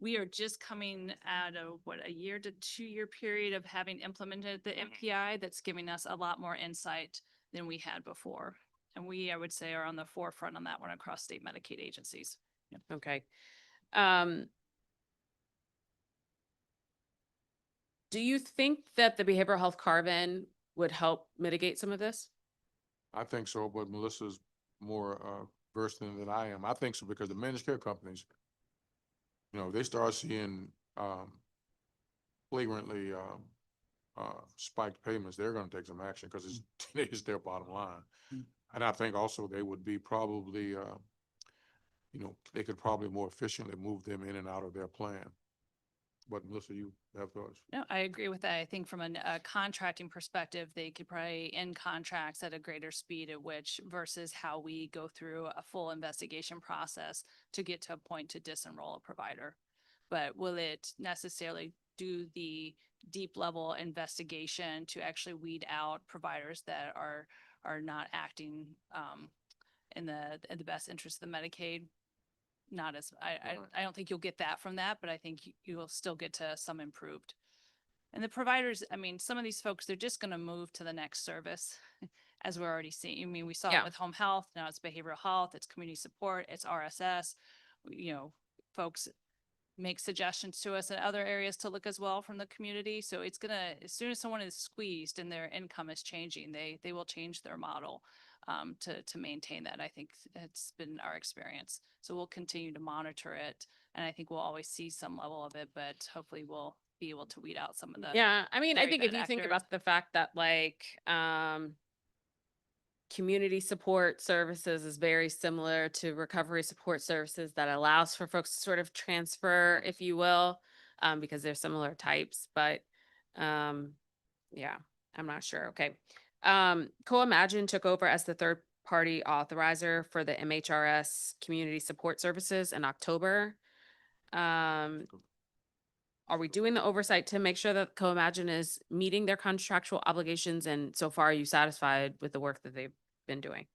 we are just coming out of a 1 to 2 year period of having implemented the NPI that's giving us a lot more insight than we had before. And we, I would say, are on the forefront on that one across state Medicaid agencies. Okay. Do you think that the behavioral health carve-in would help mitigate some of this? I think so, but Melissa's more versed in it than I am. I think so because the managed care companies, you know, they start seeing flagrantly spiked payments, they're gonna take some action because it's their bottom line. And I think also they would be probably, you know, they could probably more efficiently move them in and out of their plan. But Melissa, you have thoughts? No, I agree with that. I think from a contracting perspective, they could probably end contracts at a greater speed at which versus how we go through a full investigation process to get to a point to disenroll a provider. But will it necessarily do the deep level investigation to actually weed out providers that are not acting in the best interest of the Medicaid? not as, Right. I don't think you'll get that from that, but I think you will still get to some improved. And the providers, I mean, some of these folks, they're just gonna move to the next service, as we're already seeing. I mean, we saw Yeah. it with home health, now it's behavioral health, it's community support, it's RSS. You know, folks make suggestions to us in other areas to look as well from the community. So it's gonna, as soon as someone is squeezed and their income is changing, they will change their model to maintain that. I think it's been our experience. So we'll continue to monitor it. And I think we'll always see some level of it, but hopefully we'll be able to weed out some of the. Yeah, I mean, I very think if bad you think actors. about the fact that like, community support services is very similar to recovery support services that allows for folks to sort of transfer, if you will, because they're similar types, but, yeah, I'm not sure. Okay. CoImagine took over as the third party authorizer for the MHRS Community Support Services in October. Are we doing the oversight to make sure that CoImagine is meeting their contractual obligations? And so far, are you satisfied with the work that they've been doing?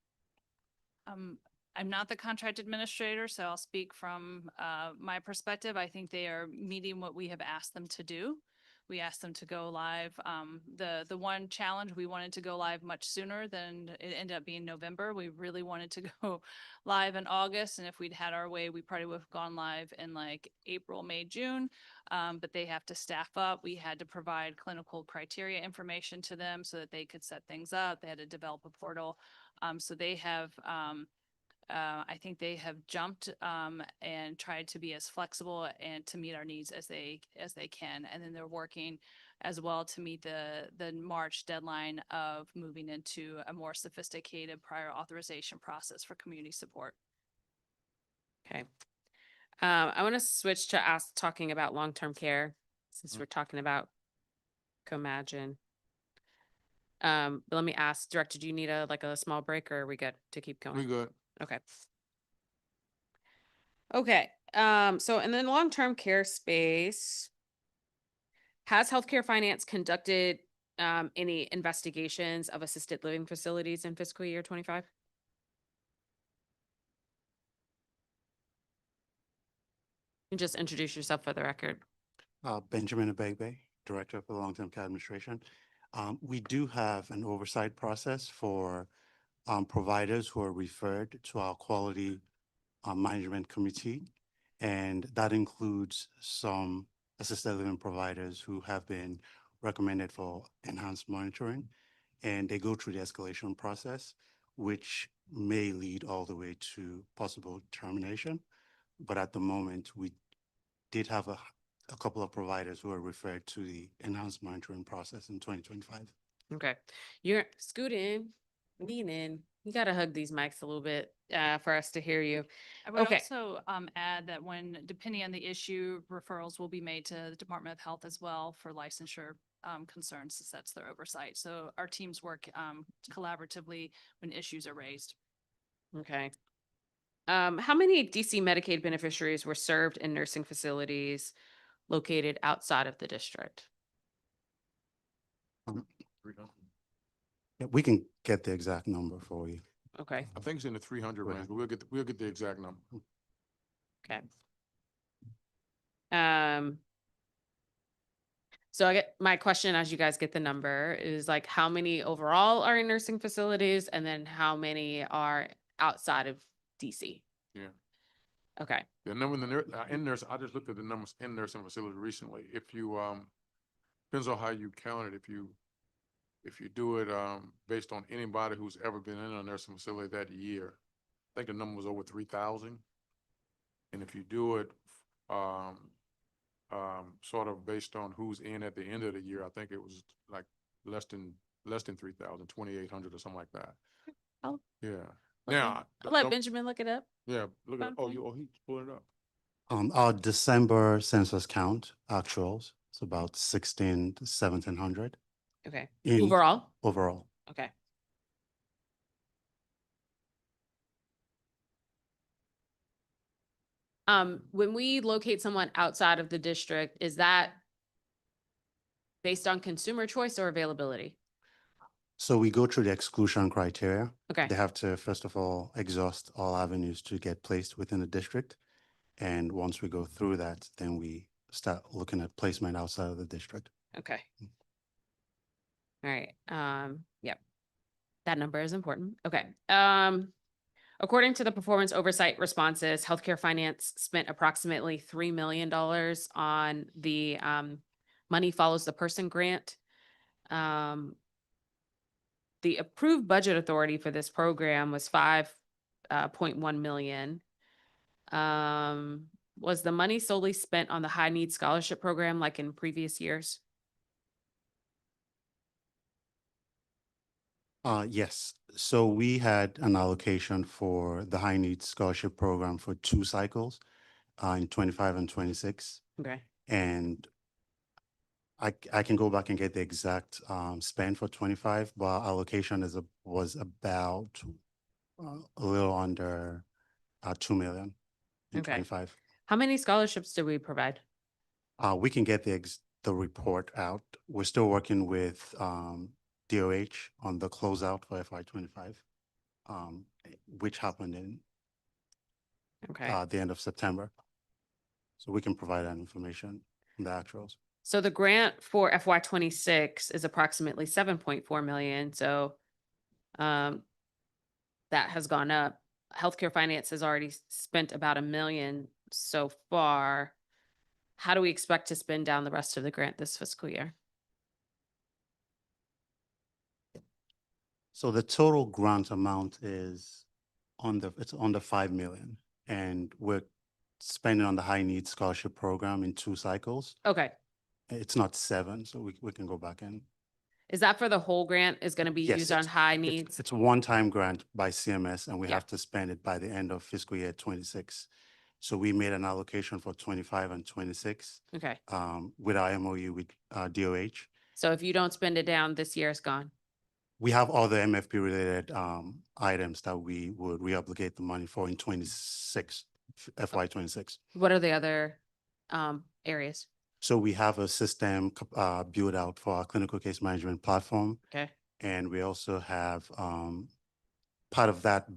I'm not the contract administrator, so I'll speak from my perspective. I think they are meeting what we have asked them to do. We asked them to go live. The one challenge, we wanted to go live much sooner than it ended up being November. We really wanted to go live in August, and if we'd had our way, we probably would have gone live in like April, May, June. But they have to staff up. We had to provide clinical criteria information to them so that they could set things up. They had to develop a portal. So they have, I think they have jumped and tried to be as flexible and to meet our needs as they can. And then they're working as well to meet the March deadline of moving into a more sophisticated prior authorization process for community support. Okay. I want to switch to talking about long-term care since we're talking about CoImagine. But let me ask, Director, do you need a small break or are we good to keep going? We good. Okay. Okay. So in the long-term care space, has healthcare finance conducted any investigations of assisted living facilities in fiscal year 25? And just introduce yourself for the record. Benjamin Abegbe, Director of the Long-Term Care Administration. We do have an oversight process for providers who are referred to our Quality Management Committee, and that includes some assisted living providers who have been recommended for enhanced monitoring, and they go through the escalation process, which may lead all the way to possible termination. But at the moment, we did have a couple of providers who are referred to the enhanced monitoring process in 2025. Okay. You're scooting, lean in. You got to hug these mics a little bit for us to hear you. I would Okay. also add that when, depending on the issue, referrals will be made to the Department of Health as well for licensure concerns, since that's their oversight. So our teams work collaboratively when issues are raised. Okay. How many DC Medicaid beneficiaries were served in nursing facilities located outside of the district? Yeah, we can get the exact number for you. Okay. I think it's in the 300 Right. range, but we'll get the exact number. Okay. So I get my question as you guys get the number is like how many overall are in nursing facilities and then how many are outside of DC? Yeah. Okay. The number in nurse, I just looked at the numbers in nursing facility recently. If you, depends on how you count it. If you do it, based on anybody who's ever been in a nursing facility that year, I think the number was over 3,000. And if you do it, sort of based on who's in at the end of the year, I think it was like less than 3,000, 2,800 or something like that. Oh. Yeah. Okay. Now, I'll let Benjamin look it up. yeah, look at, Fine. he's pulling it up. Our December census count actuals, it's about 16 to 1,700 Okay. in Overall? overall. Okay. When we locate someone outside of the district, is that based on consumer choice or availability? So we go through the exclusion criteria. Okay. They have to, first of all, exhaust all avenues to get placed within the district. And once we go through that, then we start looking at placement outside of the district. Okay. All right, yep. That number is important. Okay. According to the performance oversight responses, healthcare finance spent approximately $3 million on the Money Follows the Person grant. The approved budget authority for this program was 5.1 million. Was the money solely spent on the high need scholarship program like in previous years? Yes, so we had an allocation for the high needs scholarship program for 2 cycles in 25 and 26. Okay. And I can go back and get the exact spend for 25, but our allocation was about a little under 2 million in Okay. 25. How many scholarships do we provide? We can get the report out. We're still working with DOH on the closeout for FY 25, which happened in Okay. the end of September. So we can provide that information in the actuals. So the grant for FY 26 is approximately 7.4 million. So that has gone up. Healthcare finance has already spent about $1 million so far. How do we expect to spend down the rest of the grant this fiscal year? So the total grant amount is it's under 5 million, and we're spending on the high needs scholarship program in 2 cycles. Okay. It's not 7, so we can go back in. Is that for the whole grant is going to be Yes, used on high It's- needs? It's a one-time grant by CMS, and we Yeah. have to spend it by the end of fiscal year 26. So we made an allocation for 25 and 26 Okay. with our MOU with DOH. So if you don't spend it down, this year is gone. We have other MFP related items that we would reobligate the money for in 26, FY 26. What are the other areas? So we have a system built out for our clinical case management platform. Okay. And we also have part of that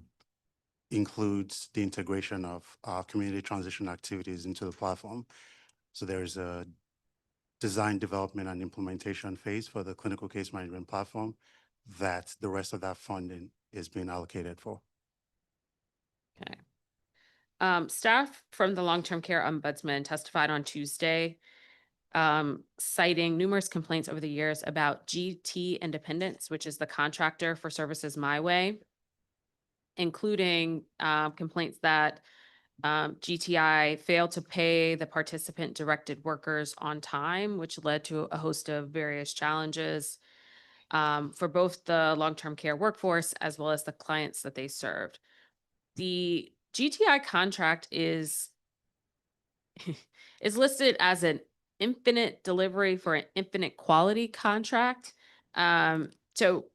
includes the integration of our community transition activities into the platform. So there's a design, development, and implementation phase for the clinical case management platform that the rest of that funding is being allocated for. Okay. Staff from the long-term care ombudsman testified on Tuesday, citing numerous complaints over the years about GT Independence, which is the contractor for Services My Way, including complaints that GTI failed to pay the participant-directed workers on time, which led to a host of various challenges for both the long-term care workforce as well as the clients that they served. The GTI contract is listed as an infinite delivery for an infinite quality contract. So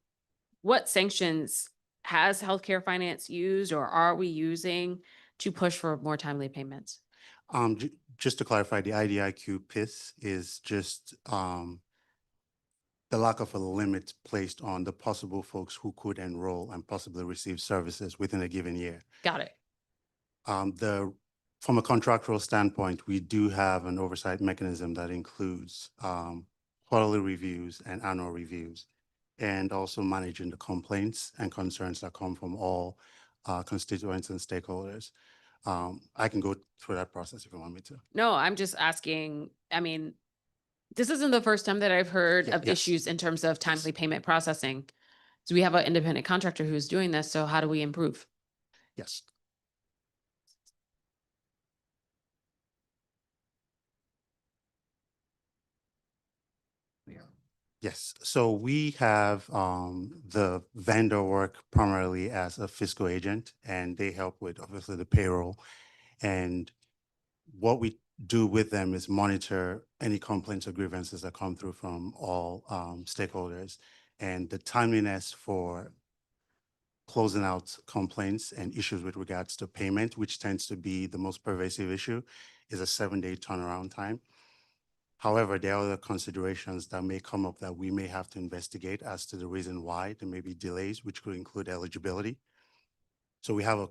what sanctions has healthcare finance used or are we using to push for more timely payments? Just to clarify, the IDIQ PIS is just the lack of a limit placed on the possible folks who could enroll and possibly receive services within a given year. Got it. From a contractual standpoint, we do have an oversight mechanism that includes quarterly reviews and annual reviews, and also managing the complaints and concerns that come from all constituents and stakeholders. I can go through that process if you want me to. No, I'm just asking, I mean, this isn't the first time that I've heard of Yes. issues in terms of timely payment processing. So we have an independent contractor who's doing this, so how do we improve? Yes. Yes, so we have the vendor work primarily as a fiscal agent, and they help with obviously the payroll. And what we do with them is monitor any complaints or grievances that come through from all stakeholders. And the timeliness for closing out complaints and issues with regards to payment, which tends to be the most pervasive issue, is a 7-day turnaround time. However, there are other considerations that may come up that we may have to investigate as to the reason why there may be delays, which could include eligibility. So we have a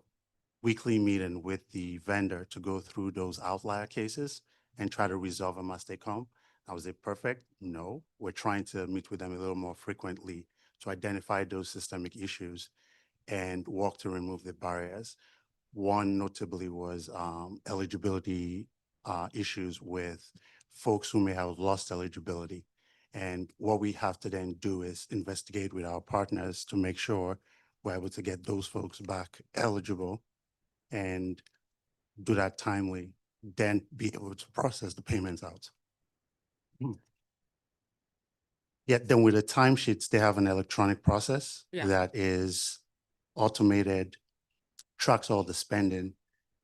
weekly meeting with the vendor to go through those outlier cases and try to resolve them as they come. Now, is it perfect? No. We're trying to meet with them a little more frequently to identify those systemic issues and work to remove the barriers. One notably was eligibility issues with folks who may have lost eligibility. And what we have to then do is investigate with our partners to make sure we're able to get those folks back eligible and do that timely, then be able to process the payments out. Yet then with the timesheets, they have an electronic process Yeah. that is automated, tracks all the spending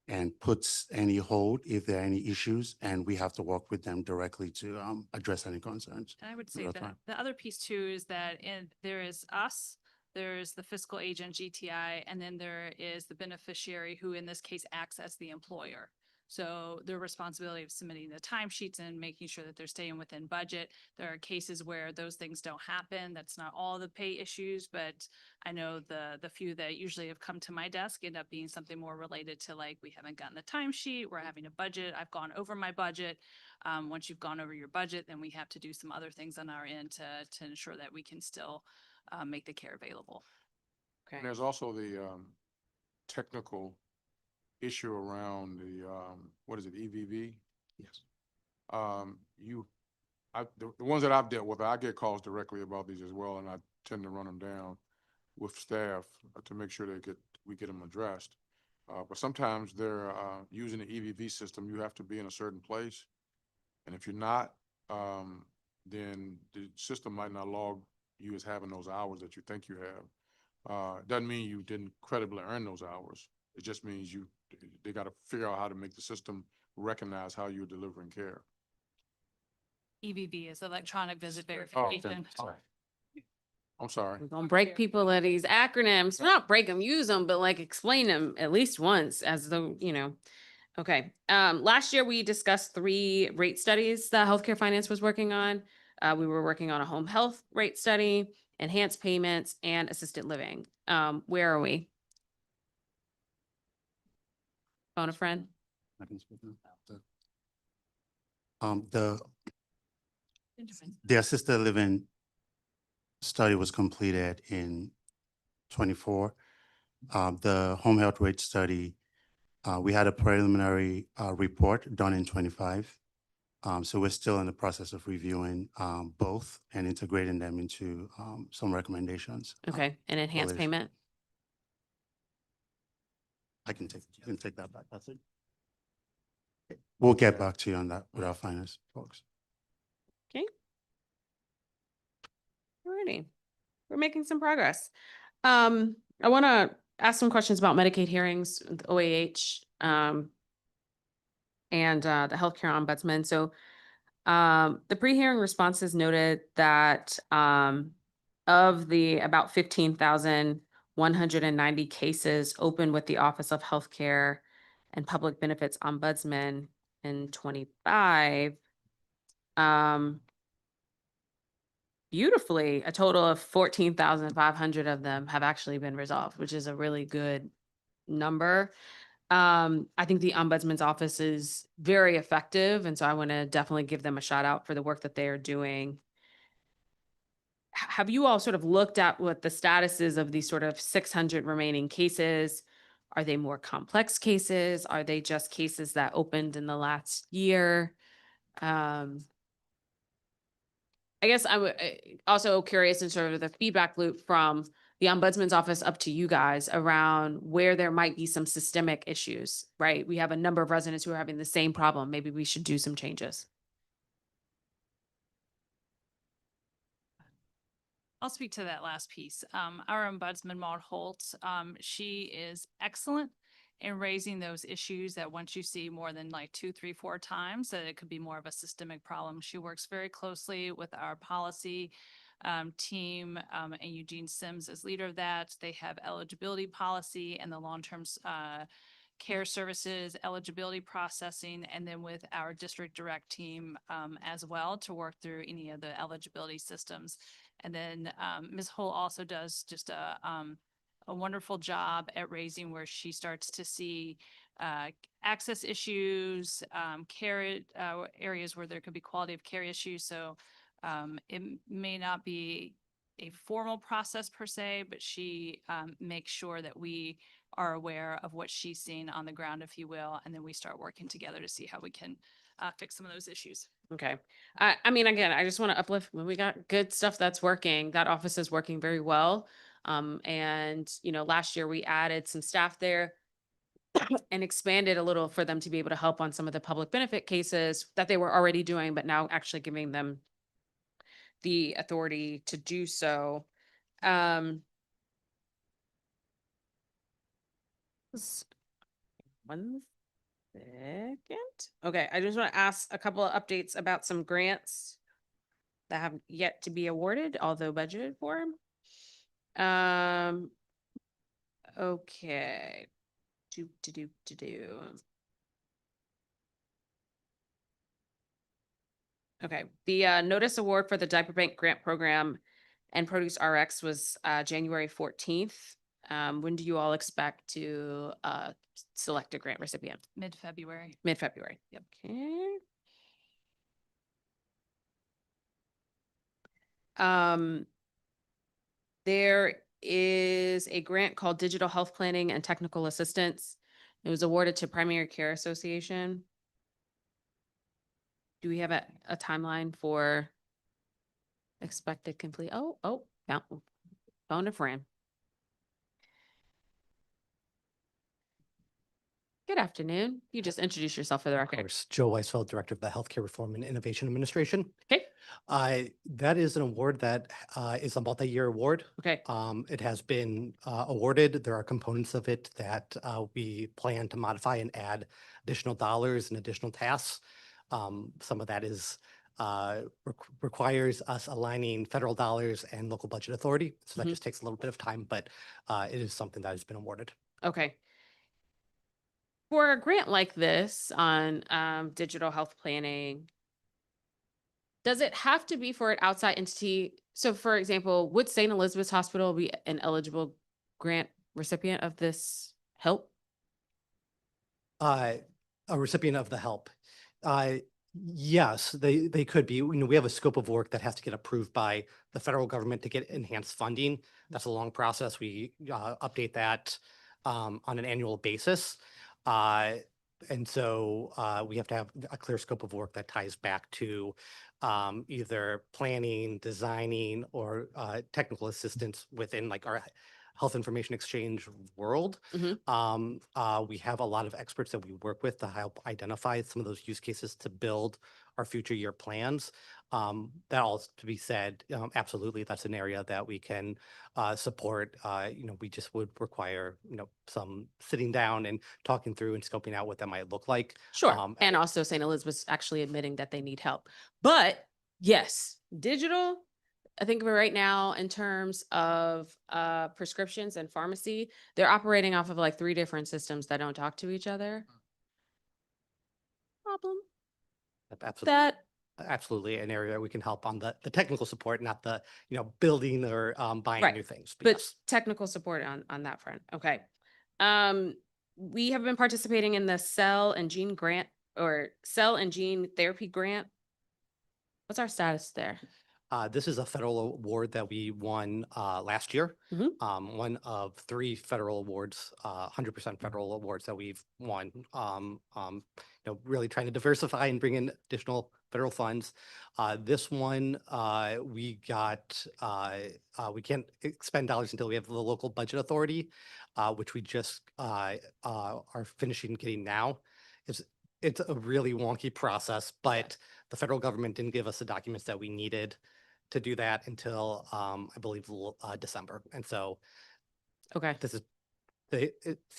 and puts any hold if there are any issues, and we have to work with them directly to address any concerns. And I would say real that time. the other piece too is that there is us, there's the fiscal agent GTI, and then there is the beneficiary who in this case acts as the employer. So their responsibility of submitting the timesheets and making sure that they're staying within budget. There are cases where those things don't happen. That's not all the pay issues, but I know the few that usually have come to my desk end up being something more related to like, we haven't gotten the timesheet, we're having a budget, I've gone over my budget. Once you've gone over your budget, then we have to do some other things on our end to ensure that we can still make the care available. Okay. And there's also the technical issue around the what is it, EVV? Yes. The ones that I've dealt with, I get calls directly about these as well, and I tend to run them down with staff to make sure we get them addressed. But sometimes they're using the EVV system, you have to be in a certain place. And if you're not, then the system might not log you as having those hours that you think you have. Doesn't mean you didn't credibly earn those hours. It just means they got to figure out how to make the system recognize how you're delivering care. EVV is electronic visit Oh, verification. I'm sorry. We're gonna break people of these acronyms, not break them, use them, but like explain them at least once as though, Okay, last year we discussed 3 rate studies that healthcare finance was working on. We were working on a home health rate study, enhanced payments, and assisted living. Where are we? Phone a friend? I can speak now. The assisted living study was completed in 24. The home health rate study, we had a preliminary report done in 25. So we're still in the process of reviewing both and integrating them into some recommendations. Okay, and enhanced leadership. payment? I can take that back. That's it. We'll get back to you on that with our finance folks. Okay. Alrighty, we're making some progress. I want to ask some questions about Medicaid hearings, with OAH, and the healthcare ombudsman. So, the pre-hearing responses noted that of the about 15,190 cases open with the Office of Healthcare and Public Benefits Ombudsman in 25, beautifully, a total of 14,500 of them have actually been resolved, which is a really good number. I think the ombudsman's office is very effective, and so I want to definitely give them a shout out for the work that they are doing. Have you all sort of looked at what the status is of these sort of 600 remaining cases? Are they more complex cases? Are they just cases that opened in the last year? I guess I'm also curious in sort of the feedback loop from the ombudsman's office up to you guys around where there might be some systemic issues, right? We have a number of residents who are having the same problem. Maybe we should do some changes. I'll speak to that last piece. Our ombudsman, Maud Holt, she is excellent in raising those issues that once you see more than like 2, 3, 4 times, that it could be more of a systemic problem. She works very closely with our policy team, and Eugene Sims is leader of that. They have eligibility policy and the long-term care services, eligibility processing, and then with our district direct team as well to work through any of the eligibility systems. And then Ms. Hull also does just a a wonderful job at raising where she starts to see access issues, care, areas where there could be quality of care issues. So it may not be a formal process per se, but she makes sure that we are aware of what she's seeing on the ground, if you will, and then we start working together to see how we can fix some of those issues. Okay. I mean, again, I just want to uplift when we got good stuff that's working. That office is working very well. And last year we added some staff there and expanded a little for them to be able to help on some of the public benefit cases that they were already doing, but now actually giving them the authority to do so. One second. Okay, I just want to ask a couple of updates about some grants that have yet to be awarded, although budgeted for. Okay. Do. Okay, the notice award for the Diaper Bank Grant Program and Produce RX was January 14th. When do you all expect to select a grant recipient? Mid-February. Mid-February. Yep. Okay. There is a grant called Digital Health Planning and Technical Assistance. It was awarded to Primary Care Association. Do we have a timeline for expected complete? Oh, phone a friend. Good afternoon. You just introduced yourself for the Of record. course, Joe Weisfeld, Director of the Healthcare Reform and Innovation Administration. Okay. That is an award that is a multi-year award. Okay. It has been awarded. There are components of it that we plan to modify and add additional dollars and additional tasks. Some of that is requires us aligning federal dollars and local budget authority. So that Mhm. just takes a little bit of time, but it is something that has been awarded. Okay. For a grant like this on digital health planning, does it have to be for an outside entity? So for example, would St. Elizabeth's Hospital be an eligible grant recipient of this help? A recipient of the help. Yes, they could be. We have a scope of work that has to get approved by the federal government to get enhanced funding. That's a long process. We update that on an annual basis. And so we have to have a clear scope of work that ties back to either planning, designing, or technical assistance within like our health information exchange world. We have a lot of experts that we work with to help identify some of those use cases to build our future year plans. That all to be said, absolutely, that's an area that we can support. We just would require, some sitting down and talking through and scoping out what that might look like. Sure. And also St. Elizabeth's actually admitting that they need help. But yes, digital, I think right now in terms of prescriptions and pharmacy, they're operating off of like 3 different systems that don't talk to each other. Problem. Absolutely. That Absolutely an area we can help on the technical support, not the, building or buying Right. new things. but yes. technical support on that front. Okay. We have been participating in the cell and gene grant or cell and gene therapy grant. What's our status there? This is a federal award that we won last year. One of 3 federal awards, 100% federal awards that we've won. Really trying to diversify and bring in additional federal funds. This one, we got, we can't expend dollars until we have the local budget authority, which we just are finishing getting now. It's a really wonky process, but the federal government didn't give us the documents that we needed to do that until I believe December. And so Okay. this is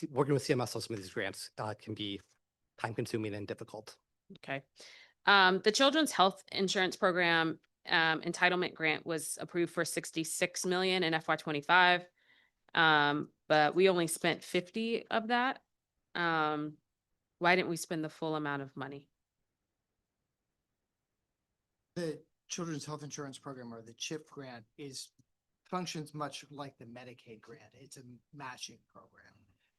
working with CMS on some of these grants can be time consuming and difficult. Okay. The Children's Health Insurance Program entitlement grant was approved for 66 million in FY25. But we only spent 50 of that. Why didn't we spend the full amount of money? The Children's Health Insurance Program, or the CHIP grant, is functions much like the Medicaid grant. It's a matching program.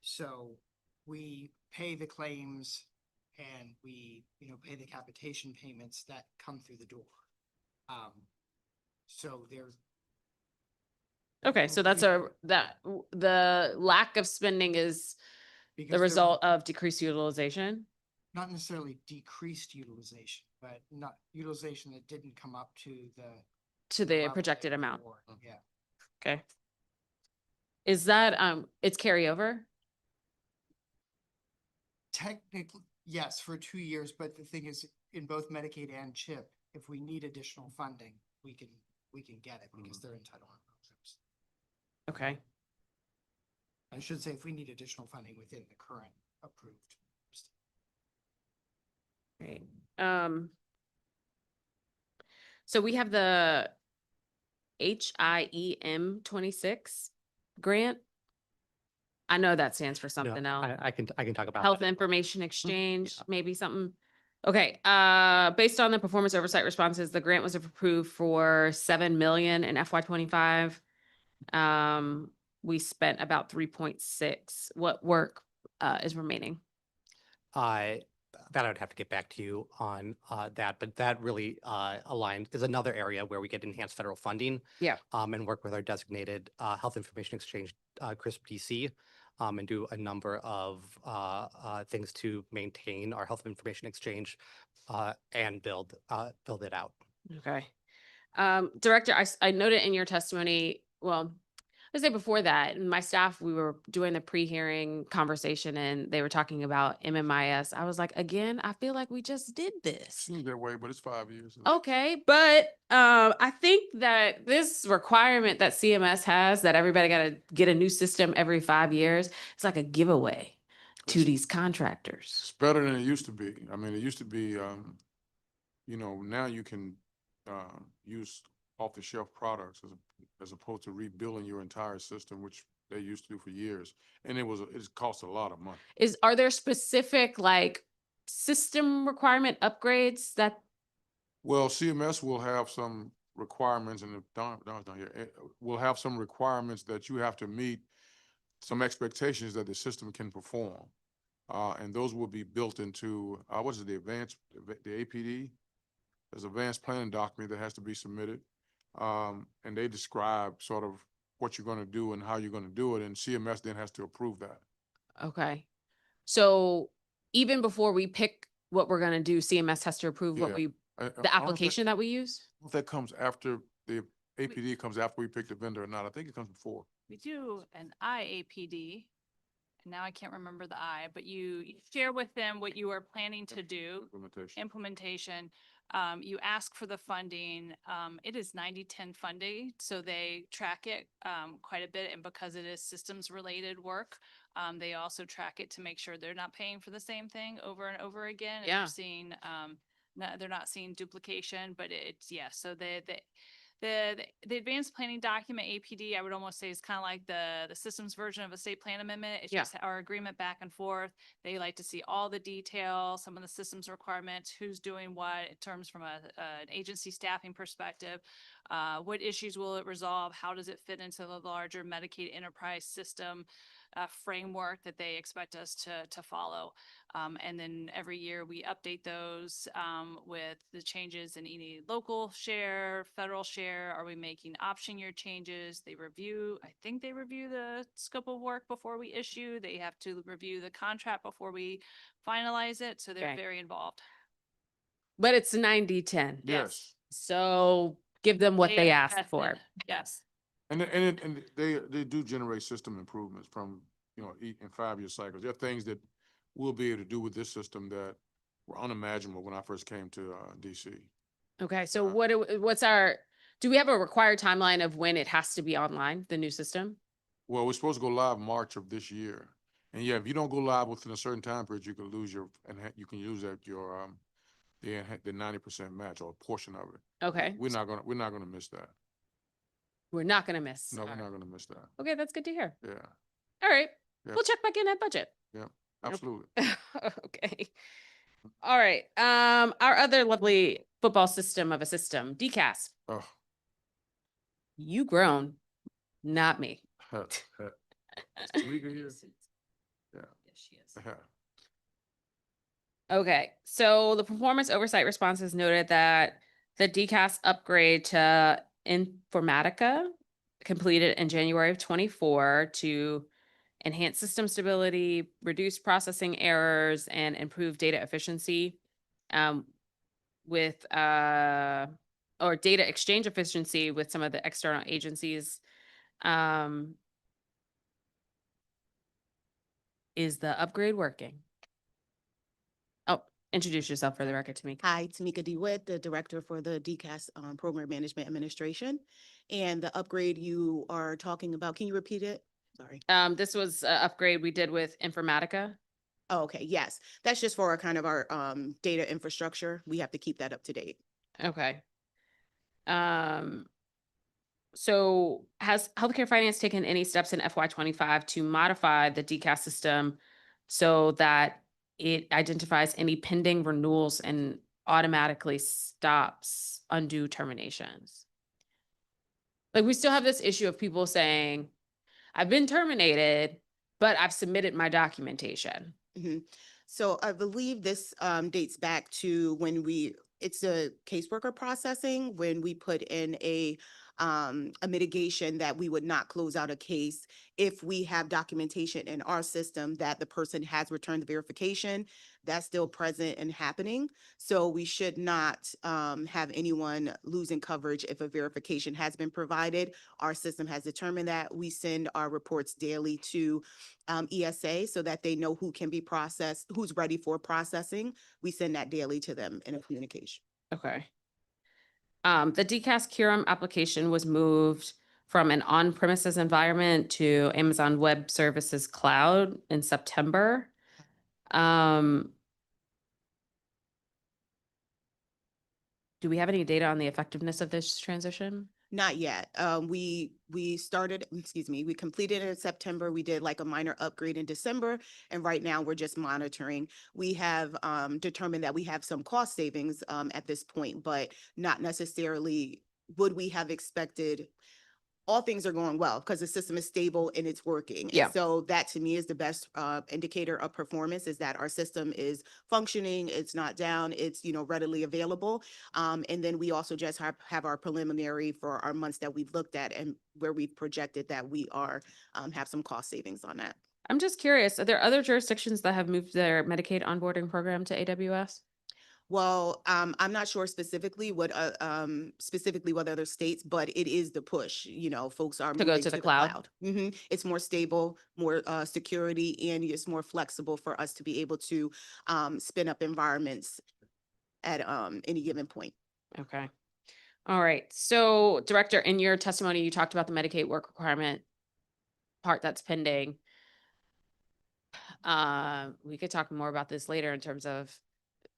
So we pay the claims and we, pay the capitation payments that come through the door. So there's, Okay, so that's the lack of spending is because the there- result of decreased utilization? not necessarily decreased utilization, but not utilization that didn't come up to To the the level projected they amount? were. Yeah. Okay. Is that, it's carryover? Technically, yes, for 2 years, but the thing is, in both Medicaid and CHIP, if we need additional funding, we can get it because they're entitlement programs. Okay. I should say if we need additional funding within the current approved. Great. So we have the HIEM 26 grant. I know that stands for No, something else. I can talk about. Health that. Information Exchange, maybe something. Okay, based on the performance oversight responses, the grant was approved for 7 million in FY 25. We spent about 3.6. What work is remaining? That I'd have to get back to you on that, but that really aligns, is another area where we get enhanced federal funding. Yeah. And work with our designated Health Information Exchange, CRISP DC, and do a number of things to maintain our Health Information Exchange and build it out. Okay. Director, I noted in your testimony, well, I say before that, my staff, we were doing the pre-hearing conversation and they were talking about MMIS. I was like, again, I feel like we just did this. Seems that way, but it's 5 years. Okay, but I think that this requirement that CMS has, that everybody got to get a new system every 5 years, it's like a giveaway to these contractors. It's better than it used to be. I mean, it used to be, now you can use off-the-shelf products as opposed to rebuilding your entire system, which they used to do for years. And it cost a lot of money. Are there specific like system requirement upgrades that? Well, CMS will have some requirements, and if Don's not here, will have some requirements that you have to meet, some expectations that the system can perform. And those will be built into, what is it, the APD? There's an advanced planning document that has to be submitted. And they describe sort of what you're going to do and how you're going to do it, and CMS then has to approve that. Okay. So even before we pick what we're going to do, CMS has to approve what Yeah. the I don't think- application that we use? I don't know if that comes after the APD comes after we pick the vendor or not. I think it comes before. We do an IAPD. And now I can't remember the I, but you share with them what you are planning to do. Implementation. You ask for the funding. It is 90-10 funding, so they track it quite a bit. And because it is systems related work, they also track it to make sure they're not paying for the same thing over and over again. And Yeah. they're seeing, they're not seeing duplication, but it's, yeah. So the advanced planning document, APD, I would almost say is kind of like the systems version of a state plan amendment. It's Yeah. just our agreement back and forth. They like to see all the detail, some of the systems requirements, who's doing what in terms from an agency staffing perspective. What issues will it resolve? How does it fit into the larger Medicaid enterprise system framework that they expect us to follow? And then every year we update those with the changes in any local share, federal share. Are we making option year changes? I think they review the scope of work before we issue. They have to review the contract before we finalize it. So they're Okay. very involved. But it's 90-10. Yes. So give them what they have asked for. invested. Yes. And they do generate system improvements from, in 5-year cycles. There are things that we'll be able to do with this system that were unimaginable when I first came to DC. Okay, so do we have a required timeline of when it has to be online, the new system? Well, we're supposed to go live March of this year. And yeah, if you don't go live within a certain time period, you can lose your 90% match or a portion of it. Okay, We're not gonna miss that. we're not gonna miss. No, we're All not right. gonna miss that. Okay, that's good to hear. Yeah, All right, Yeah. we'll check back in at budget. absolutely. Okay. All right, our other lovely football system of a system, DCAS. Oh, You grown. not me. Is Tamika here? Yeah. Uh-huh. Okay, so the performance oversight responses noted that the DCAS upgrade to Informatica completed in January of 24 to enhance system stability, reduce processing errors, and improve data efficiency with or data exchange efficiency with some of the external agencies. Is the upgrade working? Oh, introduce yourself for the record to me. Hi, Tamika DeWitt, the Director for the DCAS Program Management Administration. And the upgrade you are talking about, can you repeat it? Sorry. This was an upgrade we did with Informatica. Oh, okay, yes. That's just for our kind of our data infrastructure. We have to keep that up to date. Okay. So has healthcare finance taken any steps in FY25 to modify the DCAS system so that it identifies any pending renewals and automatically stops undue terminations? Like, we still have this issue of people saying, I've been terminated, but I've submitted my documentation. Mhm. So I believe this dates back to when it's a caseworker processing, when we put in a mitigation that we would not close out a case if we have documentation in our system that the person has returned the verification. That's still present and happening. So we should not have anyone losing coverage if a verification has been provided. Our system has determined that. We send our reports daily to ESA so that they know who can be processed, who's ready for processing. We send that daily to them in a communication. Okay. The DCAS Curum application was moved from an on-premises environment to Amazon Web Services Cloud in September. Do we have any data on the effectiveness of this transition? Not yet. We started, we completed it in September. We did like a minor upgrade in December, and right now we're just monitoring. We have determined that we have some cost savings at this point, but not necessarily would we have expected. All things are going well because the system is stable and it's working. Yeah. And so that to me is the best indicator of performance, is that our system is functioning, it's not down, it's, readily available. And then we also just have our preliminary for our months that we've looked at and where we've projected that we are have some cost savings on that. I'm just curious, are there other jurisdictions that have moved their Medicaid onboarding program to AWS? Well, I'm not sure specifically what other states, but it is the push, folks are To go moving to the cloud? It's more stable, more security, and it's more flexible for us to be able to spin up environments at any given point. Okay. All right. So, Director, in your testimony, you talked about the Medicaid work requirement part that's pending. We could talk more about this later in terms of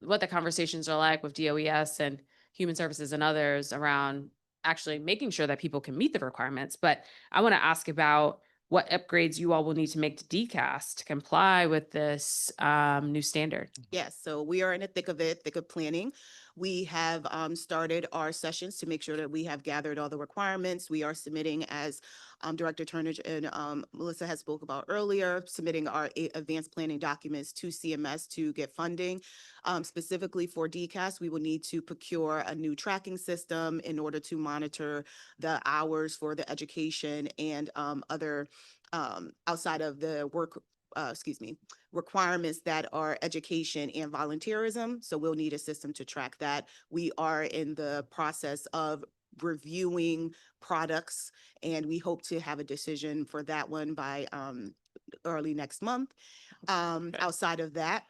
what the conversations are like with DOES and Human Services and others around actually making sure that people can meet the requirements. But I want to ask about what upgrades you all will need to make to DCAS to comply with this new standard. Yes, so we are in the thick of planning. We have started our sessions to make sure that we have gathered all the requirements. We are submitting, as Director Turnage and Melissa has spoke about earlier, submitting our advanced planning documents to CMS to get funding. Specifically for DCAS, we will need to procure a new tracking system in order to monitor the hours for the education and other outside of the work requirements that are education and volunteerism. So we'll need a system to track that. We are in the process of reviewing products, and we hope to have a decision for that one by early next month. Outside of that,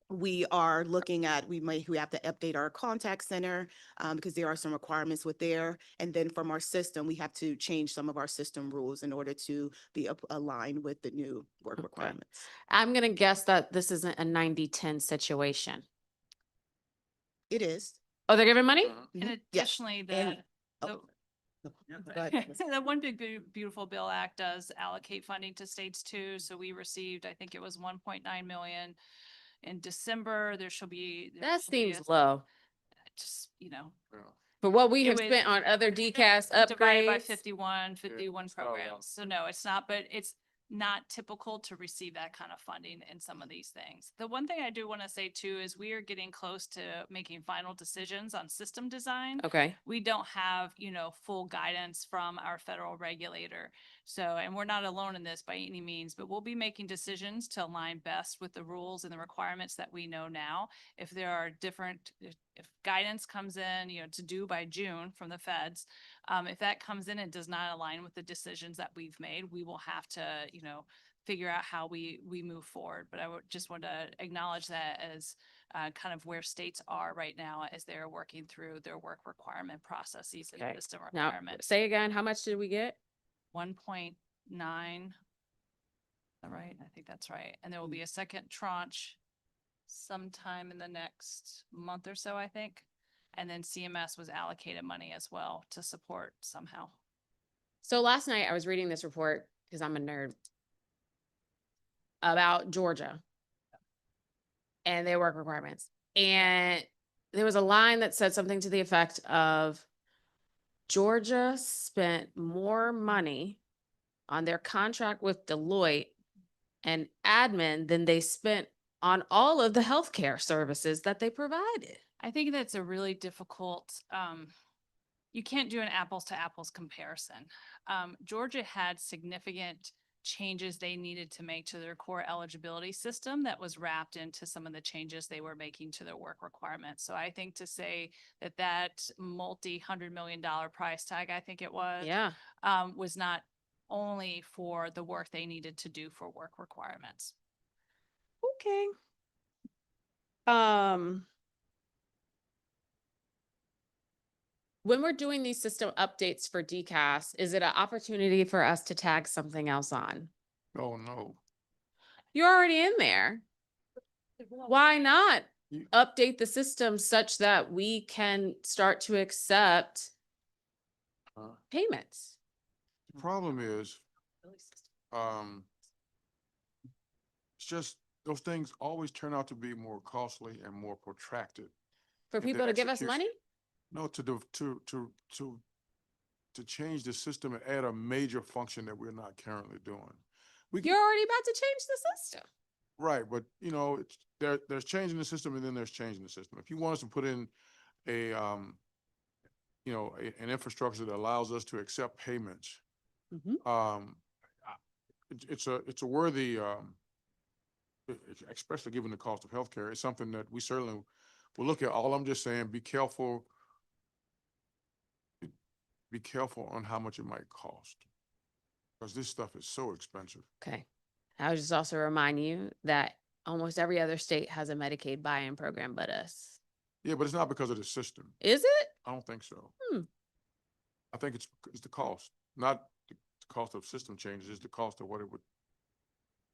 we are looking at, we have to update our contact center because there are some requirements with there. And then from our system, we have to change some of our system rules in order to be aligned with the new work requirements. I'm going to guess that this isn't a 90-10 situation. It is. Oh, they're giving money? And Yes. additionally, And- the Go ahead. the One Big Beautiful Bill Act does allocate funding to states too. So we received, I think it was 1.9 million in December. There shall be. That seems low. Just, Yeah. For what we It have would- spent on other DCAS Divided by upgrades. 51 it's not a lot. programs. So no, it's not, but it's not typical to receive that kind of funding in some of these things. The one thing I do want to say too is we are getting close to making final decisions on system design. Okay, We don't have, full guidance from our federal regulator. So, and we're not alone in this by any means, but we'll be making decisions to align best with the rules and the requirements that we know now. If there are different, if guidance comes in, to do by June from the feds, if that comes in and does not align with the decisions that we've made, we will have to, figure out how we move forward. But I would just want to acknowledge that as kind of where states are right now as they're working through their work requirement processes and Okay. system now, requirements. say again, how much did we get? 1.9. All right, I think that's right. And there will be a second tranche sometime in the next month or so, I think. And then CMS was allocated money as well to support somehow. So last night I was reading this report, because I'm a nerd, about Georgia and their work requirements. And there was a line that said something to the effect of Georgia spent more money on their contract with Deloitte and admin than they spent on all of the healthcare services that they provided. I think that's a really difficult, you can't do an apples to apples comparison. Georgia had significant changes they needed to make to their core eligibility system that was wrapped into some of the changes they were making to their work requirements. So I think to say that multi-$100 million price tag, I think it was, Yeah. was not only for the work they needed to do for work requirements. Okay. When we're doing these system updates for DCAS, is it an opportunity for us to tag something else on? Oh, no. You're already in there. Why not You- update the system such that we can start to accept Uh, payments? The problem is, it's just, those things always turn out to be more costly and more protracted. For in their people to give us execution. money? No, to change the system and add a major function that we're not currently doing. We can- You're already about to change the system. Right, but it's there's changing the system and then there's changing the system. If you want us to put in a an infrastructure that allows us to accept payments, it's a worthy especially given the cost of healthcare, it's something that we certainly will look at. All I'm just saying, be careful on how much it might cost. Because this stuff is so expensive. Okay. I would just also remind you that almost every other state has a Medicaid buy-in program but us. Yeah, but it's not because of the system. Is it? I don't think so. Hmm. I think it's the cost, not the cost of system changes, it's the cost of what it would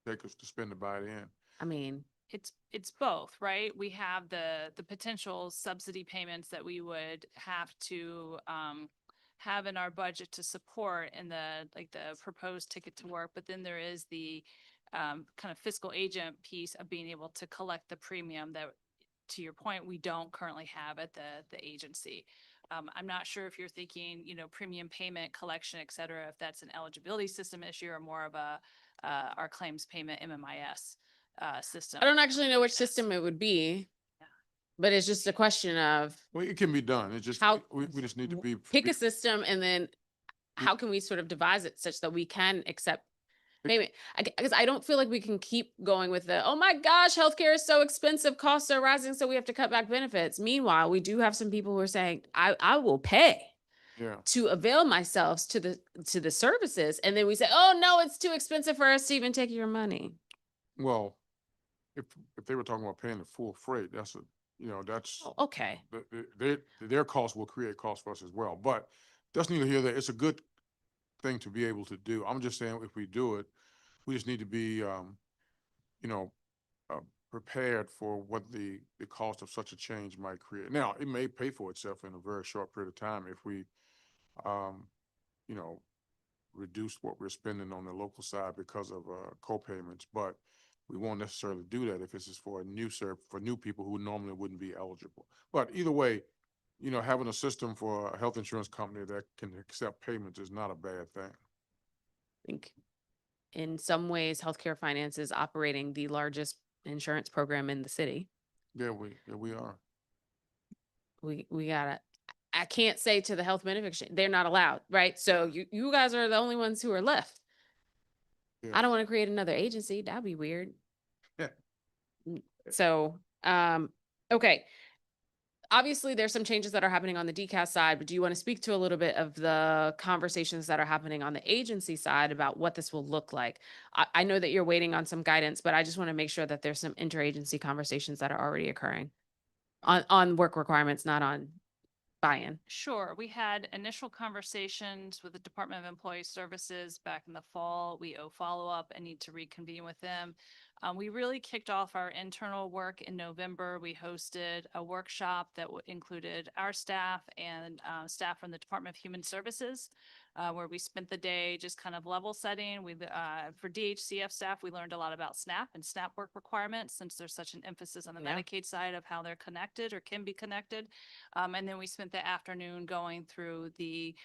take us to spend to buy it in. I mean, It's both, right? We have the potential subsidy payments that we would have to have in our budget to support in the proposed ticket to work, but then there is the kind of fiscal agent piece of being able to collect the premium that, to your point, we don't currently have at the agency. I'm not sure if you're thinking, premium payment collection, et cetera, if that's an eligibility system issue or more of our claims payment MMIS system. I don't actually know which system it would be, but it's just a question of Well, it can be done. It's just, How- we just need to be. pick a system and then how can we sort of devise it such that we can accept payment? Because I don't feel like we can keep going with oh my gosh, healthcare is so expensive, costs are rising, so we have to cut back benefits. Meanwhile, we do have some people who are saying, I will pay Yeah, to avail myself to the services. And then we say, oh no, it's too expensive for us to even take your money. well, if they were talking about paying the full freight, that's that's. Oh, okay. Their costs will create costs for us as well, but that's neither here nor there. It's a good thing to be able to do. I'm just saying, if we do it, we just need to be, prepared for what the cost of such a change might create. Now, it may pay for itself in a very short period of time if we, reduce what we're spending on the local side because of co-payments, but we won't necessarily do that if this is for a new for new people who normally wouldn't be eligible. But either way, you know, having a system for a health insurance company that can accept payments is not a bad thing. I think in some ways, healthcare finance is operating the largest insurance program in the city. Yeah, we are. We gotta, I can't say to the health benefit exchange, they're not allowed, right? So you guys are the only ones who are left. Yeah. I don't want to create another agency. That'd be weird. Yeah. So, okay. Obviously, there's some changes that are happening on the DCAS side, but do you want to speak to a little bit of the conversations that are happening on the agency side about what this will look like? I know that you're waiting on some guidance, but I just want to make sure that there's some interagency conversations that are already occurring on work requirements, not on buy-in. Sure. We had initial conversations with the Department of Employee Services back in the fall. We owe follow-up and need to reconvene with them. We really kicked off our internal work in November. We hosted a workshop that included our staff and staff from the Department of Human Services, where we spent the day just kind of level setting. For DHCF staff, we learned a lot about SNAP and SNAP work requirements, since there's such an emphasis on the Yeah. Medicaid side of how they're connected or can be connected. And then we spent the afternoon going through the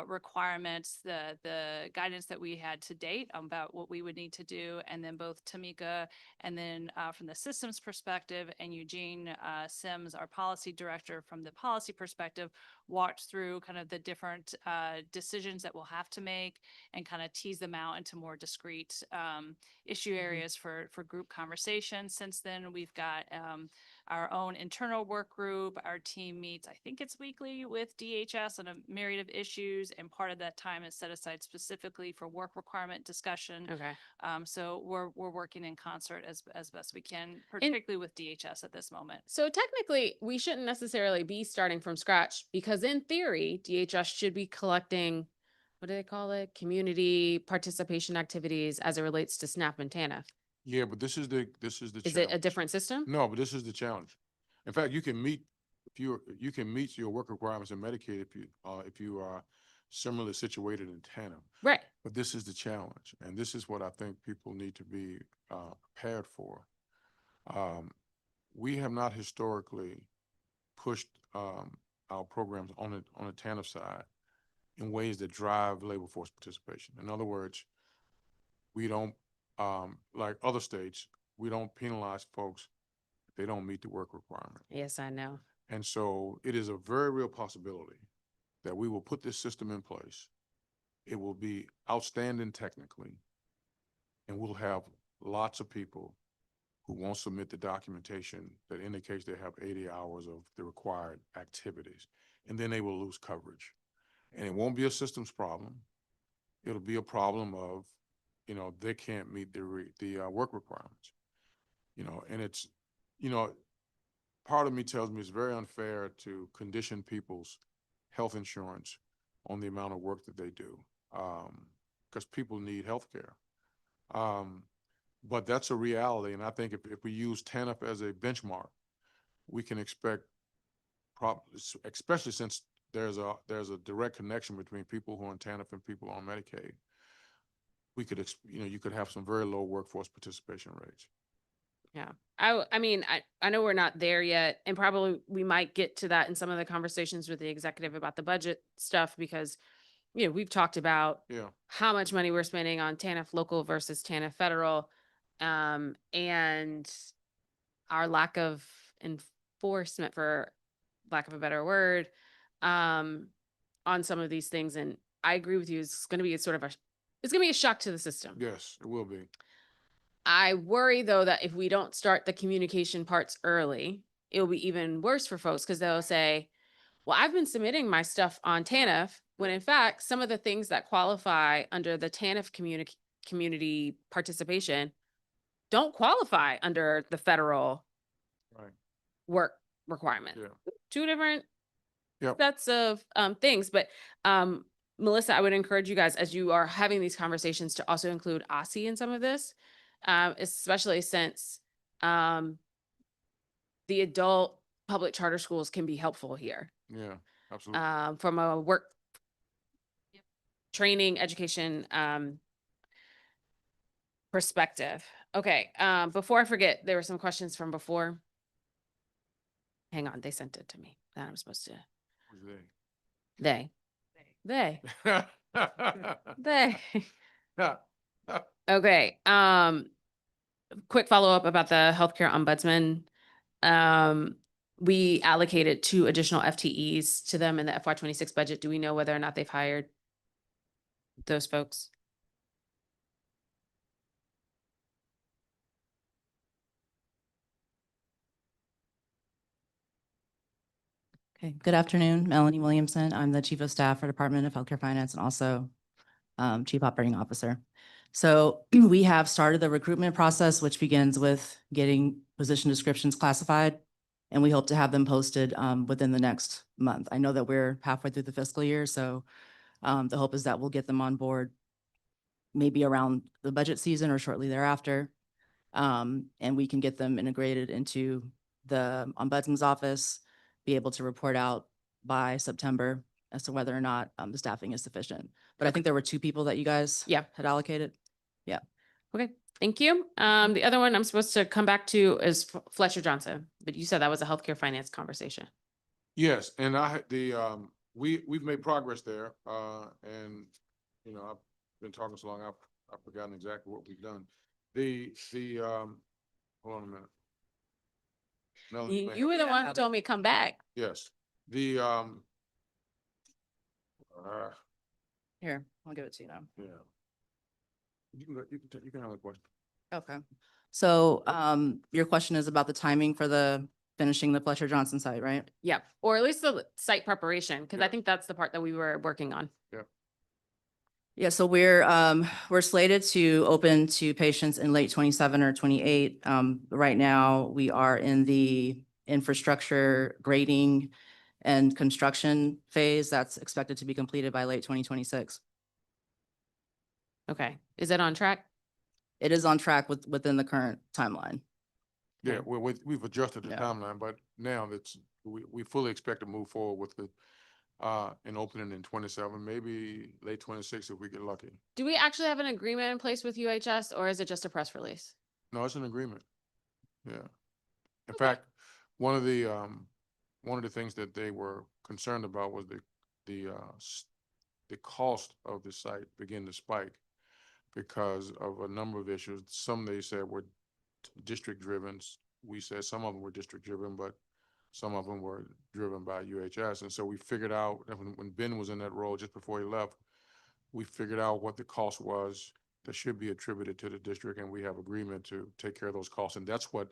requirements, the guidance that we had to date about what we would need to do. And then both Tamika and then from the systems perspective, and Eugene Sims, our policy director, from the policy perspective, walked through kind of the different decisions that we'll have to make and kind of tease them out into more discrete issue areas for group conversation. Since then, we've got our own internal work group. Our team meets, I think it's weekly, with DHS on a myriad of issues, and part of that time is set aside specifically for work requirement discussion. Okay. So we're working in concert as best we can, particularly with DHS at this moment. So technically, we shouldn't necessarily be starting from scratch, because in theory, DHS should be collecting, what do they call it? Community participation activities as it relates to SNAP and TANF. Yeah, but this is the Is it a challenge. different system? No, but this is the challenge. In fact, you can meet you can meet your work requirements in Medicaid if you are similarly situated in TANF. Right. But this is the challenge, and this is what I think people need to be prepared for. We have not historically pushed our programs on the TANF side in ways that drive labor force participation. In other words, we don't, like other states, we don't penalize folks if they don't meet the work requirement. Yes, I know. And so it is a very real possibility that we will put this system in place. It will be outstanding technically, and we'll have lots of people who won't submit the documentation that indicates they have 80 hours of the required activities, and then they will lose coverage. And it won't be a systems problem. It'll be a problem of, you know, they can't meet the work requirements. You know, and it's, you know, part of me tells me it's very unfair to condition people's health insurance on the amount of work that they do, because people need health care. But that's a reality, and I think if we use TANF as a benchmark, we can expect, especially since there's a direct connection between people who are on TANF and people on Medicaid, we could, you know, you could have some very low workforce participation rates. Yeah. I mean, I know we're not there yet, and probably we might get to that in some of the conversations with the executive about the budget stuff, because, you know, we've talked about Yeah. how much money we're spending on TANF local versus TANF federal, and our lack of enforcement, for lack of a better word, on some of these things. And I agree with you. It's going to be it's going to be a shock to the system. Yes, it will be. I worry though that if we don't start the communication parts early, it'll be even worse for folks, because they'll say, well, I've been submitting my stuff on TANF, when in fact, some of the things that qualify under the TANF community participation don't qualify under the federal Right. work requirement. Yeah. Two different Yep. sets of things. But Melissa, I would encourage you guys, as you are having these conversations, to also include OSSI in some of this, especially since the adult public charter schools can be helpful here, Yeah, absolutely. from a work training, education perspective. Okay, before I forget, there were some questions from before. Hang on, they sent it to me. that I'm supposed to, Who's they, they? they. Okay, quick follow-up about the healthcare ombudsman. We allocated 2 additional FTEs to them in the FY 26 budget. Do we know whether or not they've hired those folks? Okay, good afternoon, Melanie Williamson. I'm the Chief of Staff for Department of Healthcare Finance and also Chief Operating Officer. So we have started the recruitment process, which begins with getting position descriptions classified, and we hope to have them posted within the next month. I know that we're halfway through the fiscal year, so the hope is that we'll get them on board maybe around the budget season or shortly thereafter. And we can get them integrated into the ombudsman's office, be able to report out by September as to whether or not the staffing is sufficient. But I think there were 2 people that you guys Yeah. had allocated. Okay, thank you. The other one I'm supposed to come back to is Fletcher Johnson, but you said that was a healthcare finance conversation. Yes, and we've made progress there, and, you know, I've been talking so long, I've forgotten exactly what we've done. Hold on a minute. Melanie, You were the one who told me come back. yes, Here, I'll give it to you now. yeah. You can have a question. Okay. So your question is about the timing for the finishing the Fletcher Johnson site, right? Yeah, or at least the site preparation, because I Yeah. think that's the part that we were working on. Yeah, so we're slated to open to patients in late 27 or 28. Right now, we are in the infrastructure grading and construction phase. That's expected to be completed by late 2026. Okay, is it on track? It is on track within the current timeline. Yeah, we've adjusted the Yeah. timeline, but now we fully expect to move forward with the an opening in 27, maybe late 26 if we get lucky. Do we actually have an agreement in place with UHS, or is it just a press release? No, it's an agreement. Yeah. In fact, one of the things that they were concerned about was the cost of the site began to spike because of a number of issues. Some they said were district driven. We said some of them were district driven, but some of them were driven by UHS. And so we figured out that when Ben was in that role just before he left, we figured out what the cost was that should be attributed to the district, and we have agreement to take care of those costs. And that's what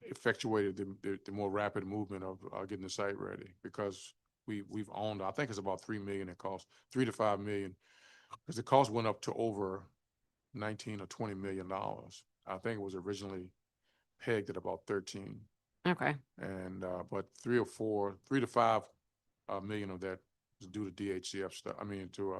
effectuated the more rapid movement of getting the site ready, because we've owned, I think it's about $3 million in cost, $3 to $5 million, because the cost went up to over 19 or $20 million. I think it was originally pegged at about 13. Okay, And but 3 to 5 million of that is due to DHCF stuff. I mean, to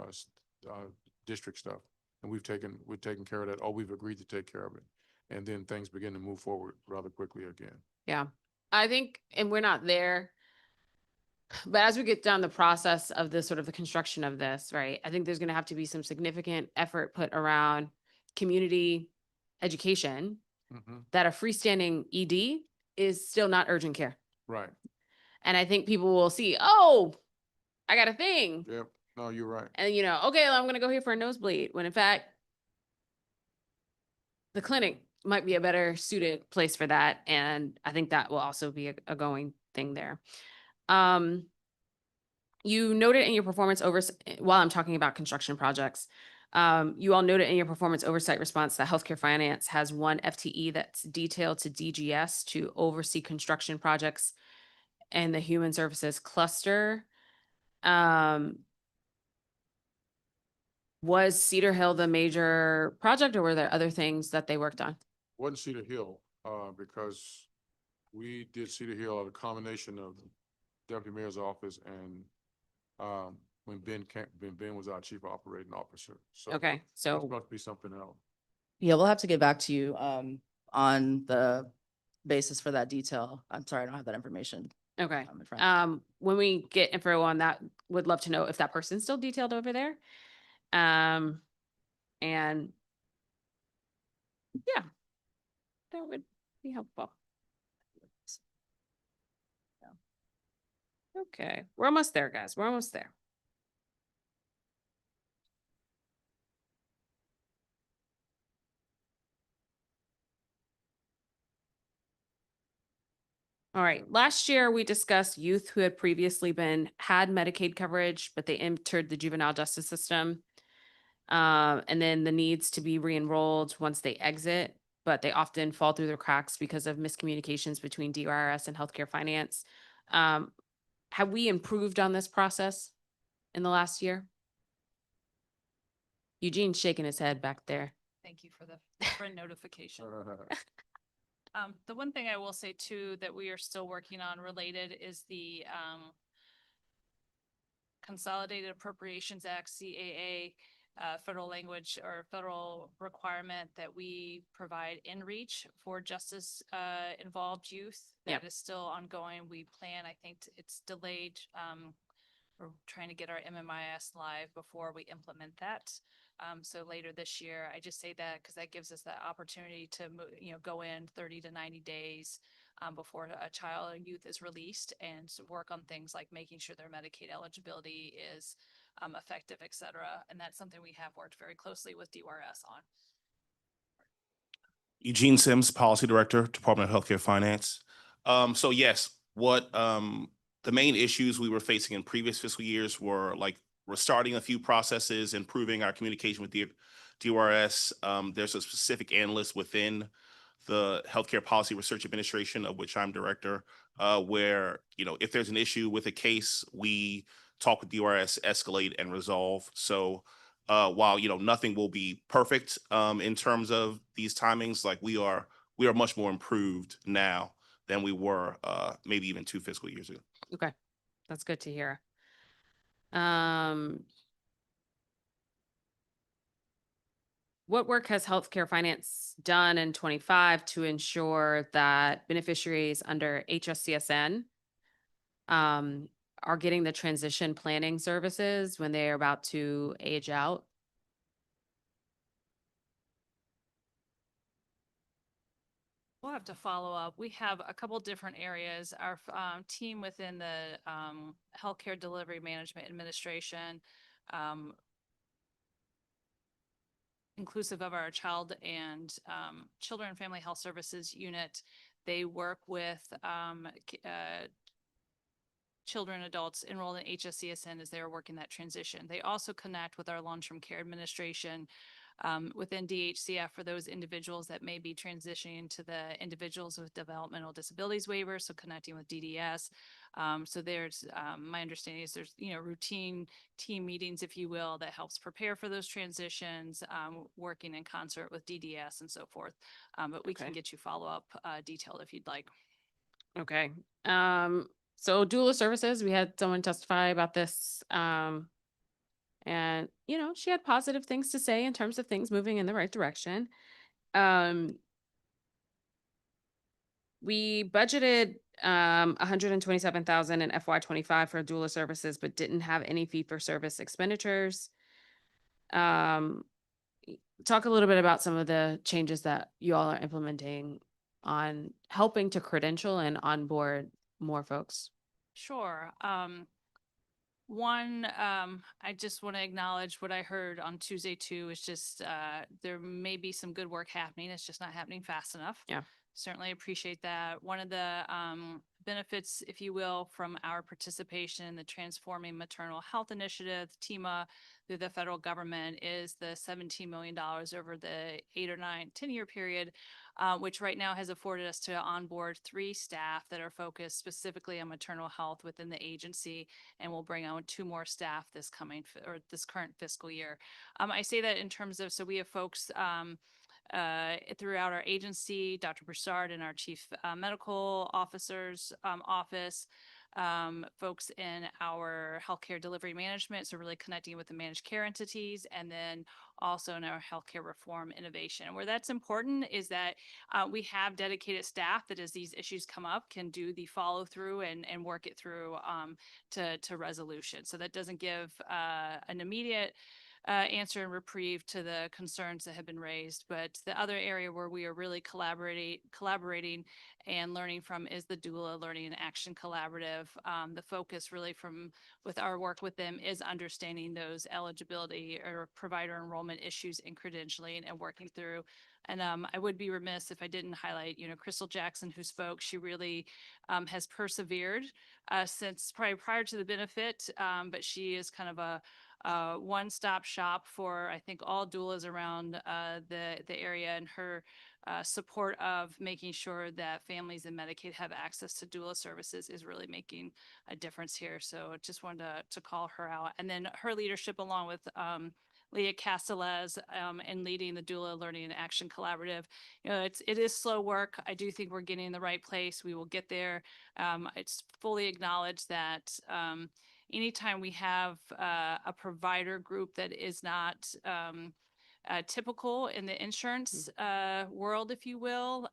district stuff, and we've taken care of that. Or we've agreed to take care of it, and then things begin to move forward rather quickly again. yeah, I think, and we're not there. But as we get down the process of the sort of the construction of this, right, I think there's going to have to be some significant effort put around community education that a freestanding ED is still not urgent care. Right. And I think people will see, oh, I got a thing. Yep. No, you're right. And, you know, okay, well, I'm going to go here for a nosebleed, when in fact, the clinic might be a better suited place for that. And I think that will also be a going thing there. You noted in your performance while I'm talking about construction projects, you all noted in your performance oversight response that healthcare finance has 1 FTE that's detailed to DGS to oversee construction projects and the human services cluster. Was Cedar Hill the major project, or were there other things that they worked on? Wasn't Cedar Hill, because we did Cedar Hill at a combination of Deputy Mayor's office and when Ben was our Chief Operating Officer. So Okay, so that must be something else. Yeah, we'll have to get back to you on the basis for that detail. I'm sorry, I don't have that information. okay. in front. When we get info on that, would love to know if that person's still detailed over there. And yeah, that would be helpful. Okay, we're almost there, guys. We're almost there. All right, last year we discussed youth who had previously had Medicaid coverage, but they entered the juvenile justice system. And then the needs to be re-enrolled once they exit, but they often fall through the cracks because of miscommunications between DRS and healthcare finance. Have we improved on this process in the last year? Eugene's shaking his head back there. Thank you for the friend notification. The one thing I will say too, that we are still working on related is the Consolidated Appropriations Act, CAA, federal language or federal requirement that we provide in reach for justice involved youth. Yep. That is still ongoing. We plan, I think it's delayed. We're trying to get our MMIS live before we implement that. So later this year, I just say that because that gives us that opportunity to, go in 30 to 90 days before a child or youth is released and work on things like making sure their Medicaid eligibility is effective, et cetera. And that's something we have worked very closely with DRS on. Eugene Sims, Policy Director, Department of Healthcare Finance. So yes, what the main issues we were facing in previous fiscal years were like restarting a few processes, improving our communication with DRS. There's a specific analyst within the Healthcare Policy Research Administration, of which I'm director, where, if there's an issue with a case, we talk with DRS, escalate and resolve. So while, nothing will be perfect in terms of these timings, like we are much more improved now than we were maybe even 2 fiscal years ago. Okay, that's good to hear. What work has healthcare finance done in 25 to ensure that beneficiaries under HSCSN are getting the transition planning services when they are about to age out? We'll have to follow up. We have a couple different areas. Our team within the Healthcare Delivery Management Administration, inclusive of our Child and Children and Family Health Services unit, they work with children, adults enrolled in HSCSN as they're working that transition. They also connect with our Long-Term Care Administration within DHCF for those individuals that may be transitioning to the Individuals with Developmental Disabilities waiver, so connecting with DDS. So there's, my understanding is there's, routine team meetings, if you will, that helps prepare for those transitions, working in concert with DDS and so forth. But we can get you follow-up detailed if you'd like. Okay. So doula services, we had someone testify about this. And, she had positive things to say in terms of things moving in the right direction. We budgeted 127,000 in FY25 for doula services, but didn't have any fee-for-service expenditures. Talk a little bit about some of the changes that you all are implementing on helping to credential and onboard more folks. Sure. One, I just want to acknowledge what I heard on Tuesday too, is just there may be some good work happening. It's just not happening fast enough. Yeah. Certainly appreciate that. One of the benefits, if you will, from our participation in the Transforming Maternal Health Initiative, TMA, through the federal government is the $17 million over the 8 or 9, 10-year period, which right now has afforded us to onboard 3 staff that are focused specifically on maternal health within the agency, and we'll bring on 2 more staff this current fiscal year. I say that in terms of, so we have folks throughout our agency, Dr. Broussard in our chief medical officer's office, folks in our healthcare delivery management, so really connecting with the managed care entities, and then also in our healthcare reform innovation. Where that's important is that we have dedicated staff that as these issues come up can do the follow through and work it through to resolution. So that doesn't give an immediate answer and reprieve to the concerns that have been raised. But the other area where we are really collaborating and learning from is the Doula Learning and Action Collaborative. The focus really with our work with them is understanding those eligibility or provider enrollment issues in credentialing and working through. And I would be remiss if I didn't highlight, Crystal Jackson, who spoke. She really has persevered since probably prior to the benefit, but she is kind of a one-stop shop for, I think, all doulas around the area, and her support of making sure that families in Medicaid have access to doula services is really making a difference here. So just wanted to call her out. And then her leadership along with Leah Castellez and leading the Doula Learning and Action Collaborative. It is slow work. I do think we're getting in the right place. We will get there. It's fully acknowledged that anytime we have a provider group that is not typical in the insurance world, if you will,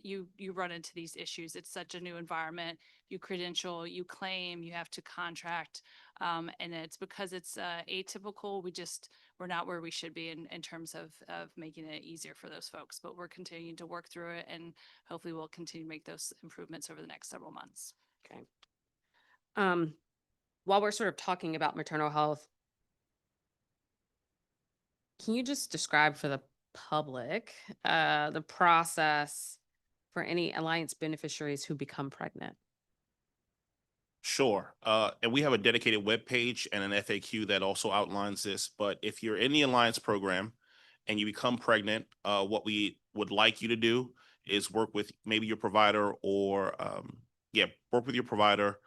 you run into these issues. It's such a new environment. You credential, you claim, you have to contract, and it's because it's atypical. We're not where we should be in terms of making it easier for those folks. But we're continuing to work through it, and hopefully we'll continue to make those improvements over the next several months. Okay. While we're sort of talking about maternal health, can you just describe for the public the process for any Alliance beneficiaries who become pregnant? Sure. And we have a dedicated webpage and an FAQ that also outlines this. But if you're in the Alliance program and you become pregnant, what we would like you to do is work with maybe your provider or, work with your provider.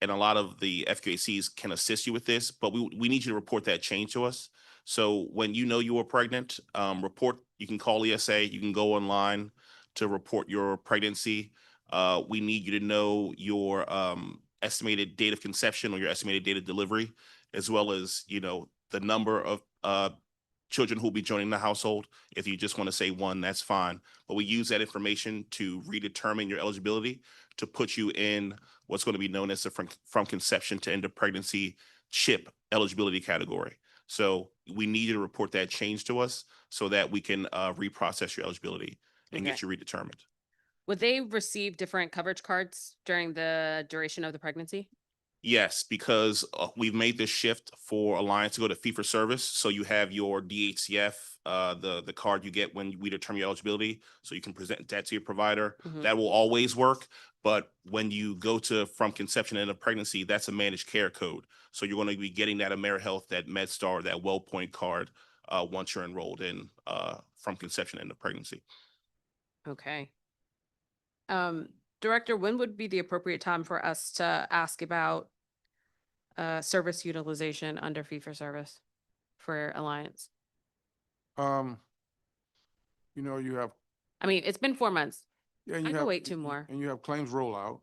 And a lot of the FQACs can assist you with this, but we need you to report that change to us. So when you know you were pregnant, you can call ESA, you can go online to report your pregnancy. We need you to know your estimated date of conception or your estimated date of delivery, as well as, the number of children who will be joining the household. If you just want to say one, that's fine. But we use that information to redetermine your eligibility to put you in what's going to be known as the from conception to end of pregnancy CHIP eligibility category. So we need you to report that change to us so that we can reprocess your eligibility and get you redetermined. Would they receive different coverage cards during the duration of the pregnancy? Yes, because we've made this shift for Alliance to go to fee for service. So you have your DHCF, the card you get when we determine your eligibility. So you can present that to your provider. Mhm. That will always work. But when you go to from conception to end of pregnancy, that's a managed care code. So you're going to be getting that AmeriHealth, that MedStar, that WellPoint card once you're enrolled in from conception to end of pregnancy. Okay. Director, when would be the appropriate time for us to ask about service utilization under fee for service for Alliance? You have, I mean, it's been 4 months. yeah, I you can have, wait 2 more. and you have claims rollout.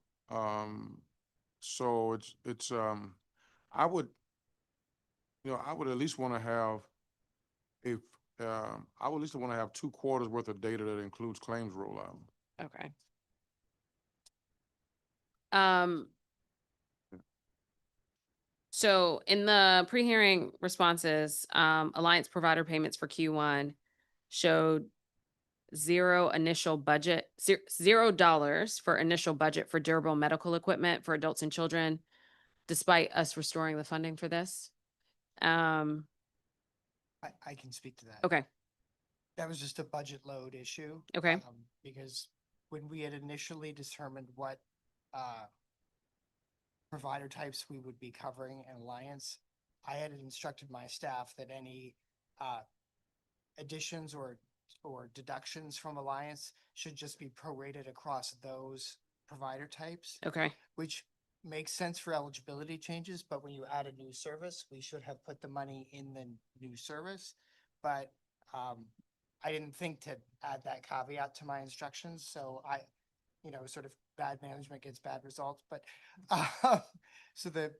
So it's I would at least want to have I would at least want to have 2 quarters worth of data that includes claims rollout. Okay. So in the pre-hearing responses, Alliance provider payments for Q1 showed $0 for initial budget for durable medical equipment for adults and children, despite us restoring the funding for this. I can speak to that. Okay. That was just a budget load issue. Okay. Because when we had initially determined what provider types we would be covering in Alliance, I had instructed my staff that any additions or deductions from Alliance should just be prorated across those provider types. Okay. Which makes sense for eligibility changes, but when you add a new service, we should have put the money in the new service. But I didn't think to add that caveat to my instructions, so sort of bad management gets bad results. But so the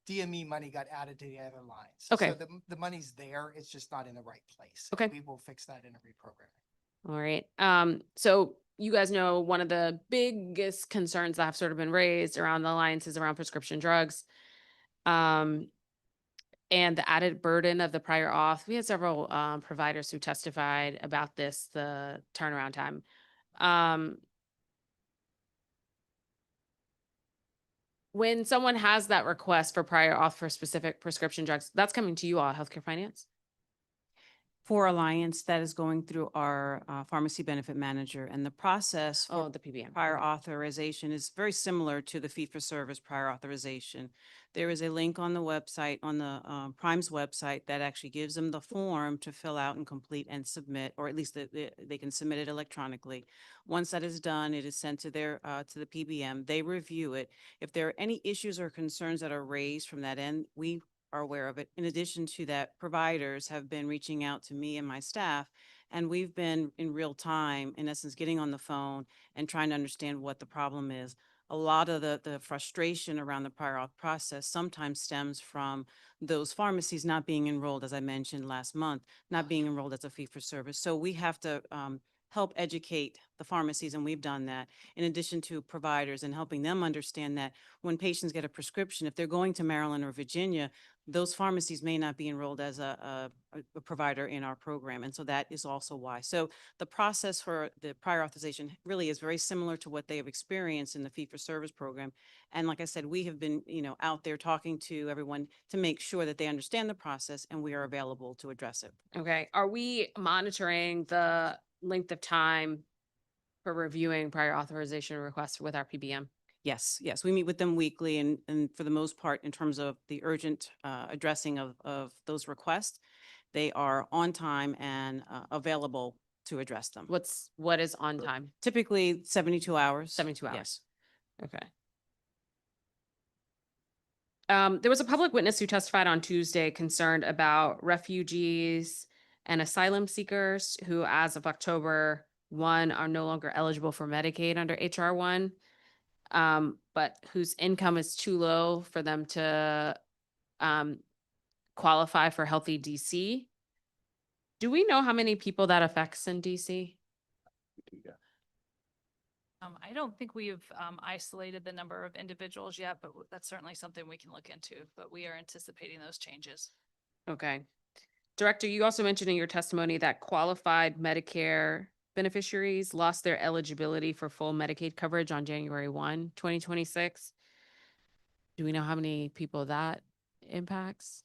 DME money got added to the other lines. Okay. So the money's there, it's just not in the right place. Okay. We will fix that in a reprogramming. All right. So you guys know one of the biggest concerns that have sort of been raised around the Alliance is around prescription drugs. and the added burden of the prior auth. We had several providers who testified about this, the turnaround time. When someone has that request for prior auth for specific prescription drugs, that's coming to you all, Healthcare Finance? For Alliance, that is going through our pharmacy benefit manager, and the process Oh, for the PBM. prior authorization is very similar to the fee-for-service prior authorization. There is a link on the website, on the Prime's website, that actually gives them the form to fill out and complete and submit, or at least they can submit it electronically. Once that is done, it is sent to their to the PBM. They review it. If there are any issues or concerns that are raised from that end, we are aware of it. In addition to that, providers have been reaching out to me and my staff, and we've been in real time, in essence, getting on the phone and trying to understand what the problem is. A lot of the frustration around the prior auth process sometimes stems from those pharmacies not being enrolled, as I mentioned last month, not being enrolled as a fee-for-service. So we have to help educate the pharmacies, and we've done that, in addition to providers, and helping them understand that when patients get a prescription, if they're going to Maryland or Virginia, those pharmacies may not be enrolled as a provider in our program. And so that is also why. So the process for the prior authorization really is very similar to what they have experienced in the fee-for-service program. And like I said, we have been, out there talking to everyone to make sure that they understand the process, and we are available to address it. Okay. Are we monitoring the length of time for reviewing prior authorization requests with our PBM? Yes, we meet with them weekly, and for the most part, in terms of the urgent addressing of those requests, they are on time and available to address them. What is on time? Typically 72 hours. 72 hours. Yes. Okay. There was a public witness who testified on Tuesday concerned about refugees and asylum seekers who, as of October 1, are no longer eligible for Medicaid under HR 1. But whose income is too low for them to qualify for Healthy DC. Do we know how many people that affects in DC? I don't think we've isolated the number of individuals yet, but that's certainly something we can look into, but we are anticipating those changes. Okay. Director, you also mentioned in your testimony that qualified Medicare beneficiaries lost their eligibility for full Medicaid coverage on January 1, 2026. Do we know how many people that impacts?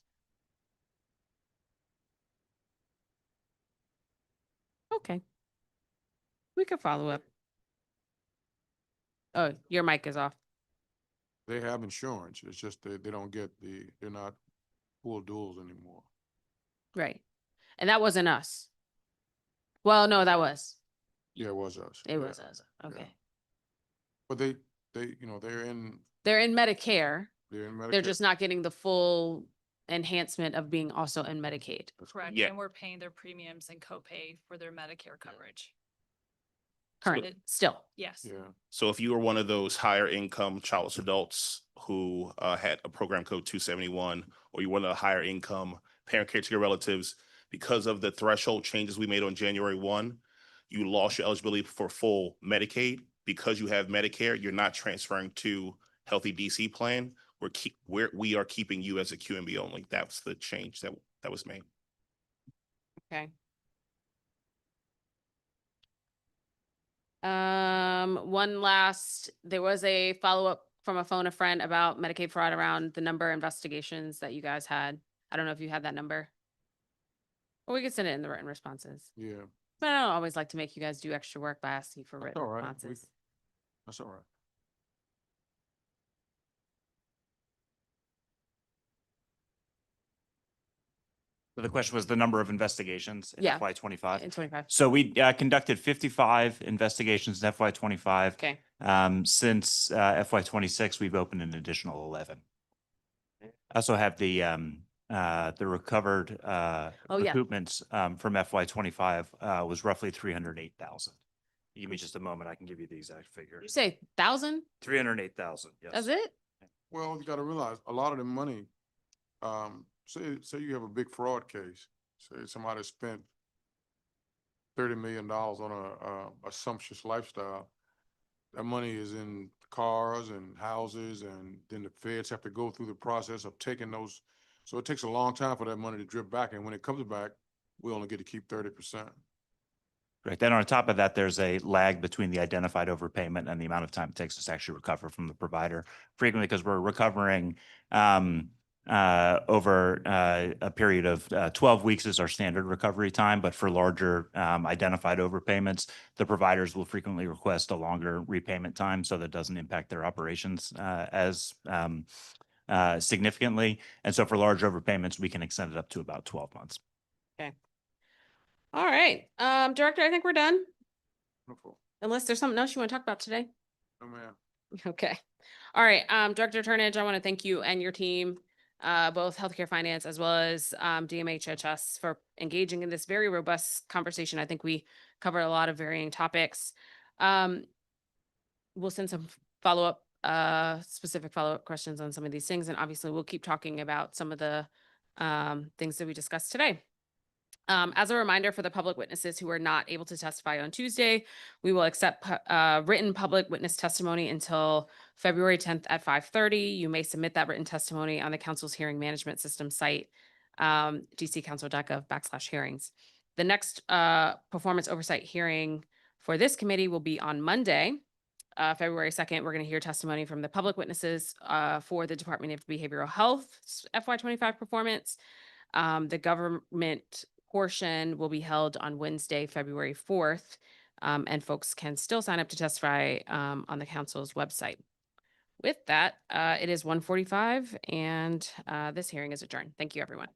Okay. We could follow up. Oh, your mic is off. They have insurance. It's just they don't get they're not full duals anymore. Right. And that wasn't us. Well, no, that was. Yeah, it was us. It Yeah, was us. yeah. Okay. But they're in They're in Medicare. Medicare. They're just not getting the full enhancement of being also in Medicaid. Correct. Yeah. And we're paying their premiums and copay for their Medicare coverage. Current, still. Yes. Yeah. So if you were one of those higher income childless adults who had a program code 271, or you're one of the higher income parent caretaker relatives, because of the threshold changes we made on January 1, you lost your eligibility for full Medicaid. Because you have Medicare, you're not transferring to Healthy DC plan. We are keeping you as a QMB only. That's the change that was made. Okay. One last, there was a follow-up from a phone a friend about Medicaid fraud around the number of investigations that you guys had. I don't know if you had that number. Or we could send it in the written responses. Yeah, But I don't always like to make you guys do extra work by asking for written all right. responses. That's all right. So the question was the number of investigations in Yeah. FY 25. In 25. So we conducted 55 investigations in FY 25. Okay. Since FY 26, we've opened an additional 11. I also have the recovered yeah. recoupments from FY 25 was roughly 308,000. Give me just a moment. I can give you the exact figure. You say 1,000? 308,000. Yes. That's it? Well, you got to realize a lot of the money. Say you have a big fraud case. Say somebody spent $30 million on a sumptuous lifestyle. That money is in cars and houses, and then the feds have to go through the process of taking those So it takes a long time for that money to drip back, and when it comes back, we only get to keep 30%. Correct. Then on top of that, there's a lag between the identified overpayment and the amount of time it takes us to actually recover from the provider. Frequently, because we're recovering over a period of 12 weeks is our standard recovery time. But for larger identified overpayments, the providers will frequently request a longer repayment time, so that doesn't impact their operations as significantly. And so for large overpayments, we can extend it up to about 12 months. Okay. All right, Director, I think we're done, Wonderful. unless there's something else you want to talk about today. Oh, man. Okay. All right, Director Turnage, I want to thank you and your team, both Healthcare Finance as well as DMHHS, for engaging in this very robust conversation. I think we covered a lot of varying topics. We'll send some follow-up, specific follow-up questions on some of these things, and obviously we'll keep talking about some of the things that we discussed today. As a reminder for the public witnesses who are not able to testify on Tuesday, we will accept written public witness testimony until February 10th at 5:30. You may submit that written testimony on the council's hearing management system site, dccouncil.gov/hearings. The next performance oversight hearing for this committee will be on Monday, February 2nd. We're going to hear testimony from the public witnesses for the Department of Behavioral Health FY25 performance. The government portion will be held on Wednesday, February 4th, and folks can still sign up to testify on the council's website. With that, it is 1:45 and this hearing is adjourned. Thank you, everyone.